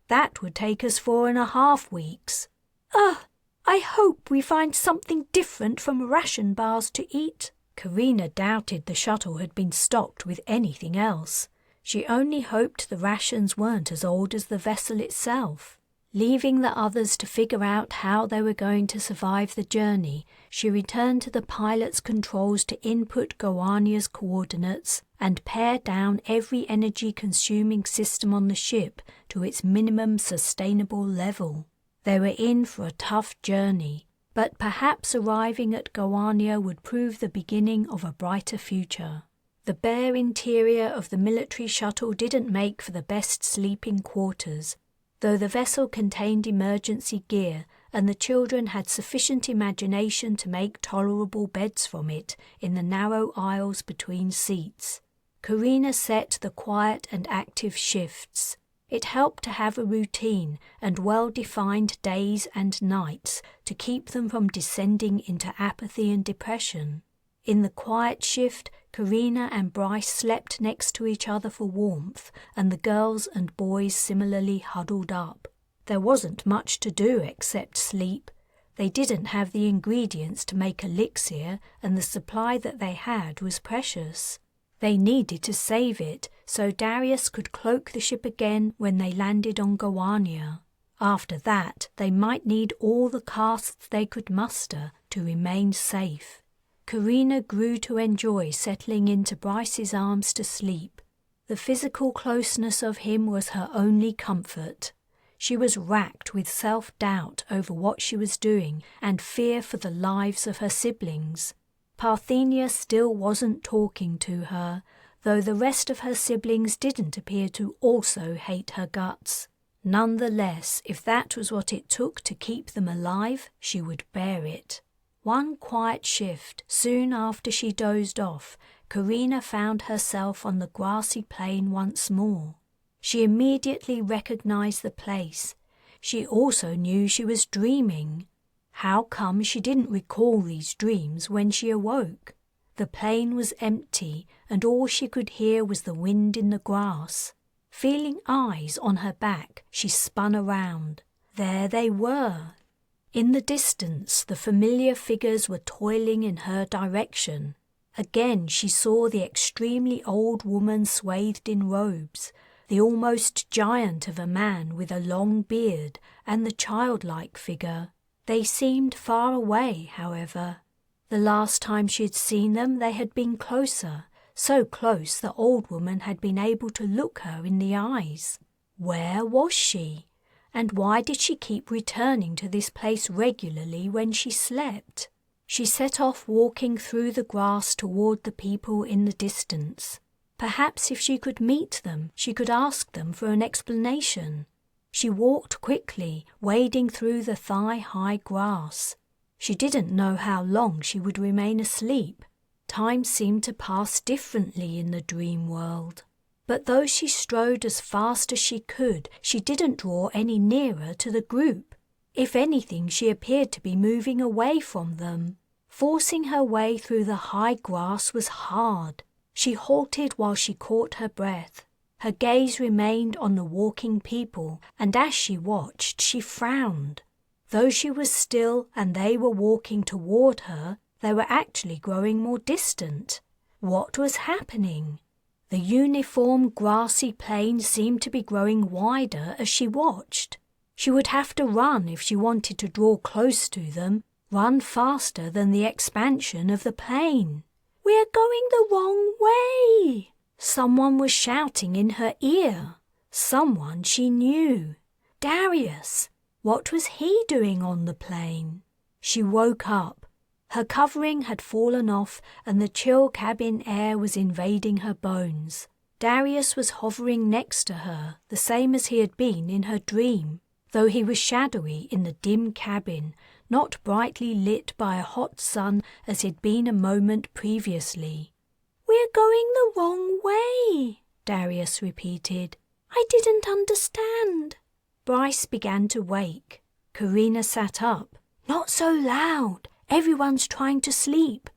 That would take us 4.5 weeks. I hope we find something different from ration bars to eat. Carina doubted the shuttle had been stocked with anything else. She only hoped the rations weren't as old as the vessel itself. Leaving the others to figure out how they were going to survive the journey, she returned to the pilot's controls to input Goania's coordinates and pare down every energy-consuming system on the ship to its minimum sustainable level. They were in for a tough journey, but perhaps arriving at Goania would prove the beginning of a brighter future. The bare interior of the military shuttle didn't make for the best sleeping quarters, though the vessel contained emergency gear and the children had sufficient imagination to make tolerable beds from it in the narrow aisles between seats. Carina set the quiet and active shifts. It helped to have a routine and well-defined days and nights to keep them from descending into apathy and depression. In the quiet shift, Carina and Bryce slept next to each other for warmth, and the girls and boys similarly huddled up. There wasn't much to do except sleep. They didn't have the ingredients to make elixir, and the supply that they had was precious. They needed to save it, so Darius could cloak the ship again when they landed on Goania. After that, they might need all the casts they could muster to remain safe. Carina grew to enjoy settling into Bryce's arms to sleep. The physical closeness of him was her only comfort. She was racked with self-doubt over what she was doing and fear for the lives of her siblings. Parthenia still wasn't talking to her, though the rest of her siblings didn't appear to also hate her guts. Nonetheless, if that was what it took to keep them alive, she would bear it. One quiet shift, soon after she dozed off, Carina found herself on the grassy plain once more. She immediately recognized the place. She also knew she was dreaming. How come she didn't recall these dreams when she awoke? The plain was empty, and all she could hear was the wind in the grass. Feeling eyes on her back, she spun around. There they were. In the distance, the familiar figures were toiling in her direction. Again she saw the extremely old woman swathed in robes, the almost giant of a man with a long beard, and the childlike figure. They seemed far away, however. The last time she had seen them they had been closer, so close the old woman had been able to look her in the eyes. Where was she? And why did she keep returning to this place regularly when she slept? She set off walking through the grass toward the people in the distance. Perhaps if she could meet them, she could ask them for an explanation. She walked quickly, wading through the thigh-high grass. She didn't know how long she would remain asleep. Time seemed to pass differently in the dream world. But though she strode as fast as she could, she didn't draw any nearer to the group. If anything, she appeared to be moving away from them. Forcing her way through the high grass was hard. She halted while she caught her breath. Her gaze remained on the walking people, and as she watched, she frowned. Though she was still and they were walking toward her, they were actually growing more distant. What was happening? The uniform grassy plain seemed to be growing wider as she watched. She would have to run if she wanted to draw close to them, run faster than the expansion of the plain. We're going the wrong way! Someone was shouting in her ear. Someone she knew. Darius. What was he doing on the plane? She woke up. Her covering had fallen off and the chill cabin air was invading her bones. Darius was hovering next to her, the same as he had been in her dream, though he was shadowy in the dim cabin, not brightly lit by a hot sun as he'd been a moment previously. "We're going the wrong way," Darius repeated. "I didn't understand." Bryce began to wake. Carina sat up. "Not so loud. Everyone's trying to sleep."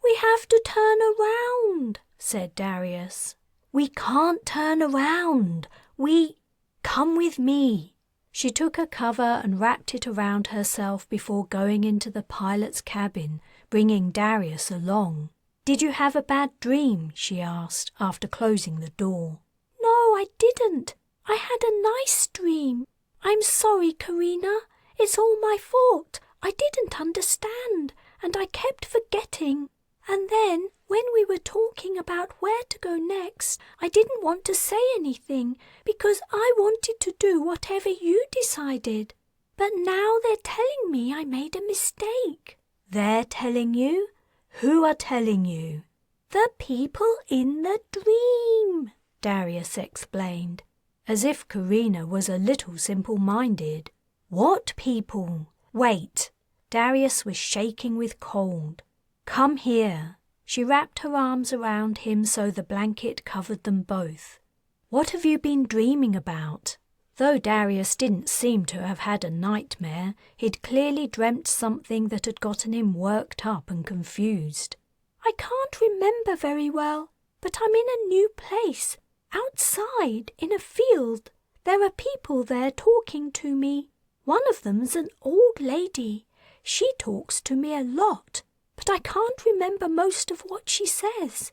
"We have to turn around," said Darius. "We can't turn around. Come with me." She took a cover and wrapped it around herself before going into the pilot's cabin, bringing Darius along. "Did you have a bad dream?" she asked, after closing the door. "No, I didn't. I had a nice dream. I'm sorry, Carina. It's all my fault. I didn't understand, and I kept forgetting. And then, when we were talking about where to go next, I didn't want to say anything because I wanted to do whatever you decided. But now they're telling me I made a mistake." "They're telling you? Who are telling you?" "The people in the dream," Darius explained, as if Carina was a little simple-minded. "What people? Wait." Darius was shaking with cold. "Come here." She wrapped her arms around him so the blanket covered them both. "What have you been dreaming about?" Though Darius didn't seem to have had a nightmare, he'd clearly dreamt something that had gotten him worked up and confused. "I can't remember very well, but I'm in a new place, outside, in a field. There are people there talking to me. One of them's an old lady. She talks to me a lot, but I can't remember most of what she says.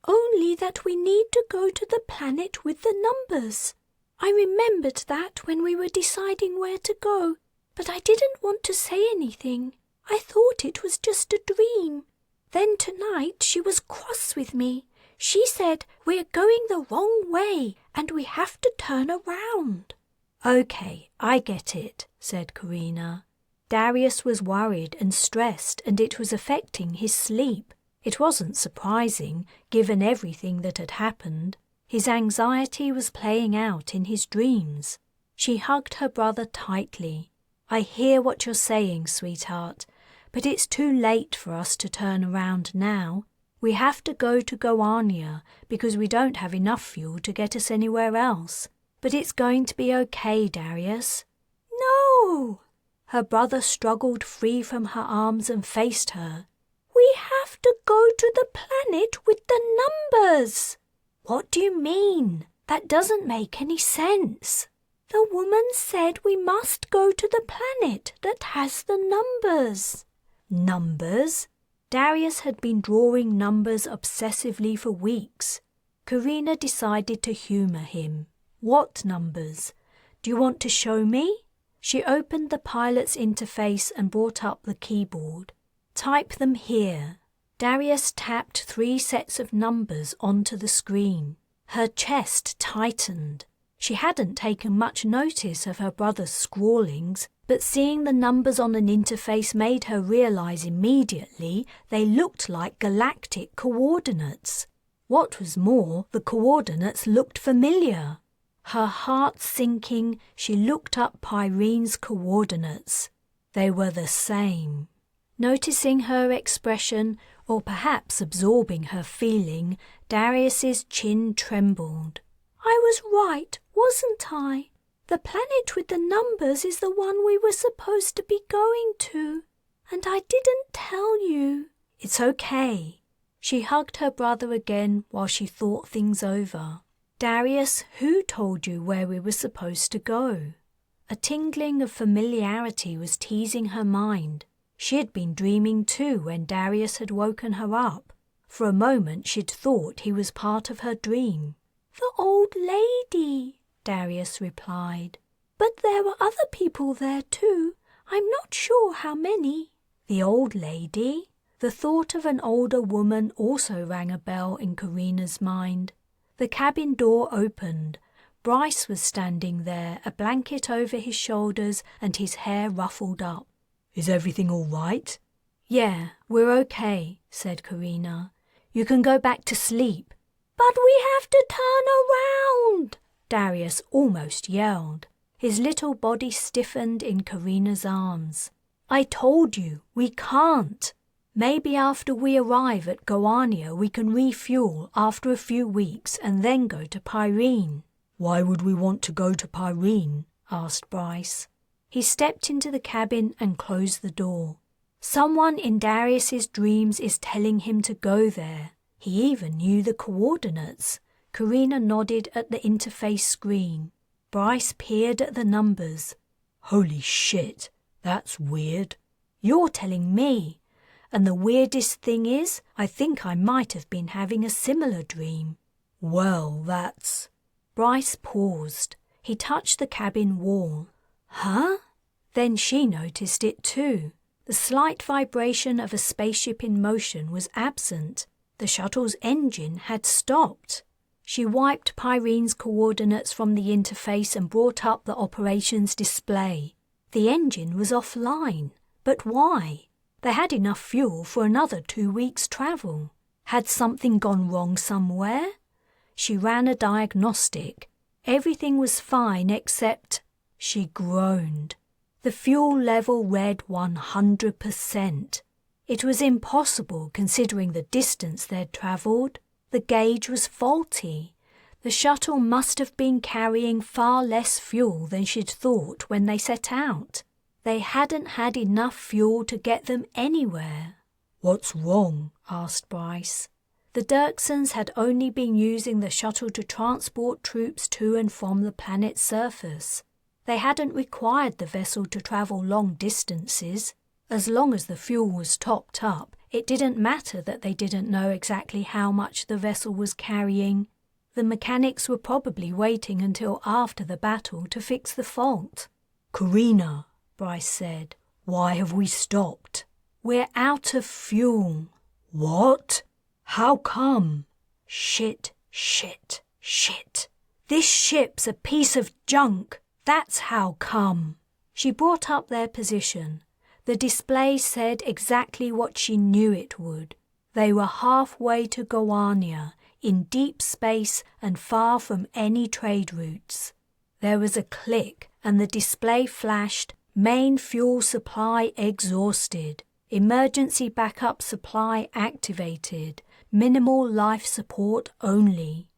Only that we need to go to the planet with the numbers. I remembered that when we were deciding where to go, but I didn't want to say anything. I thought it was just a dream. Then tonight she was cross with me. She said we're going the wrong way and we have to turn around." "Okay, I get it," said Carina. Darius was worried and stressed, and it was affecting his sleep. It wasn't surprising, given everything that had happened. His anxiety was playing out in his dreams. She hugged her brother tightly. "I hear what you're saying, sweetheart, but it's too late for us to turn around now. We have to go to Goania because we don't have enough fuel to get us anywhere else. But it's going to be okay, Darius." "No!" Her brother struggled free from her arms and faced her. "We have to go to the planet with the numbers." "What do you mean? That doesn't make any sense." "The woman said we must go to the planet that has the numbers." "Numbers?" Darius had been drawing numbers obsessively for weeks. Carina decided to humour him. "What numbers? Do you want to show me?" She opened the pilot's interface and brought up the keyboard. "Type them here." Darius tapped 3 sets of numbers onto the screen. Her chest tightened. She hadn't taken much notice of her brother's scrawlings, but seeing the numbers on an interface made her realize immediately they looked like galactic coordinates. What was more, the coordinates looked familiar. Her heart sinking, she looked up Pyrene's coordinates. They were the same. Noticing her expression, or perhaps absorbing her feeling, Darius's chin trembled. "I was right, wasn't I? The planet with the numbers is the one we were supposed to be going to, and I didn't tell you." "It's okay." She hugged her brother again while she thought things over. "Darius, who told you where we were supposed to go?" A tingling of familiarity was teasing her mind. She had been dreaming too when Darius had woken her up. For a moment she'd thought he was part of her dream. "The old lady," Darius replied. "But there were other people there too. I'm not sure how many." "The old lady? The thought of an older woman also rang a bell in Carina's mind. The cabin door opened. Bryce was standing there, a blanket over his shoulders and his hair ruffled up. Is everything all right? Yeah, we're okay, said Carina. You can go back to sleep. But we have to turn around, Darius almost yelled. His little body stiffened in Carina's arms. I told you, we can't. Maybe after we arrive at Goania we can refuel after a few weeks and then go to Pyrene. Why would we want to go to Pyrene? Asked Bryce. He stepped into the cabin and closed the door. Someone in Darius's dreams is telling him to go there. He even knew the coordinates. Carina nodded at the interface screen. Bryce peered at the numbers. Holy shit, that's weird. You're telling me. And the weirdest thing is, I think I might have been having a similar dream. Well, that's... Bryce paused. He touched the cabin wall. Huh? Then she noticed it too. The slight vibration of a spaceship in motion was absent. The shuttle's engine had stopped. She wiped Pyrene's coordinates from the interface and brought up the operations display. The engine was offline. But why? They had enough fuel for another 2 weeks' travel. Had something gone wrong somewhere? She ran a diagnostic. Everything was fine except... She groaned. The fuel level read 100%. It was impossible considering the distance they'd travelled. The gauge was faulty. The shuttle must have been carrying far less fuel than she'd thought when they set out. They hadn't had enough fuel to get them anywhere. What's wrong? Asked Bryce. The Dirksons had only been using the shuttle to transport troops to and from the planet's surface. They hadn't required the vessel to travel long distances. As long as the fuel was topped up, it didn't matter that they didn't know exactly how much the vessel was carrying. The mechanics were probably waiting until after the battle to fix the fault. Carina, Bryce said. Why have we stopped? We're out of fuel. What? How come? Shit, shit, shit. This ship's a piece of junk. That's how come. She brought up their position. The display said exactly what she knew it would. They were halfway to Goania, in deep space and far from any trade routes. There was a click and the display flashed, main fuel supply exhausted, emergency backup supply activated, minimal life support only.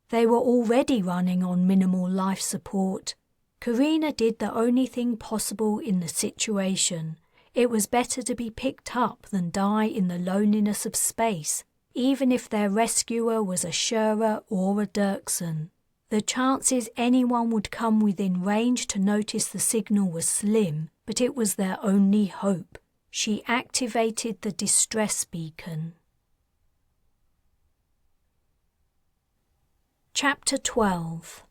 They were already running on minimal life support. Carina did the only thing possible in the situation. It was better to be picked up than die in the loneliness of space, even if their rescuer was a Shura or a Dirkson. The chances anyone would come within range to notice the signal was slim, but it was their only hope. She activated the distress beacon. Chapter 12.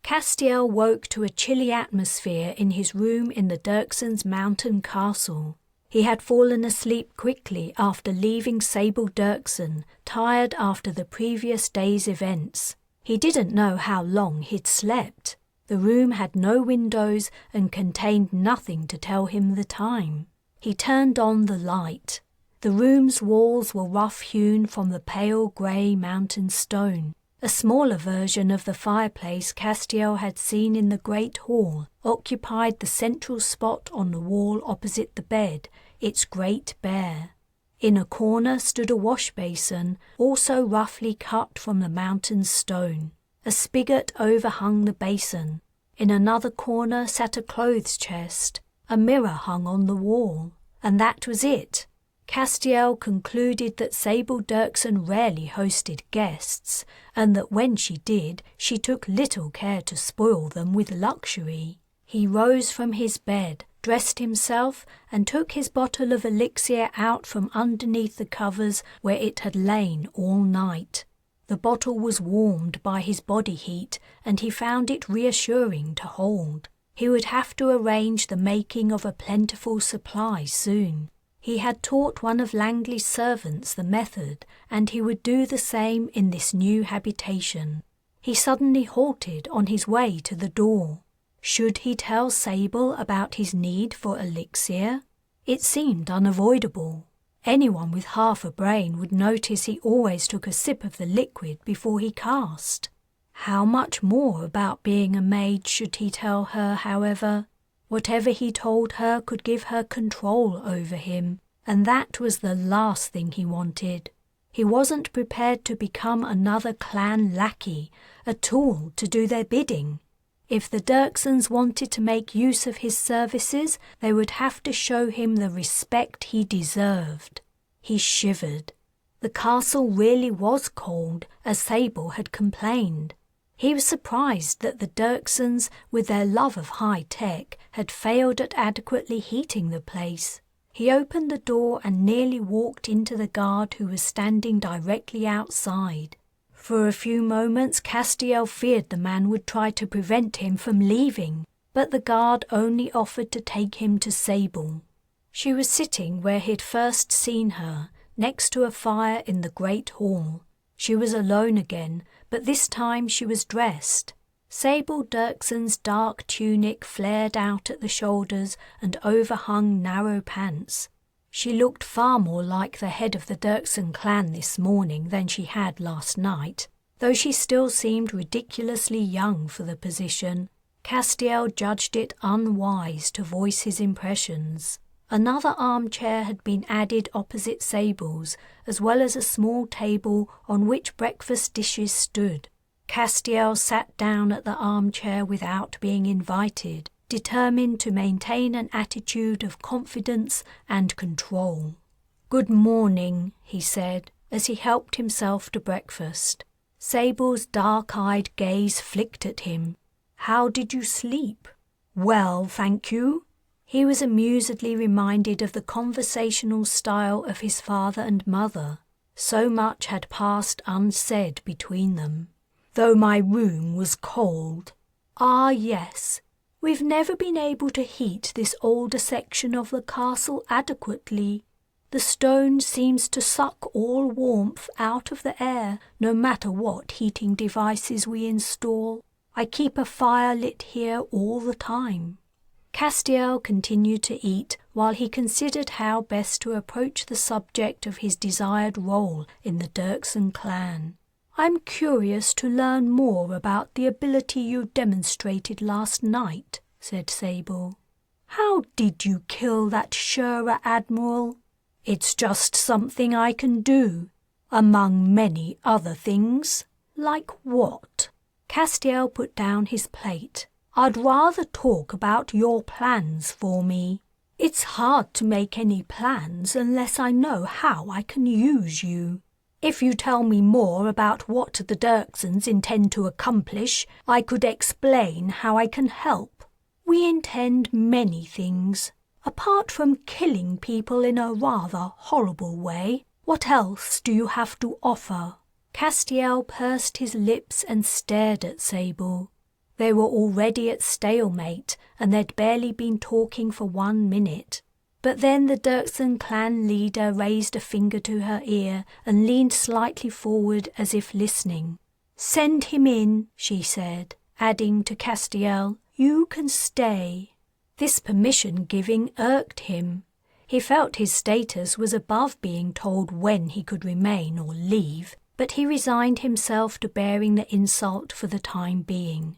Castiel woke to a chilly atmosphere in his room in the Dirksons' mountain castle. He had fallen asleep quickly after leaving Sable Dirkson, tired after the previous day's events. He didn't know how long he'd slept. The room had no windows and contained nothing to tell him the time. He turned on the light. The room's walls were rough-hewn from the pale grey mountain stone. A smaller version of the fireplace Castiel had seen in the great hall occupied the central spot on the wall opposite the bed, its grate bare. In a corner stood a wash basin, also roughly cut from the mountain's stone. A spigot overhung the basin. In another corner sat a clothes chest. A mirror hung on the wall. And that was it. Castiel concluded that Sable Dirkson rarely hosted guests, and that when she did, she took little care to spoil them with luxury. He rose from his bed, dressed himself, and took his bottle of elixir out from underneath the covers where it had lain all night. The bottle was warmed by his body heat, and he found it reassuring to hold. He would have to arrange the making of a plentiful supply soon. He had taught one of Langley's servants the method, and he would do the same in this new habitation. He suddenly halted on his way to the door. Should he tell Sable about his need for elixir? It seemed unavoidable. Anyone with half a brain would notice he always took a sip of the liquid before he cast. How much more about being a mage should he tell her, however? Whatever he told her could give her control over him, and that was the last thing he wanted. He wasn't prepared to become another clan lackey, a tool to do their bidding. If the Dirksons wanted to make use of his services, they would have to show him the respect he deserved. He shivered. The castle really was cold, as Sable had complained. He was surprised that the Dirksons, with their love of high tech, had failed at adequately heating the place. He opened the door and nearly walked into the guard who was standing directly outside. For a few moments Castiel feared the man would try to prevent him from leaving, but the guard only offered to take him to Sable. She was sitting where he'd first seen her, next to a fire in the great hall. She was alone again, but this time she was dressed. Sable Dirkson's dark tunic flared out at the shoulders and overhung narrow pants. She looked far more like the head of the Dirkson clan this morning than she had last night, though she still seemed ridiculously young for the position. Castiel judged it unwise to voice his impressions. Another armchair had been added opposite Sable's, as well as a small table on which breakfast dishes stood. Castiel sat down at the armchair without being invited, determined to maintain an attitude of confidence and control. "Good morning," he said, as he helped himself to breakfast. Sable's dark-eyed gaze flicked at him. "How did you sleep?" "Well, thank you." He was amusedly reminded of the conversational style of his father and mother. So much had passed unsaid between them. "Though my room was cold." "Ah, yes. We've never been able to heat this older section of the castle adequately. The stone seems to suck all warmth out of the air, no matter what heating devices we install. I keep a fire lit here all the time." Castiel continued to eat while he considered how best to approach the subject of his desired role in the Dirkson clan. "I'm curious to learn more about the ability you demonstrated last night," said Sable. "How did you kill that Shura Admiral?" "It's just something I can do, among many other things." "Like what?" Castiel put down his plate. "I'd rather talk about your plans for me. It's hard to make any plans unless I know how I can use you. If you tell me more about what the Dirksons intend to accomplish, I could explain how I can help. We intend many things. Apart from killing people in a rather horrible way, what else do you have to offer?" Castiel pursed his lips and stared at Sable. They were already at stalemate, and they'd barely been talking for 1 minute. But then the Dirkson clan leader raised a finger to her ear and leaned slightly forward as if listening. "Send him in," she said, adding to Castiel, "You can stay." This permission-giving irked him. He felt his status was above being told when he could remain or leave, but he resigned himself to bearing the insult for the time being.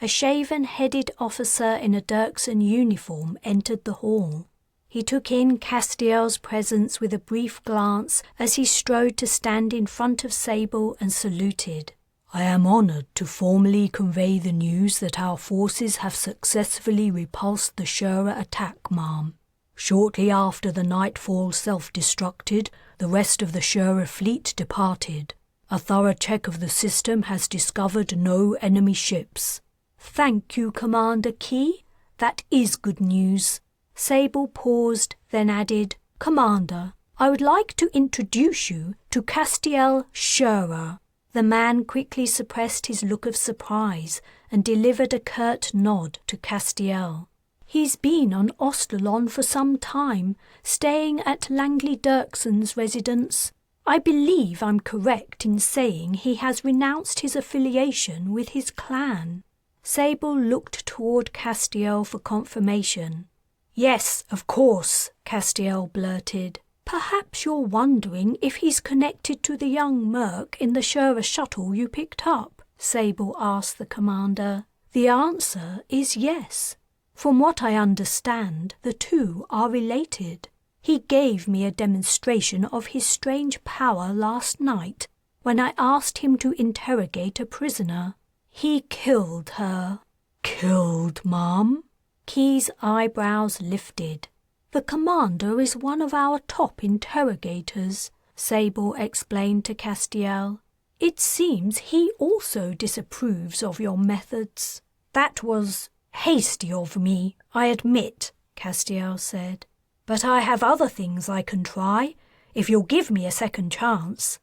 A shaven-headed officer in a Dirkson uniform entered the hall. He took in Castiel's presence with a brief glance as he strode to stand in front of Sable and saluted. "I am honored to formally convey the news that our forces have successfully repulsed the Shura attack, ma'am. Shortly after the nightfall self-destructed, the rest of the Shura fleet departed. A thorough check of the system has discovered no enemy ships." "Thank you, Commander Key. That is good news." Sable paused, then added, "Commander, I would like to introduce you to Castiel Shura." The man quickly suppressed his look of surprise and delivered a curt nod to Castiel. He's been on Ostalon for some time, staying at Langley Dirkson's residence. I believe I'm correct in saying he has renounced his affiliation with his clan." Sable looked toward Castiel for confirmation. "Yes, of course," Castiel blurted. "Perhaps you're wondering if he's connected to the young merc in the Shura shuttle you picked up?" Sable asked the commander. "The answer is yes. From what I understand, the two are related. He gave me a demonstration of his strange power last night when I asked him to interrogate a prisoner. He killed her." "Killed, Mom?" Key's eyebrows lifted. "The commander is one of our top interrogators," Sable explained to Castiel. "It seems he also disapproves of your methods." "That was hasty of me, I admit," Castiel said. "But I have other things I can try, if you'll give me a second chance."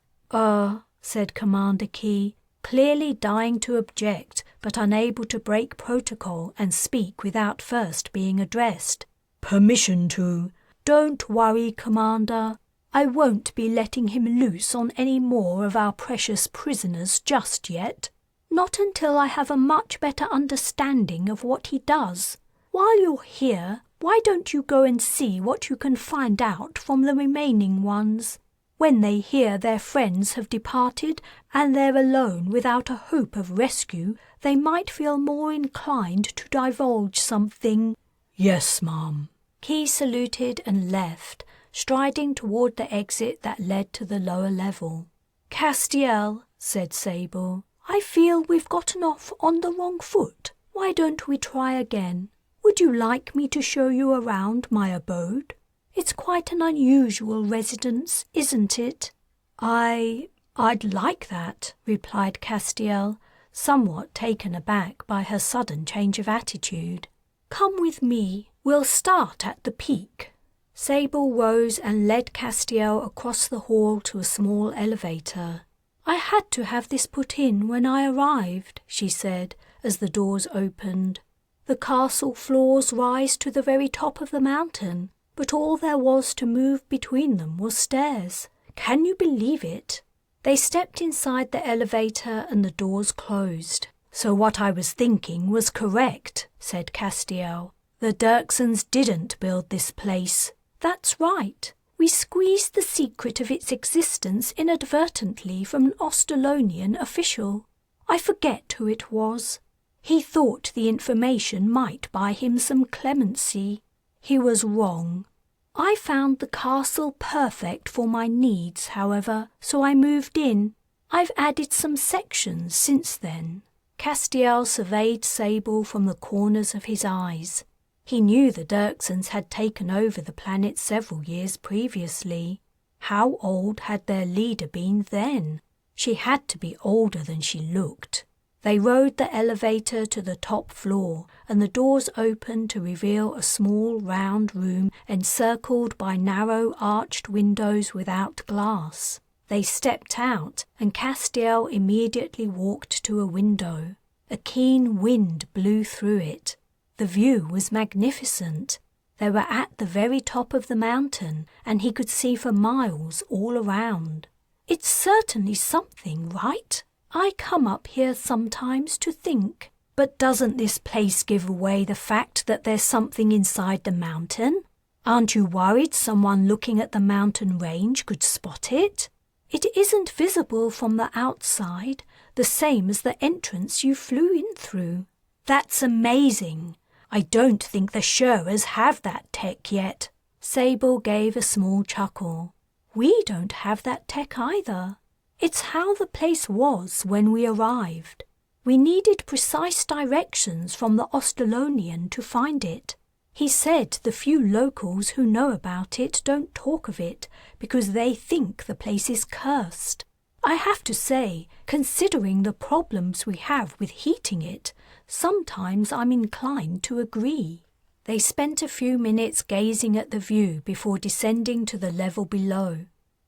Said Commander Key, clearly dying to object, but unable to break protocol and speak without first being addressed. "Permission to—" "Don't worry, Commander. I won't be letting him loose on any more of our precious prisoners just yet. Not until I have a much better understanding of what he does. While you're here, why don't you go and see what you can find out from the remaining ones? When they hear their friends have departed and they're alone without a hope of rescue, they might feel more inclined to divulge something." "Yes, Mom." Key saluted and left, striding toward the exit that led to the lower level. "Castiel," said Sable, "I feel we've gotten off on the wrong foot. Why don't we try again? Would you like me to show you around my abode? It's quite an unusual residence, isn't it?" I'd like that," replied Castiel, somewhat taken aback by her sudden change of attitude. "Come with me. We'll start at the peak." Sable rose and led Castiel across the hall to a small elevator. "I had to have this put in when I arrived," she said, as the doors opened. "The castle floors rise to the very top of the mountain, but all there was to move between them was stairs. Can you believe it?" They stepped inside the elevator and the doors closed. "So what I was thinking was correct," said Castiel. "The Dirksons didn't build this place." "That's right. We squeezed the secret of its existence inadvertently from an Ostalonian official. I forget who it was. He thought the information might buy him some clemency. He was wrong. I found the castle perfect for my needs, however, so I moved in. I've added some sections since then." Castiel surveyed Sable from the corners of his eyes. He knew the Dirksons had taken over the planet several years previously. How old had their leader been then? She had to be older than she looked. They rode the elevator to the top floor, and the doors opened to reveal a small round room encircled by narrow arched windows without glass. They stepped out, and Castiel immediately walked to a window. A keen wind blew through it. The view was magnificent. They were at the very top of the mountain, and he could see for miles all around. "It's certainly something, right? I come up here sometimes to think. But doesn't this place give away the fact that there's something inside the mountain? Aren't you worried someone looking at the mountain range could spot it? It isn't visible from the outside, the same as the entrance you flew in through." "That's amazing. I don't think the Shuras have that tech yet." Sable gave a small chuckle. "We don't have that tech either. It's how the place was when we arrived. We needed precise directions from the Ostalonian to find it. He said the few locals who know about it don't talk of it because they think the place is cursed. I have to say, considering the problems we have with heating it, sometimes I'm inclined to agree." They spent a few minutes gazing at the view before descending to the level below.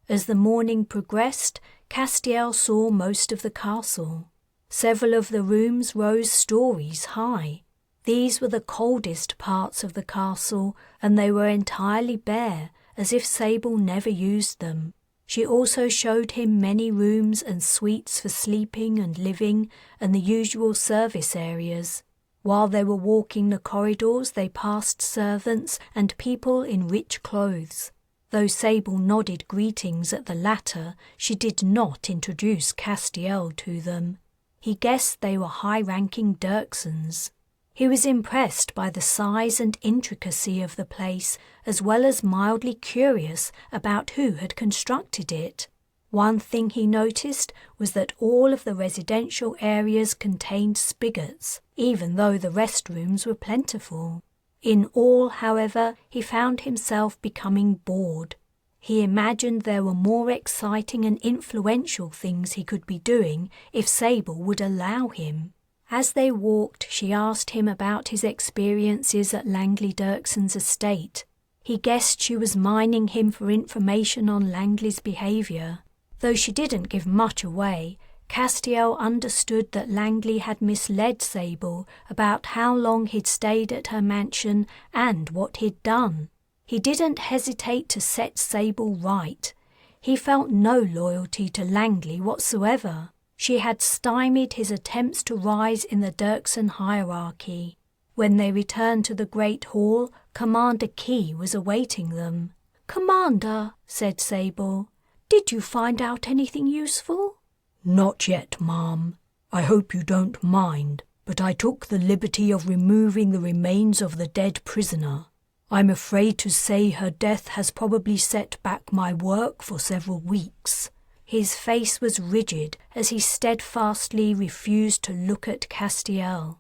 As the morning progressed, Castiel saw most of the castle. Several of the rooms rose stories high. These were the coldest parts of the castle, and they were entirely bare, as if Sable never used them. She also showed him many rooms and suites for sleeping and living, and the usual service areas. While they were walking the corridors, they passed servants and people in rich clothes. Though Sable nodded greetings at the latter, she did not introduce Castiel to them. He guessed they were high-ranking Dirksons. He was impressed by the size and intricacy of the place, as well as mildly curious about who had constructed it. One thing he noticed was that all of the residential areas contained spigots, even though the restrooms were plentiful. In all, however, he found himself becoming bored. He imagined there were more exciting and influential things he could be doing if Sable would allow him. As they walked, she asked him about his experiences at Langley Dirkson's estate. He guessed she was mining him for information on Langley's behaviour. Though she didn't give much away, Castiel understood that Langley had misled Sable about how long he'd stayed at her mansion and what he'd done. He didn't hesitate to set Sable right. He felt no loyalty to Langley whatsoever. She had stymied his attempts to rise in the Dirkson hierarchy. When they returned to the Great Hall, Commander Key was awaiting them. "Commander," said Sable, "did you find out anything useful?" Not yet, ma'am. I hope you don't mind, but I took the liberty of removing the remains of the dead prisoner. I'm afraid to say her death has probably set back my work for several weeks. His face was rigid as he steadfastly refused to look at Castiel.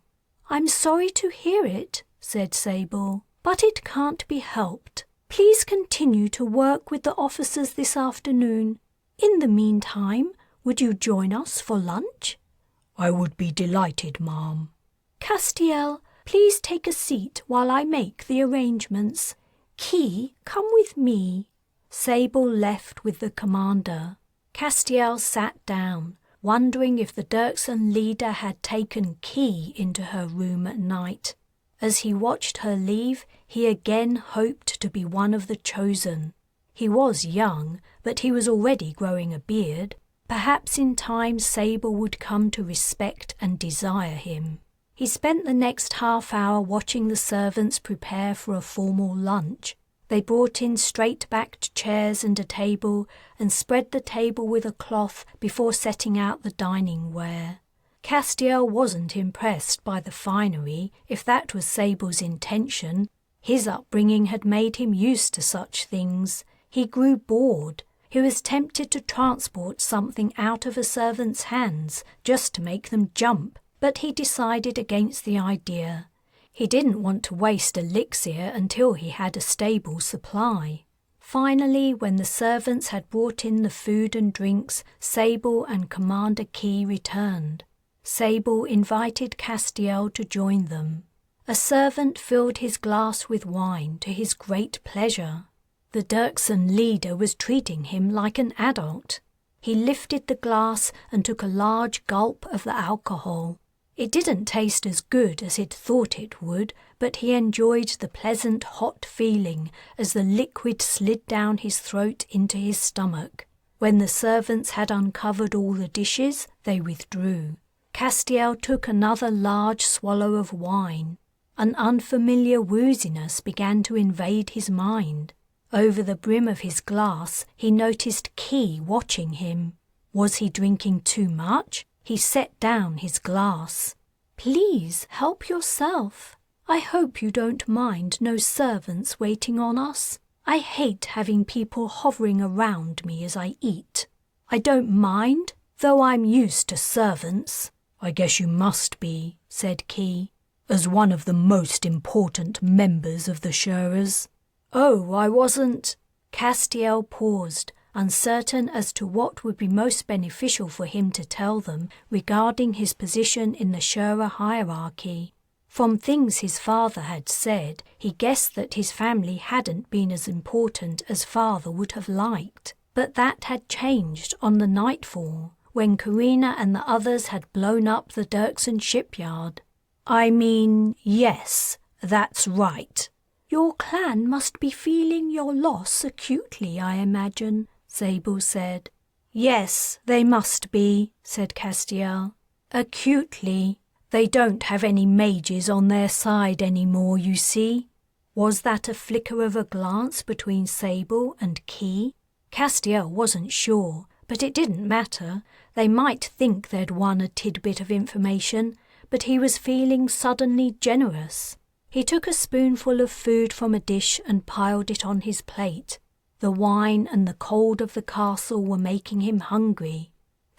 "I'm sorry to hear it," said Sable, "but it can't be helped. Please continue to work with the officers this afternoon. In the meantime, would you join us for lunch?" I would be delighted, ma'am. "Castiel, please take a seat while I make the arrangements. Key, come with me." Sable left with the commander. Castiel sat down, wondering if the Dirkson leader had taken Key into her room at night. As he watched her leave, he again hoped to be one of the chosen. He was young, but he was already growing a beard. Perhaps in time Sable would come to respect and desire him. He spent the next half hour watching the servants prepare for a formal lunch. They brought in straight-backed chairs and a table and spread the table with a cloth before setting out the dining ware. Castiel wasn't impressed by the finery, if that was Sable's intention. His upbringing had made him used to such things. He grew bored. He was tempted to transport something out of a servant's hands just to make them jump, but he decided against the idea. He didn't want to waste elixir until he had a stable supply. Finally, when the servants had brought in the food and drinks, Sable and Commander Key returned. Sable invited Castiel to join them. A servant filled his glass with wine to his great pleasure. The Dirkson leader was treating him like an adult. He lifted the glass and took a large gulp of the alcohol. It didn't taste as good as he'd thought it would, but he enjoyed the pleasant hot feeling as the liquid slid down his throat into his stomach. When the servants had uncovered all the dishes, they withdrew. Castiel took another large swallow of wine. An unfamiliar wooziness began to invade his mind. Over the brim of his glass, he noticed Key watching him. Was he drinking too much? He set down his glass. "Please help yourself. I hope you don't mind no servants waiting on us. I hate having people hovering around me as I eat. I don't mind, though I'm used to servants." I guess you must be, said Key, as one of the most important members of the Shearers. "Oh, I wasn't." Castiel paused, uncertain as to what would be most beneficial for him to tell them regarding his position in the Shearer hierarchy. From things his father had said, he guessed that his family hadn't been as important as father would have liked. But that had changed on the nightfall, when Carina and the others had blown up the Dirkson shipyard. I mean, yes, that's right. Your clan must be feeling your loss acutely, I imagine, Zabel said. Yes, they must be, said Castiel. Acutely. They don't have any mages on their side anymore, you see. Was that a flicker of a glance between Zabel and Key? Castiel wasn't sure, but it didn't matter. They might think they'd won a tidbit of information, but he was feeling suddenly generous. He took a spoonful of food from a dish and piled it on his plate. The wine and the cold of the castle were making him hungry.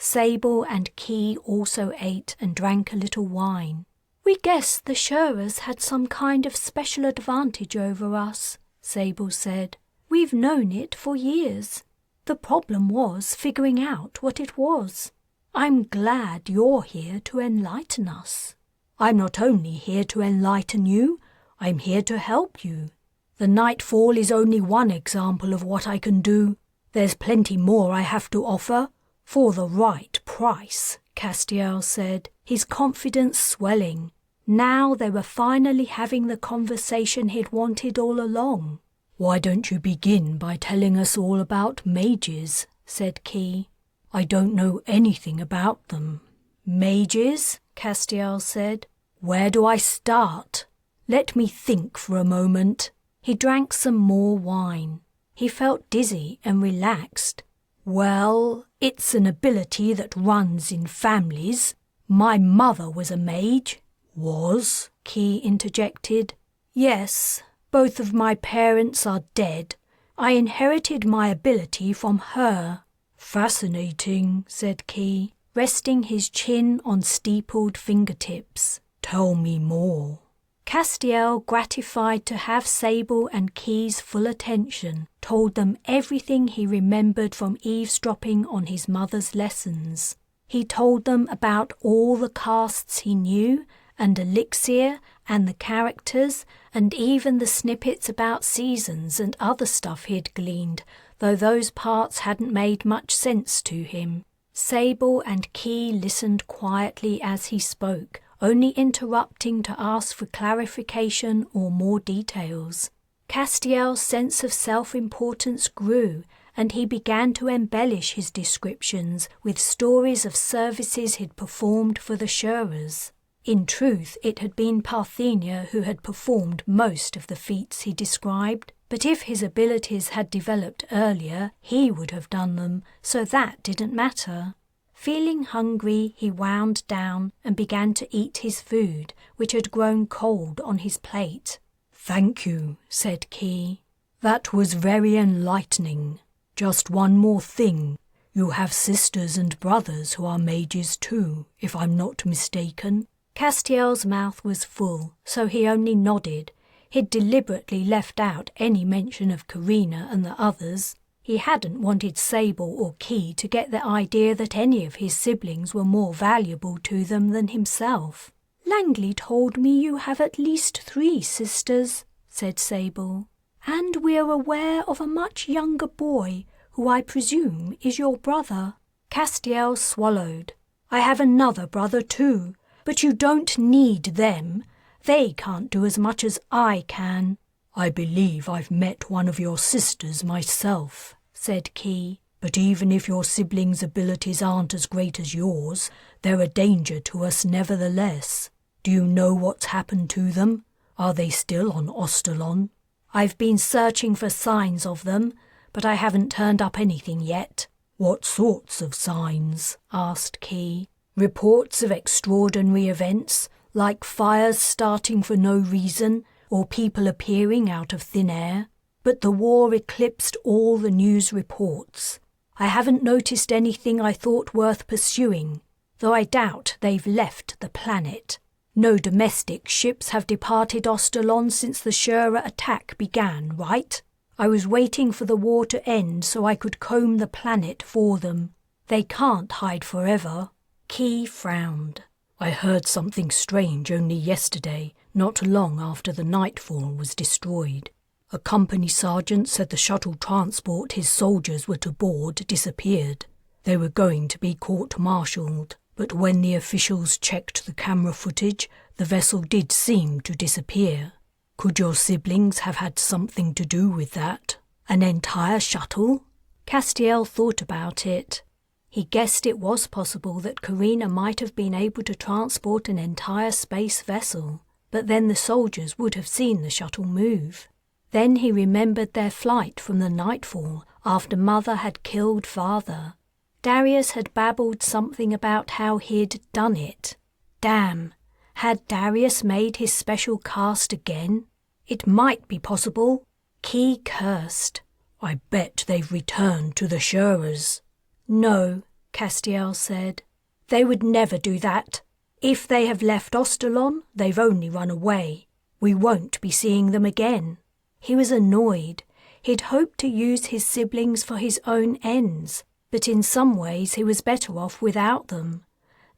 Zabel and Key also ate and drank a little wine. We guessed the Shurras had some kind of special advantage over us, Zabel said. We've known it for years. The problem was figuring out what it was. I'm glad you're here to enlighten us. I'm not only here to enlighten you, I'm here to help you. The Nightfall is only one example of what I can do. There's plenty more I have to offer, for the right price, Castiel said, his confidence swelling. Now they were finally having the conversation he'd wanted all along. Why don't you begin by telling us all about mages, said Key. I don't know anything about them. Mages? Castiel said. Where do I start? Let me think for a moment. He drank some more wine. He felt dizzy and relaxed. Well, it's an ability that runs in families. My mother was a mage. Was? Key interjected. Yes, both of my parents are dead. I inherited my ability from her. Fascinating, said Key, resting his chin on steepled fingertips. Tell me more. Castiel, gratified to have Zabel and Key's full attention, told them everything he remembered from eavesdropping on his mother's lessons. He told them about all the casts he knew, and Elixir, and the characters, and even the snippets about seasons and other stuff he'd gleaned, though those parts hadn't made much sense to him. Zabel and Key listened quietly as he spoke, only interrupting to ask for clarification or more details. Castiel's sense of self-importance grew, and he began to embellish his descriptions with stories of services he'd performed for the Shurras. In truth, it had been Parthenia who had performed most of the feats he described, but if his abilities had developed earlier, he would have done them, so that didn't matter. Feeling hungry, he wound down and began to eat his food, which had grown cold on his plate. Thank you, said Key. That was very enlightening. Just one more thing. You have sisters and brothers who are mages too, if I'm not mistaken. Castiel's mouth was full, so he only nodded. He'd deliberately left out any mention of Carina and the others. He hadn't wanted Zabel or Key to get the idea that any of his siblings were more valuable to them than himself. Langley told me you have at least 3 sisters, said Zabel, and we're aware of a much younger boy, who I presume is your brother. Castiel swallowed. I have another brother too, but you don't need them. They can't do as much as I can. I believe I've met one of your sisters myself, said Key, but even if your siblings' abilities aren't as great as yours, they're a danger to us nevertheless. Do you know what's happened to them? Are they still on Ostalon? I've been searching for signs of them, but I haven't turned up anything yet. What sorts of signs? Asked Key. Reports of extraordinary events, like fires starting for no reason, or people appearing out of thin air. But the war eclipsed all the news reports. I haven't noticed anything I thought worth pursuing, though I doubt they've left the planet. No domestic ships have departed Ostalon since the Shura attack began, right? I was waiting for the war to end so I could comb the planet for them. They can't hide forever. Key frowned. I heard something strange only yesterday, not long after the Nightfall was destroyed. A company sergeant said the shuttle transport his soldiers were to board disappeared. They were going to be court-martialed, but when the officials checked the camera footage, the vessel did seem to disappear. Could your siblings have had something to do with that? An entire shuttle? Castiel thought about it. He guessed it was possible that Carina might have been able to transport an entire space vessel, but then the soldiers would have seen the shuttle move. Then he remembered their flight from the nightfall after Mother had killed Father. Darius had babbled something about how he'd done it. Damn, had Darius made his special cast again? It might be possible. Key cursed. I bet they've returned to the Shurers. No, Castiel said. They would never do that. If they have left Ostalon, they've only run away. We won't be seeing them again. He was annoyed. He'd hoped to use his siblings for his own ends, but in some ways he was better off without them.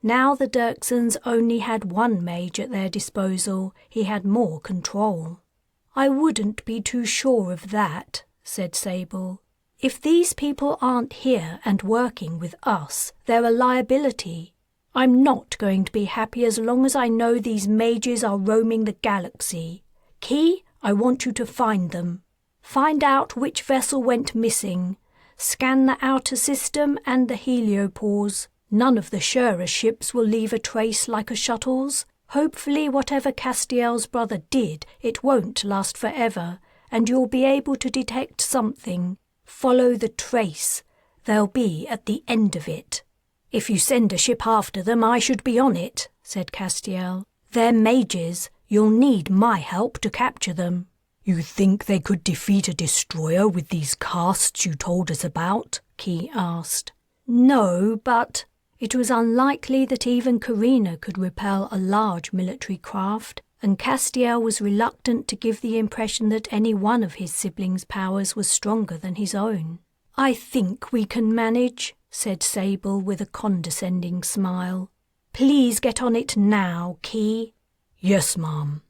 Now the Dirksons only had one mage at their disposal, he had more control. I wouldn't be too sure of that, said Sable. If these people aren't here and working with us, they're a liability. I'm not going to be happy as long as I know these mages are roaming the galaxy. Key, I want you to find them. Find out which vessel went missing. Scan the outer system and the heliopause. None of the Shurer ships will leave a trace like a shuttle's. Hopefully whatever Castiel's brother did, it won't last forever, and you'll be able to detect something. Follow the trace. They'll be at the end of it. If you send a ship after them, I should be on it, said Castiel. They're mages. You'll need my help to capture them. You think they could defeat a destroyer with these casts you told us about? Key asked. No, but it was unlikely that even Carina could repel a large military craft, and Castiel was reluctant to give the impression that any one of his siblings' powers was stronger than his own. I think we can manage, said Sable with a condescending smile. Please get on it now, Key. Yes, ma'am.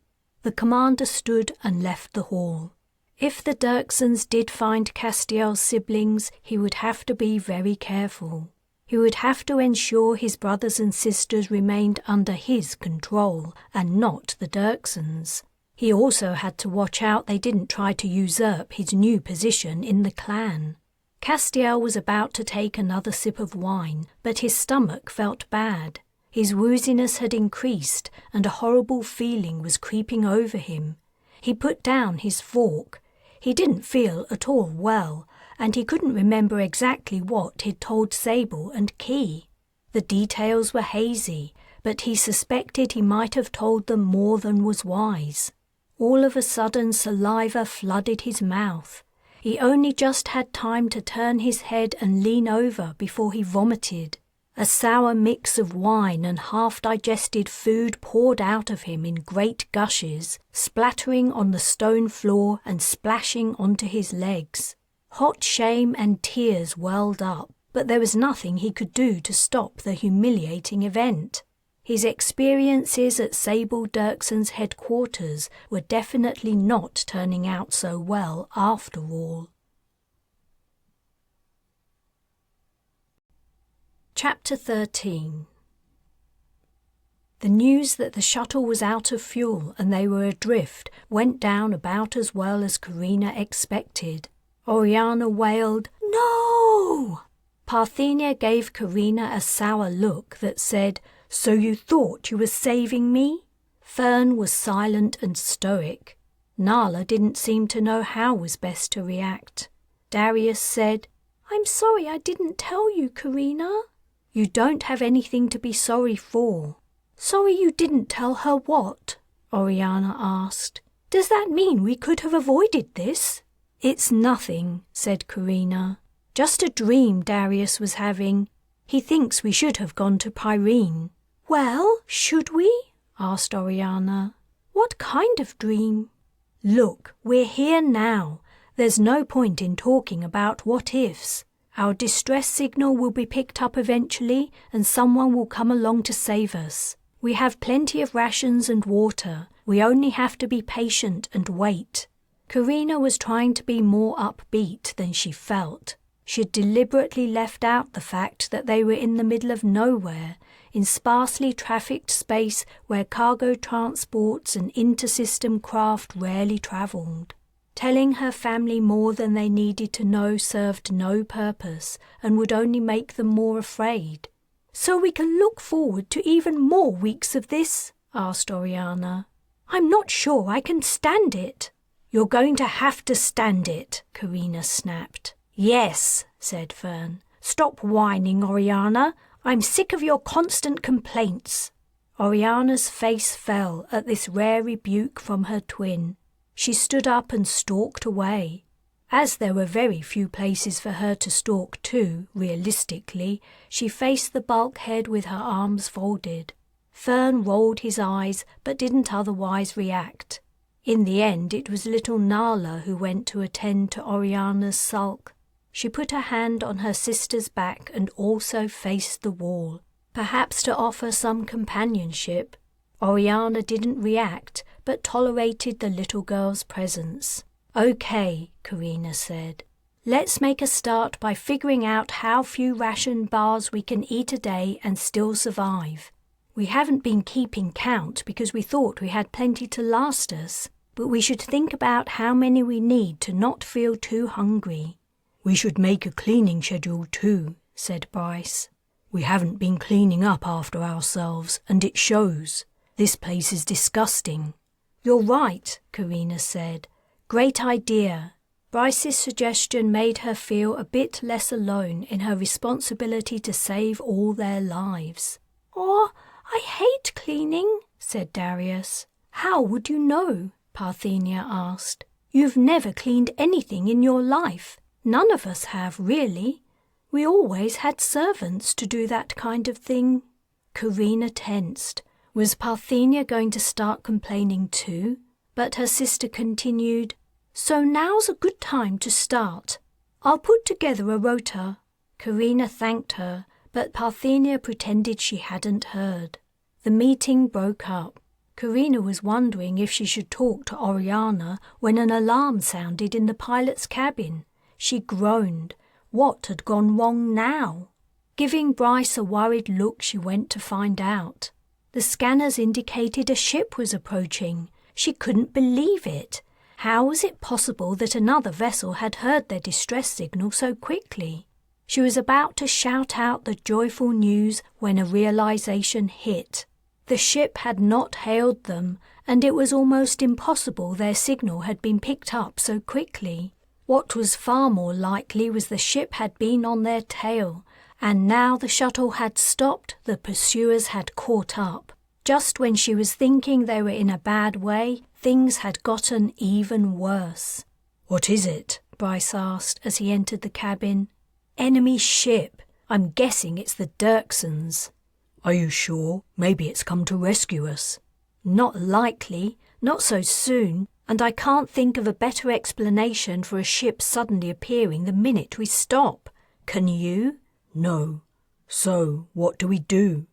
The commander stood and left the hall. If the Dirksons did find Castiel's siblings, he would have to be very careful. He would have to ensure his brothers and sisters remained under his control and not the Dirksons. He also had to watch out they didn't try to usurp his new position in the clan. Castiel was about to take another sip of wine, but his stomach felt bad. His wooziness had increased, and a horrible feeling was creeping over him. He put down his fork. He didn't feel at all well, and he couldn't remember exactly what he'd told Sable and Key. The details were hazy, but he suspected he might have told them more than was wise. All of a sudden saliva flooded his mouth. He only just had time to turn his head and lean over before he vomited. A sour mix of wine and half-digested food poured out of him in great gushes, splattering on the stone floor and splashing onto his legs. Hot shame and tears welled up, but there was nothing he could do to stop the humiliating event. His experiences at Sable Dirkson's headquarters were definitely not turning out so well after all. Chapter 13. The news that the shuttle was out of fuel and they were adrift went down about as well as Carina expected. Oriana wailed, "No!" Parthenia gave Carina a sour look that said, "So you thought you were saving me?" Fern was silent and stoic. Nala didn't seem to know how was best to react. Darius said, "I'm sorry I didn't tell you, Carina." "You don't have anything to be sorry for." "Sorry you didn't tell her what?" Oriana asked. "Does that mean we could have avoided this?" "It's nothing," said Carina. "Just a dream Darius was having. He thinks we should have gone to Pyrene." "Well, should we?" asked Oriana. "What kind of dream?" "Look, we're here now. There's no point in talking about what-ifs. Our distress signal will be picked up eventually and someone will come along to save us. We have plenty of rations and water. We only have to be patient and wait." Carina was trying to be more upbeat than she felt. She'd deliberately left out the fact that they were in the middle of nowhere. in sparsely trafficked space where cargo transports and intersystem craft rarely travelled. Telling her family more than they needed to know served no purpose and would only make them more afraid. "So we can look forward to even more weeks of this?" asked Oriana. "I'm not sure I can stand it." "You're going to have to stand it," Carina snapped. "Yes," said Fern. "Stop whining, Oriana. I'm sick of your constant complaints." Oriana's face fell at this rare rebuke from her twin. She stood up and stalked away. As there were very few places for her to stalk to, realistically, she faced the bulkhead with her arms folded. Fern rolled his eyes but didn't otherwise react. In the end, it was little Nala who went to attend to Oriana's sulk. She put a hand on her sister's back and also faced the wall, perhaps to offer some companionship. Oriana didn't react, but tolerated the little girl's presence. "Okay," Carina said. "Let's make a start by figuring out how few ration bars we can eat a day and still survive. We haven't been keeping count because we thought we had plenty to last us, but we should think about how many we need to not feel too hungry." "We should make a cleaning schedule too," said Bryce. "We haven't been cleaning up after ourselves, and it shows. This place is disgusting." "You're right," Carina said. "Great idea." Bryce's suggestion made her feel a bit less alone in her responsibility to save all their lives. "Oh, I hate cleaning," said Darius. "How would you know?" Parthenia asked. "You've never cleaned anything in your life. None of us have, really. We always had servants to do that kind of thing." Carina tensed. Was Parthenia going to start complaining too? But her sister continued, "So now's a good time to start. I'll put together a rota." Carina thanked her, but Parthenia pretended she hadn't heard. The meeting broke up. Carina was wondering if she should talk to Oriana when an alarm sounded in the pilot's cabin. She groaned. What had gone wrong now? Giving Bryce a worried look, she went to find out. The scanners indicated a ship was approaching. She couldn't believe it. How was it possible that another vessel had heard their distress signal so quickly? She was about to shout out the joyful news when a realization hit. The ship had not hailed them, and it was almost impossible their signal had been picked up so quickly. What was far more likely was the ship had been on their tail, and now the shuttle had stopped, the pursuers had caught up. Just when she was thinking they were in a bad way, things had gotten even worse. "What is it?" Bryce asked as he entered the cabin. "Enemy ship. I'm guessing it's the Dirksons." "Are you sure? Maybe it's come to rescue us." "Not likely. Not so soon. And I can't think of a better explanation for a ship suddenly appearing the minute we stop. Can you?" "No. So, what do we do?"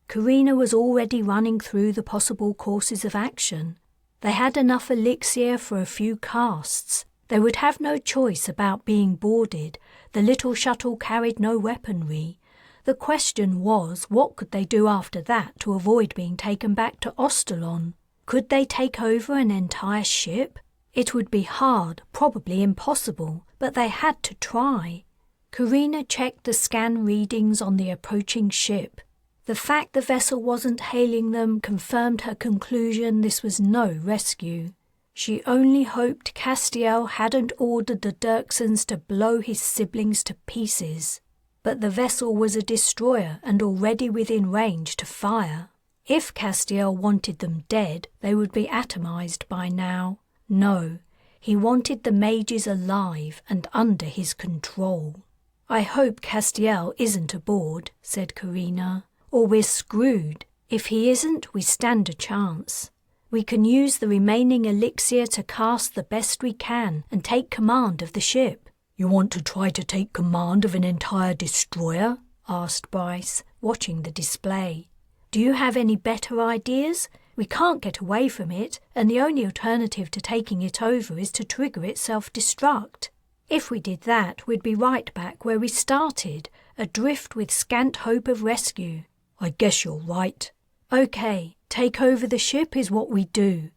Carina was already running through the possible courses of action. They had enough elixir for a few casts. They would have no choice about being boarded. The little shuttle carried no weaponry. The question was, what could they do after that to avoid being taken back to Ostalon? Could they take over an entire ship? It would be hard, probably impossible, but they had to try. Carina checked the scan readings on the approaching ship. The fact the vessel wasn't hailing them confirmed her conclusion this was no rescue. She only hoped Castiel hadn't ordered the Dirksons to blow his siblings to pieces. But the vessel was a destroyer and already within range to fire. If Castiel wanted them dead, they would be atomized by now. No, he wanted the mages alive and under his control. "I hope Castiel isn't aboard," said Carina, "or we're screwed. If he isn't, we stand a chance. We can use the remaining elixir to cast the best we can and take command of the ship." "You want to try to take command of an entire destroyer?" asked Bryce, watching the display. "Do you have any better ideas? We can't get away from it, and the only alternative to taking it over is to trigger it self-destruct. If we did that, we'd be right back where we started, adrift with scant hope of rescue." I guess you're right. Okay, take over the ship is what we do.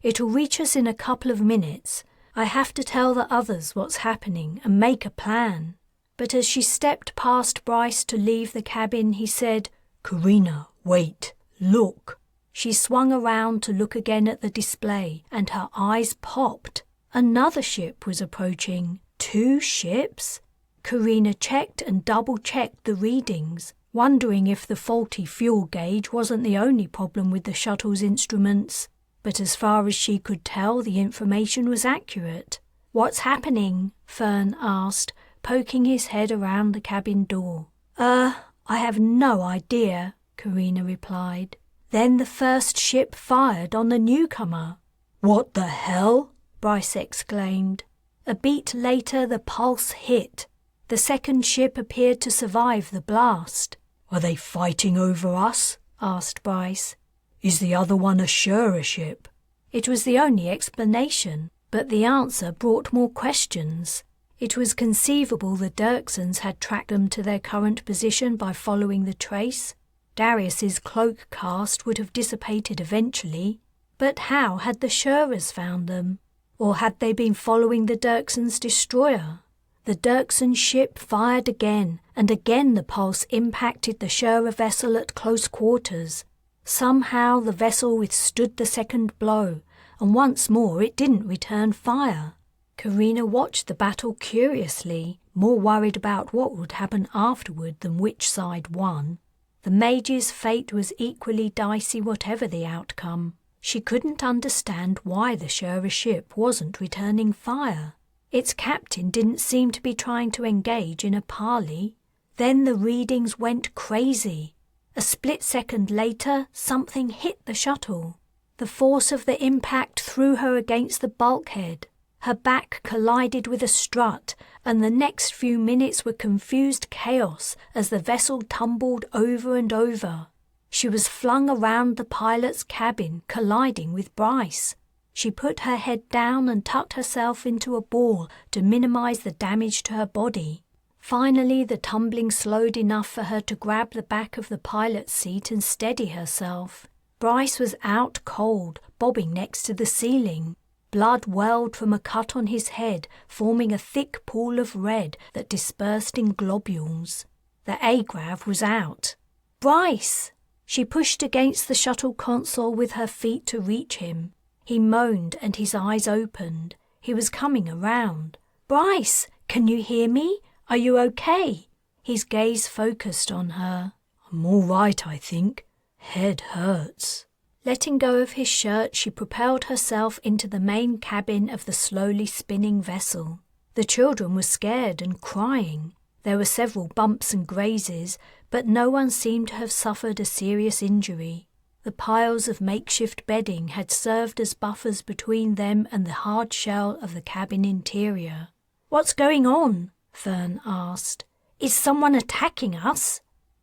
It'll reach us in a couple of minutes. I have to tell the others what's happening and make a plan. But as she stepped past Bryce to leave the cabin, he said, Carina, wait, look. She swung around to look again at the display, and her eyes popped. Another ship was approaching. 2 ships? Carina checked and double-checked the readings, wondering if the faulty fuel gauge wasn't the only problem with the shuttle's instruments. But as far as she could tell, the information was accurate. What's happening? Fern asked, poking his head around the cabin door. I have no idea, Carina replied. Then the first ship fired on the newcomer. What the hell? Bryce exclaimed. A beat later, the pulse hit. The second ship appeared to survive the blast. Are they fighting over us? Asked Bryce. Is the other one a Shura ship? It was the only explanation, but the answer brought more questions. It was conceivable the Dirksons had tracked them to their current position by following the trace. Darius's cloak cast would have dissipated eventually. But how had the Shuras found them? Or had they been following the Dirksons' destroyer? The Dirkson ship fired again, and again the pulse impacted the Shura vessel at close quarters. Somehow the vessel withstood the second blow, and once more it didn't return fire. Carina watched the battle curiously, more worried about what would happen afterward than which side won. The mage's fate was equally dicey whatever the outcome. She couldn't understand why the Shura ship wasn't returning fire. Its captain didn't seem to be trying to engage in a parley. Then the readings went crazy. A split second later, something hit the shuttle. The force of the impact threw her against the bulkhead. Her back collided with a strut, and the next few minutes were confused chaos as the vessel tumbled over and over. She was flung around the pilot's cabin, colliding with Bryce. She put her head down and tucked herself into a ball to minimize the damage to her body. Finally, the tumbling slowed enough for her to grab the back of the pilot's seat and steady herself. Bryce was out cold, bobbing next to the ceiling. Blood welled from a cut on his head, forming a thick pool of red that dispersed in globules. The agrav was out. Bryce! She pushed against the shuttle console with her feet to reach him. He moaned and his eyes opened. He was coming around. Bryce, can you hear me? Are you okay? His gaze focused on her. I'm all right, I think. Head hurts. Letting go of his shirt, she propelled herself into the main cabin of the slowly spinning vessel. The children were scared and crying. There were several bumps and grazes, but no one seemed to have suffered a serious injury. The piles of makeshift bedding had served as buffers between them and the hard shell of the cabin interior. "What's going on?" Fern asked. "Is someone attacking us?"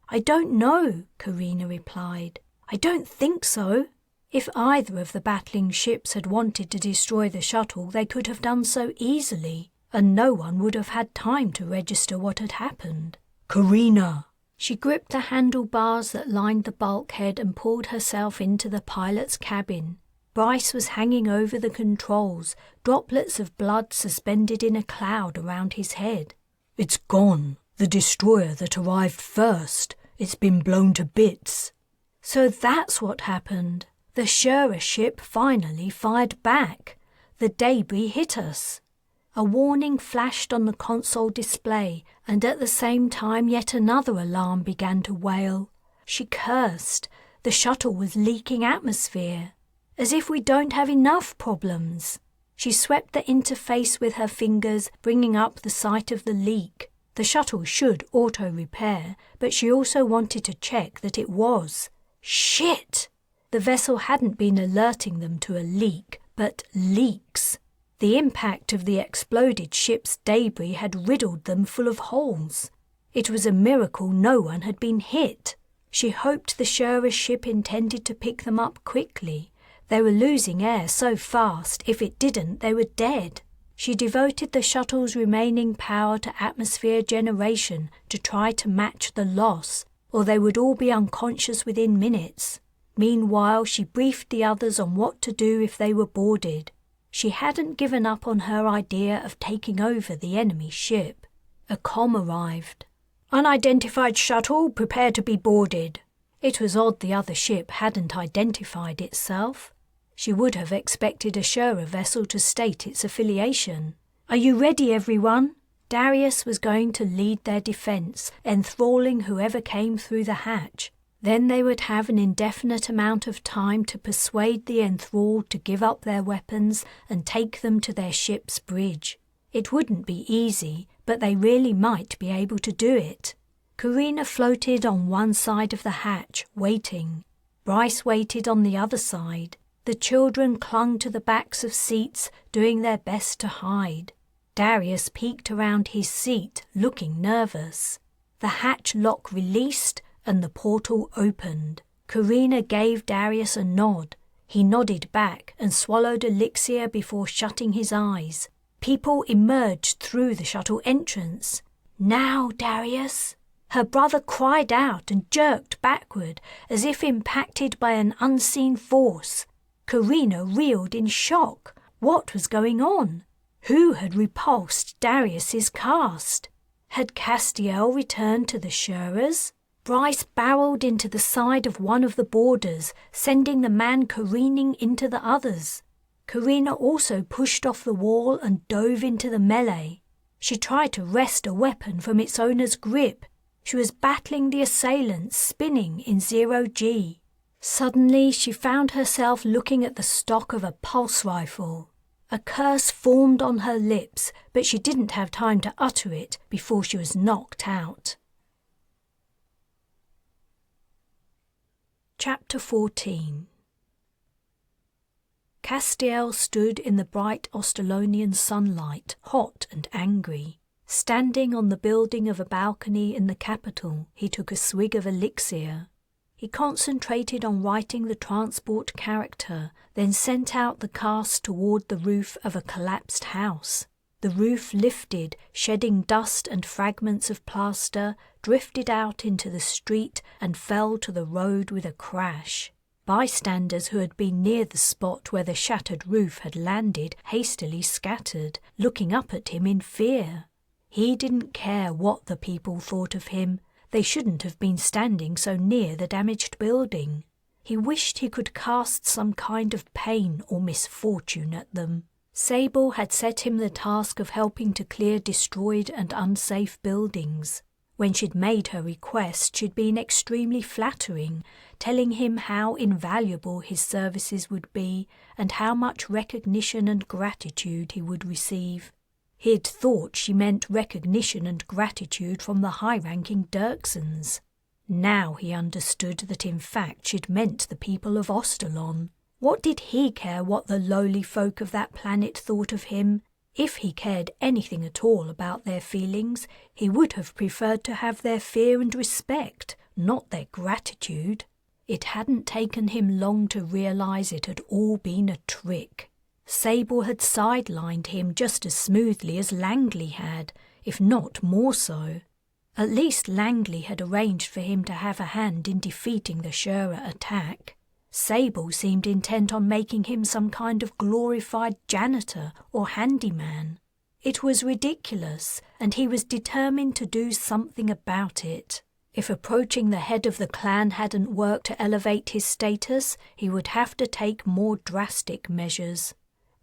"I don't know," Carina replied. "I don't think so. If either of the battling ships had wanted to destroy the shuttle, they could have done so easily, and no one would have had time to register what had happened." "Carina!" She gripped the handlebars that lined the bulkhead and pulled herself into the pilot's cabin. Bryce was hanging over the controls, droplets of blood suspended in a cloud around his head. "It's gone. The destroyer that arrived first. It's been blown to bits." So that's what happened. The Shura ship finally fired back. The debris hit us. A warning flashed on the console display, and at the same time yet another alarm began to wail. She cursed. The shuttle was leaking atmosphere. As if we don't have enough problems. She swept the interface with her fingers, bringing up the sight of the leak. The shuttle should auto-repair, but she also wanted to check that it was. Shit! The vessel hadn't been alerting them to a leak, but leaks. The impact of the exploded ship's debris had riddled them full of holes. It was a miracle no one had been hit. She hoped the Shura ship intended to pick them up quickly. They were losing air so fast, if it didn't, they were dead. She devoted the shuttle's remaining power to atmosphere generation to try to match the loss, or they would all be unconscious within minutes. Meanwhile, she briefed the others on what to do if they were boarded. She hadn't given up on her idea of taking over the enemy ship. A comm arrived. "Unidentified shuttle, prepare to be boarded." It was odd the other ship hadn't identified itself. She would have expected a Shura vessel to state its affiliation. "Are you ready, everyone?" Darius was going to lead their defense, enthralling whoever came through the hatch. Then they would have an indefinite amount of time to persuade the enthralled to give up their weapons and take them to their ship's bridge. It wouldn't be easy, but they really might be able to do it. Carina floated on one side of the hatch, waiting. Bryce waited on the other side. The children clung to the backs of seats, doing their best to hide. Darius peeked around his seat, looking nervous. The hatch lock released and the portal opened. Carina gave Darius a nod. He nodded back and swallowed elixir before shutting his eyes. People emerged through the shuttle entrance. "Now, Darius!" Her brother cried out and jerked backward, as if impacted by an unseen force. Carina reeled in shock. What was going on? Who had repulsed Darius's cast? Had Castiel returned to the Shuras? Bryce barreled into the side of one of the boarders, sending the man careening into the others. Carina also pushed off the wall and dove into the melee. She tried to wrest a weapon from its owner's grip. She was battling the assailants, spinning in 0G. Suddenly, she found herself looking at the stock of a pulse rifle. A curse formed on her lips, but she didn't have time to utter it before she was knocked out. Chapter 14. Castiel stood in the bright Ostalonian sunlight, hot and angry. Standing on the building of a balcony in the capital, he took a swig of elixir. He concentrated on writing the transport character, then sent out the cast toward the roof of a collapsed house. The roof lifted, shedding dust and fragments of plaster, drifted out into the street and fell to the road with a crash. Bystanders who had been near the spot where the shattered roof had landed hastily scattered, looking up at him in fear. He didn't care what the people thought of him. They shouldn't have been standing so near the damaged building. He wished he could cast some kind of pain or misfortune at them. Sable had set him the task of helping to clear destroyed and unsafe buildings. When she'd made her request, she'd been extremely flattering, telling him how invaluable his services would be and how much recognition and gratitude he would receive. He'd thought she meant recognition and gratitude from the high-ranking Dirksons. Now he understood that in fact she'd meant the people of Ostalon. What did he care what the lowly folk of that planet thought of him? If he cared anything at all about their feelings, he would have preferred to have their fear and respect, not their gratitude. It hadn't taken him long to realize it had all been a trick. Sable had sidelined him just as smoothly as Langley had, if not more so. At least Langley had arranged for him to have a hand in defeating the Shura attack. Sable seemed intent on making him some kind of glorified janitor or handyman. It was ridiculous, and he was determined to do something about it. If approaching the head of the clan hadn't worked to elevate his status, he would have to take more drastic measures.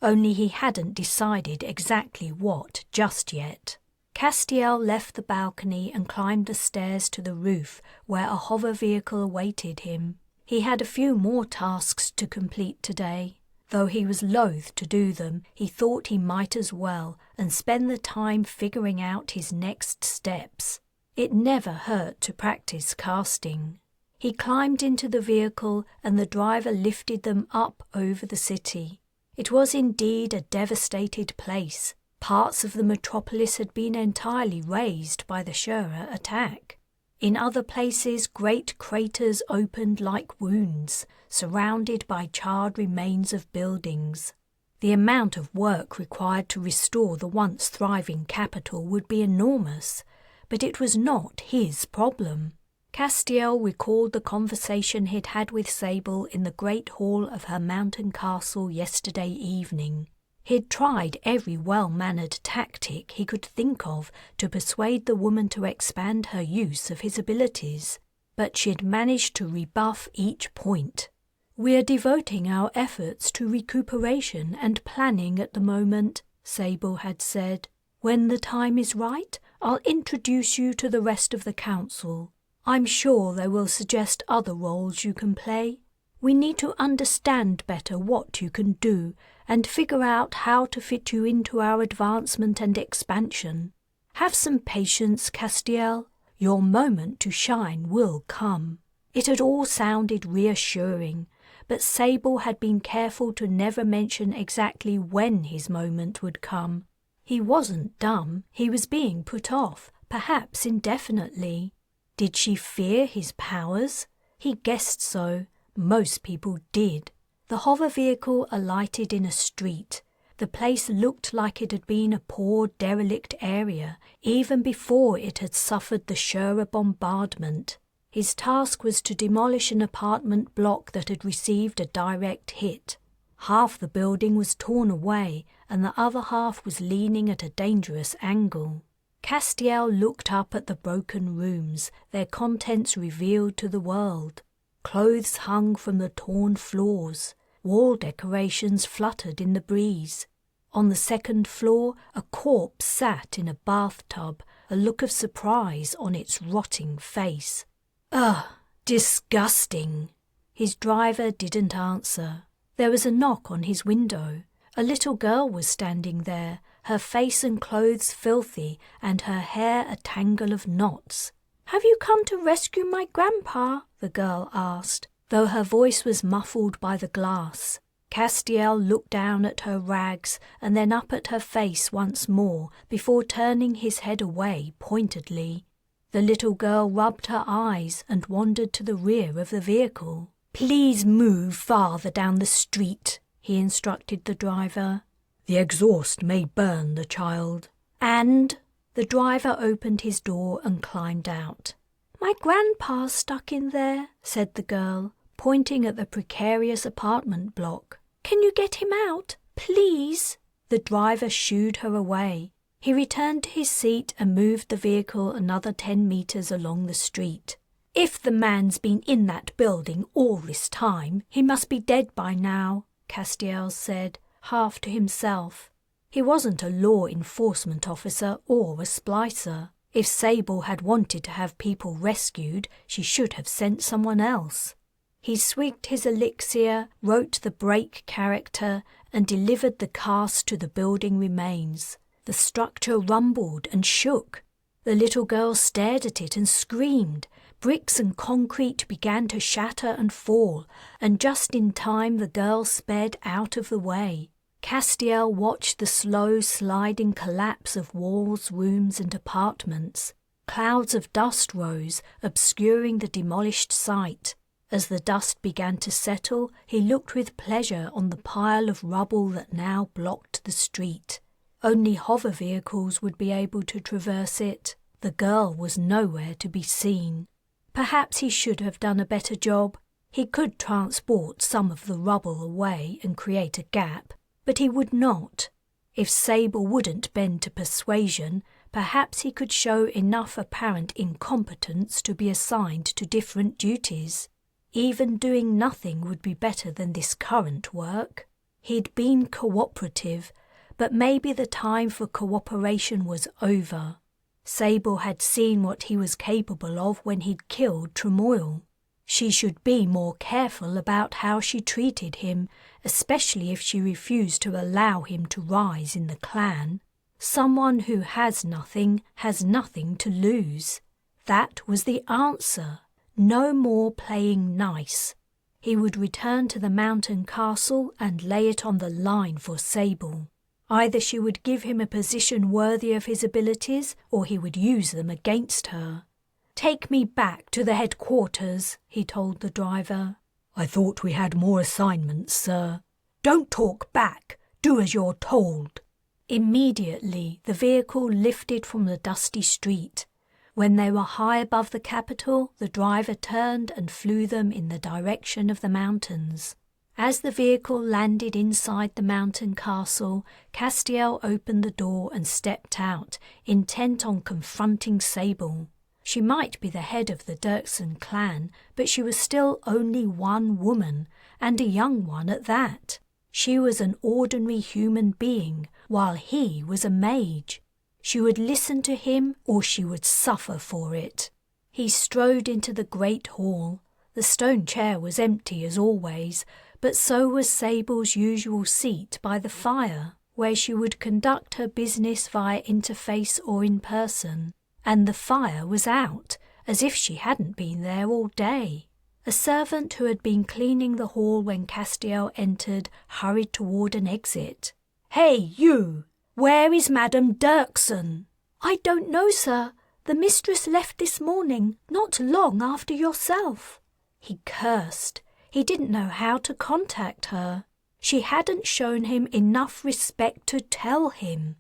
Only he hadn't decided exactly what just yet. Castiel left the balcony and climbed the stairs to the roof, where a hover vehicle awaited him. He had a few more tasks to complete today. Though he was loath to do them, he thought he might as well and spend the time figuring out his next steps. It never hurt to practice casting. He climbed into the vehicle and the driver lifted them up over the city. It was indeed a devastated place. Parts of the metropolis had been entirely razed by the Shura attack. In other places, great craters opened like wounds, surrounded by charred remains of buildings. The amount of work required to restore the once thriving capital would be enormous, but it was not his problem. Castiel recalled the conversation he'd had with Sable in the great hall of her mountain castle yesterday evening. He'd tried every well-mannered tactic he could think of to persuade the woman to expand her use of his abilities, but she'd managed to rebuff each point. "We're devoting our efforts to recuperation and planning at the moment," Sable had said. "When the time is right, I'll introduce you to the rest of the council. I'm sure they will suggest other roles you can play. We need to understand better what you can do and figure out how to fit you into our advancement and expansion. Have some patience, Castiel. Your moment to shine will come." It had all sounded reassuring, but Sable had been careful to never mention exactly when his moment would come. He wasn't dumb, he was being put off, perhaps indefinitely. Did she fear his powers? He guessed so. Most people did. The hover vehicle alighted in a street. The place looked like it had been a poor, derelict area, even before it had suffered the Shura bombardment. His task was to demolish an apartment block that had received a direct hit. Half the building was torn away, and the other half was leaning at a dangerous angle. Castiel looked up at the broken rooms, their contents revealed to the world. Clothes hung from the torn floors. Wall decorations fluttered in the breeze. On the second floor, a corpse sat in a bathtub, a look of surprise on its rotting face. "Ugh, disgusting." His driver didn't answer. There was a knock on his window. A little girl was standing there, her face and clothes filthy and her hair a tangle of knots. "Have you come to rescue my grandpa?" the girl asked, though her voice was muffled by the glass. Castiel looked down at her rags and then up at her face once more before turning his head away pointedly. The little girl rubbed her eyes and wandered to the rear of the vehicle. "Please move farther down the street," he instructed the driver. "The exhaust may burn the child." "And?" The driver opened his door and climbed out. "My grandpa's stuck in there," said the girl, pointing at the precarious apartment block. "Can you get him out, please?" The driver shooed her away. He returned to his seat and moved the vehicle another 10 meters along the street. "If the man's been in that building all this time, he must be dead by now," Castiel said, half to himself. He wasn't a law enforcement officer or a splicer. If Sable had wanted to have people rescued, she should have sent someone else. He swigged his elixir, wrote the break character, and delivered the cast to the building remains. The structure rumbled and shook. The little girl stared at it and screamed. Bricks and concrete began to shatter and fall, and just in time the girl sped out of the way. Castiel watched the slow sliding collapse of walls, rooms and apartments. Clouds of dust rose, obscuring the demolished site. As the dust began to settle, he looked with pleasure on the pile of rubble that now blocked the street. Only hover vehicles would be able to traverse it. The girl was nowhere to be seen. Perhaps he should have done a better job. He could transport some of the rubble away and create a gap, but he would not. If Sable wouldn't bend to persuasion, perhaps he could show enough apparent incompetence to be assigned to different duties. Even doing nothing would be better than this current work. He'd been cooperative, but maybe the time for cooperation was over. Sable had seen what he was capable of when he'd killed Tremoil. She should be more careful about how she treated him, especially if she refused to allow him to rise in the clan. Someone who has nothing to lose. That was the answer. No more playing nice. He would return to the mountain castle and lay it on the line for Sable. Either she would give him a position worthy of his abilities, or he would use them against her. "Take me back to the headquarters," he told the driver. "I thought we had more assignments, sir." "Don't talk back. Do as you're told." Immediately, the vehicle lifted from the dusty street. When they were high above the capital, the driver turned and flew them in the direction of the mountains. As the vehicle landed inside the mountain castle, Castiel opened the door and stepped out, intent on confronting Sable. She might be the head of the Dirksen clan, but she was still only one woman, and a young one at that. She was an ordinary human being, while he was a mage. She would listen to him or she would suffer for it. He strode into the great hall. The stone chair was empty as always, but so was Sable's usual seat by the fire, where she would conduct her business via interface or in person. And the fire was out, as if she hadn't been there all day. A servant who had been cleaning the hall when Castiel entered hurried toward an exit. "Hey, you! Where is Madame Dirksen?" "I don't know, sir. The mistress left this morning, not long after yourself." He cursed. He didn't know how to contact her. She hadn't shown him enough respect to tell him.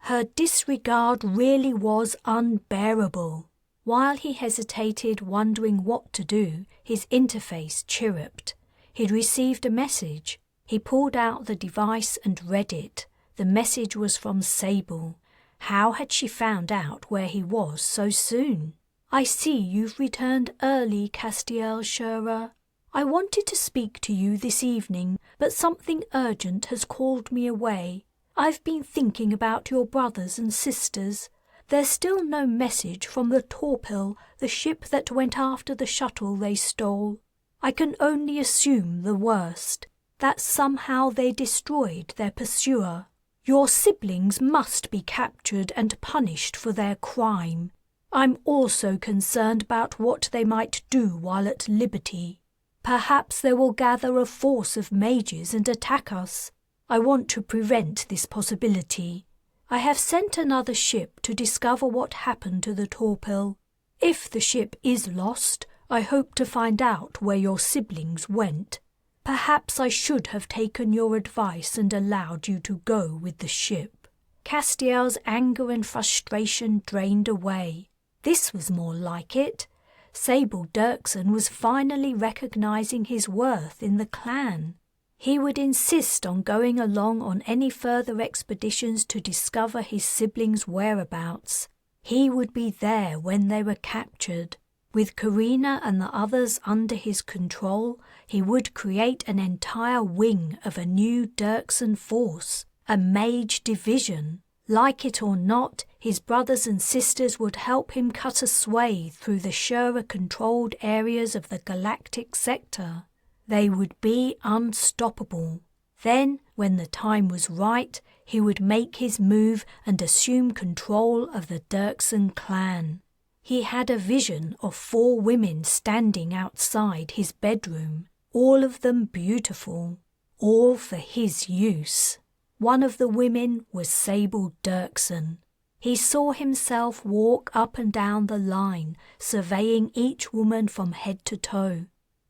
Her disregard really was unbearable. While he hesitated, wondering what to do, his interface chirruped. He'd received a message. He pulled out the device and read it. The message was from Sable. How had she found out where he was so soon? "I see you've returned early, Castiel Scherer. I wanted to speak to you this evening, but something urgent has called me away. I've been thinking about your brothers and sisters. There's still no message from the Torpil, the ship that went after the shuttle they stole. I can only assume the worst, that somehow they destroyed their pursuer. Your siblings must be captured and punished for their crime. I'm also concerned about what they might do while at liberty. Perhaps they will gather a force of mages and attack us. I want to prevent this possibility. I have sent another ship to discover what happened to the Torpil. If the ship is lost, I hope to find out where your siblings went. Perhaps I should have taken your advice and allowed you to go with the ship." Castiel's anger and frustration drained away. This was more like it. Sable Dirksen was finally recognizing his worth in the clan. He would insist on going along on any further expeditions to discover his siblings' whereabouts. He would be there when they were captured. With Carina and the others under his control, he would create an entire wing of a new Dirksen force, a mage division. Like it or not, his brothers and sisters would help him cut a swathe through the Scherer-controlled areas of the galactic sector. They would be unstoppable. Then, when the time was right, he would make his move and assume control of the Dirksen clan. He had a vision of 4 women standing outside his bedroom, all of them beautiful, all for his use. One of the women was Sable Dirksen. He saw himself walk up and down the line, surveying each woman from head to toe.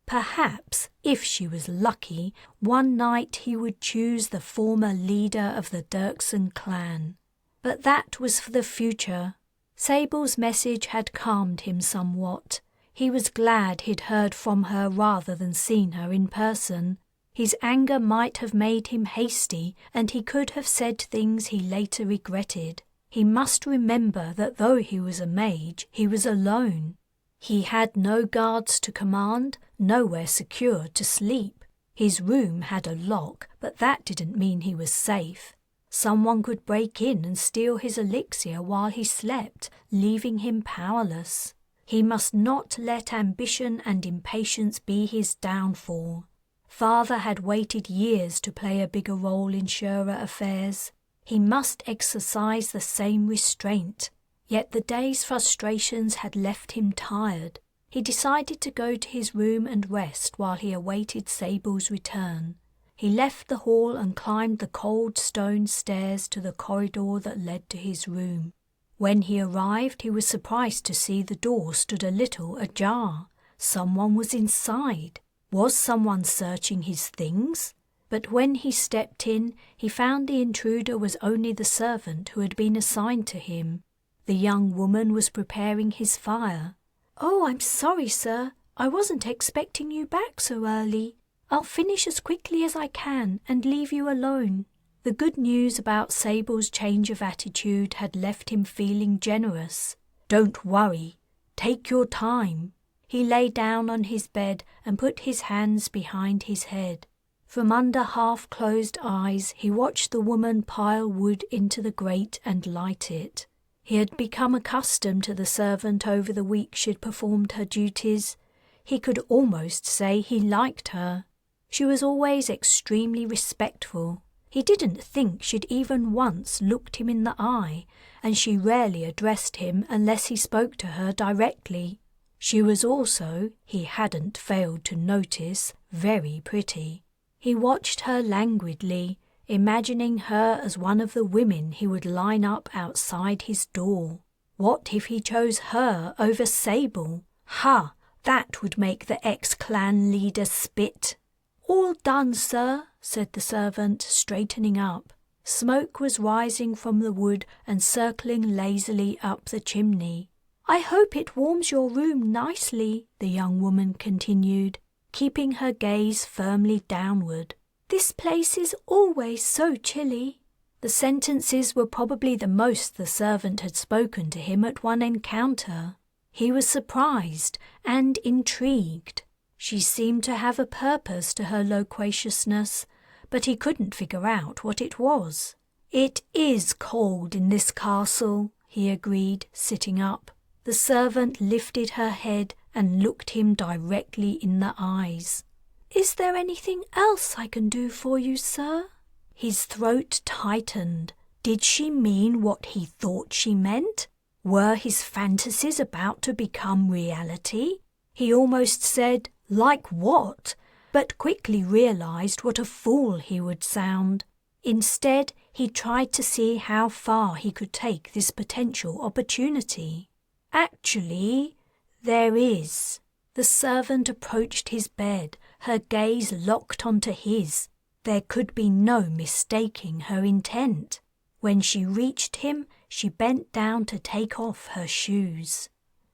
Perhaps, if she was lucky, one night he would choose the former leader of the Dirksen clan. But that was for the future. Sable's message had calmed him somewhat. He was glad he'd heard from her rather than seen her in person. His anger might have made him hasty, and he could have said things he later regretted. He must remember that though he was a mage, he was alone. He had no guards to command, nowhere secure to sleep. His room had a lock, but that didn't mean he was safe. Someone could break in and steal his elixir while he slept, leaving him powerless. He must not let ambition and impatience be his downfall. Father had waited years to play a bigger role in Scherer affairs. He must exercise the same restraint. Yet the day's frustrations had left him tired. He decided to go to his room and rest while he awaited Sable's return. He left the hall and climbed the cold stone stairs to the corridor that led to his room. When he arrived, he was surprised to see the door stood a little ajar. Someone was inside. Was someone searching his things? But when he stepped in, he found the intruder was only the servant who had been assigned to him. The young woman was preparing his fire. "Oh, I'm sorry, sir. I wasn't expecting you back so early. I'll finish as quickly as I can and leave you alone." The good news about Sable's change of attitude had left him feeling generous. "Don't worry. Take your time." He lay down on his bed and put his hands behind his head. From under half-closed eyes, he watched the woman pile wood into the grate and light it. He had become accustomed to the servant over the week she'd performed her duties. He could almost say he liked her. She was always extremely respectful. He didn't think she'd even once looked him in the eye, and she rarely addressed him unless he spoke to her directly. She was also, he hadn't failed to notice, very pretty. He watched her languidly, imagining her as one of the women he would line up outside his door. What if he chose her over Sable? Ha! That would make the ex-clan leader spit. "All done, sir," said the servant, straightening up. Smoke was rising from the wood and circling lazily up the chimney. "I hope it warms your room nicely," the young woman continued, keeping her gaze firmly downward. "This place is always so chilly." The sentences were probably the most the servant had spoken to him at one encounter. He was surprised and intrigued. She seemed to have a purpose to her loquaciousness, but he couldn't figure out what it was. "It is cold in this castle," he agreed, sitting up. The servant lifted her head and looked him directly in the eyes. "Is there anything else I can do for you, sir?" His throat tightened. Did she mean what he thought she meant? Were his fantasies about to become reality? He almost said, "Like what?" but quickly realized what a fool he would sound. Instead, he tried to see how far he could take this potential opportunity. "Actually, there is." The servant approached his bed, her gaze locked onto his. There could be no mistaking her intent. When she reached him, she bent down to take off her shoes.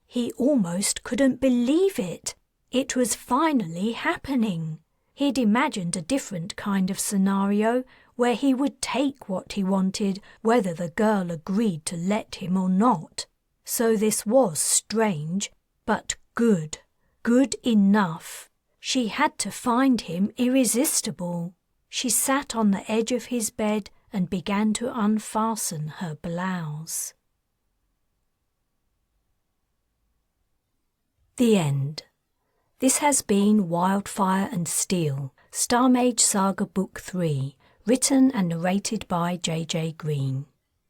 He almost couldn't believe it. It was finally happening. He'd imagined a different kind of scenario where he would take what he wanted, whether the girl agreed to let him or not. So this was strange, but good. Good enough. She had to find him irresistible. She sat on the edge of his bed and began to unfasten her blouse. The end. This has been Wildfire and Steel, Mage Saga Book 3, written and narrated by J.J. Green.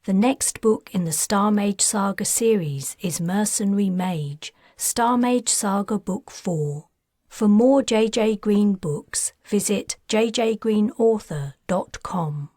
The next book in the Mage Saga series is Mercenary Mage, Mage Saga Book 4. For more J.J. Green books, visit jjgreenauthor.com.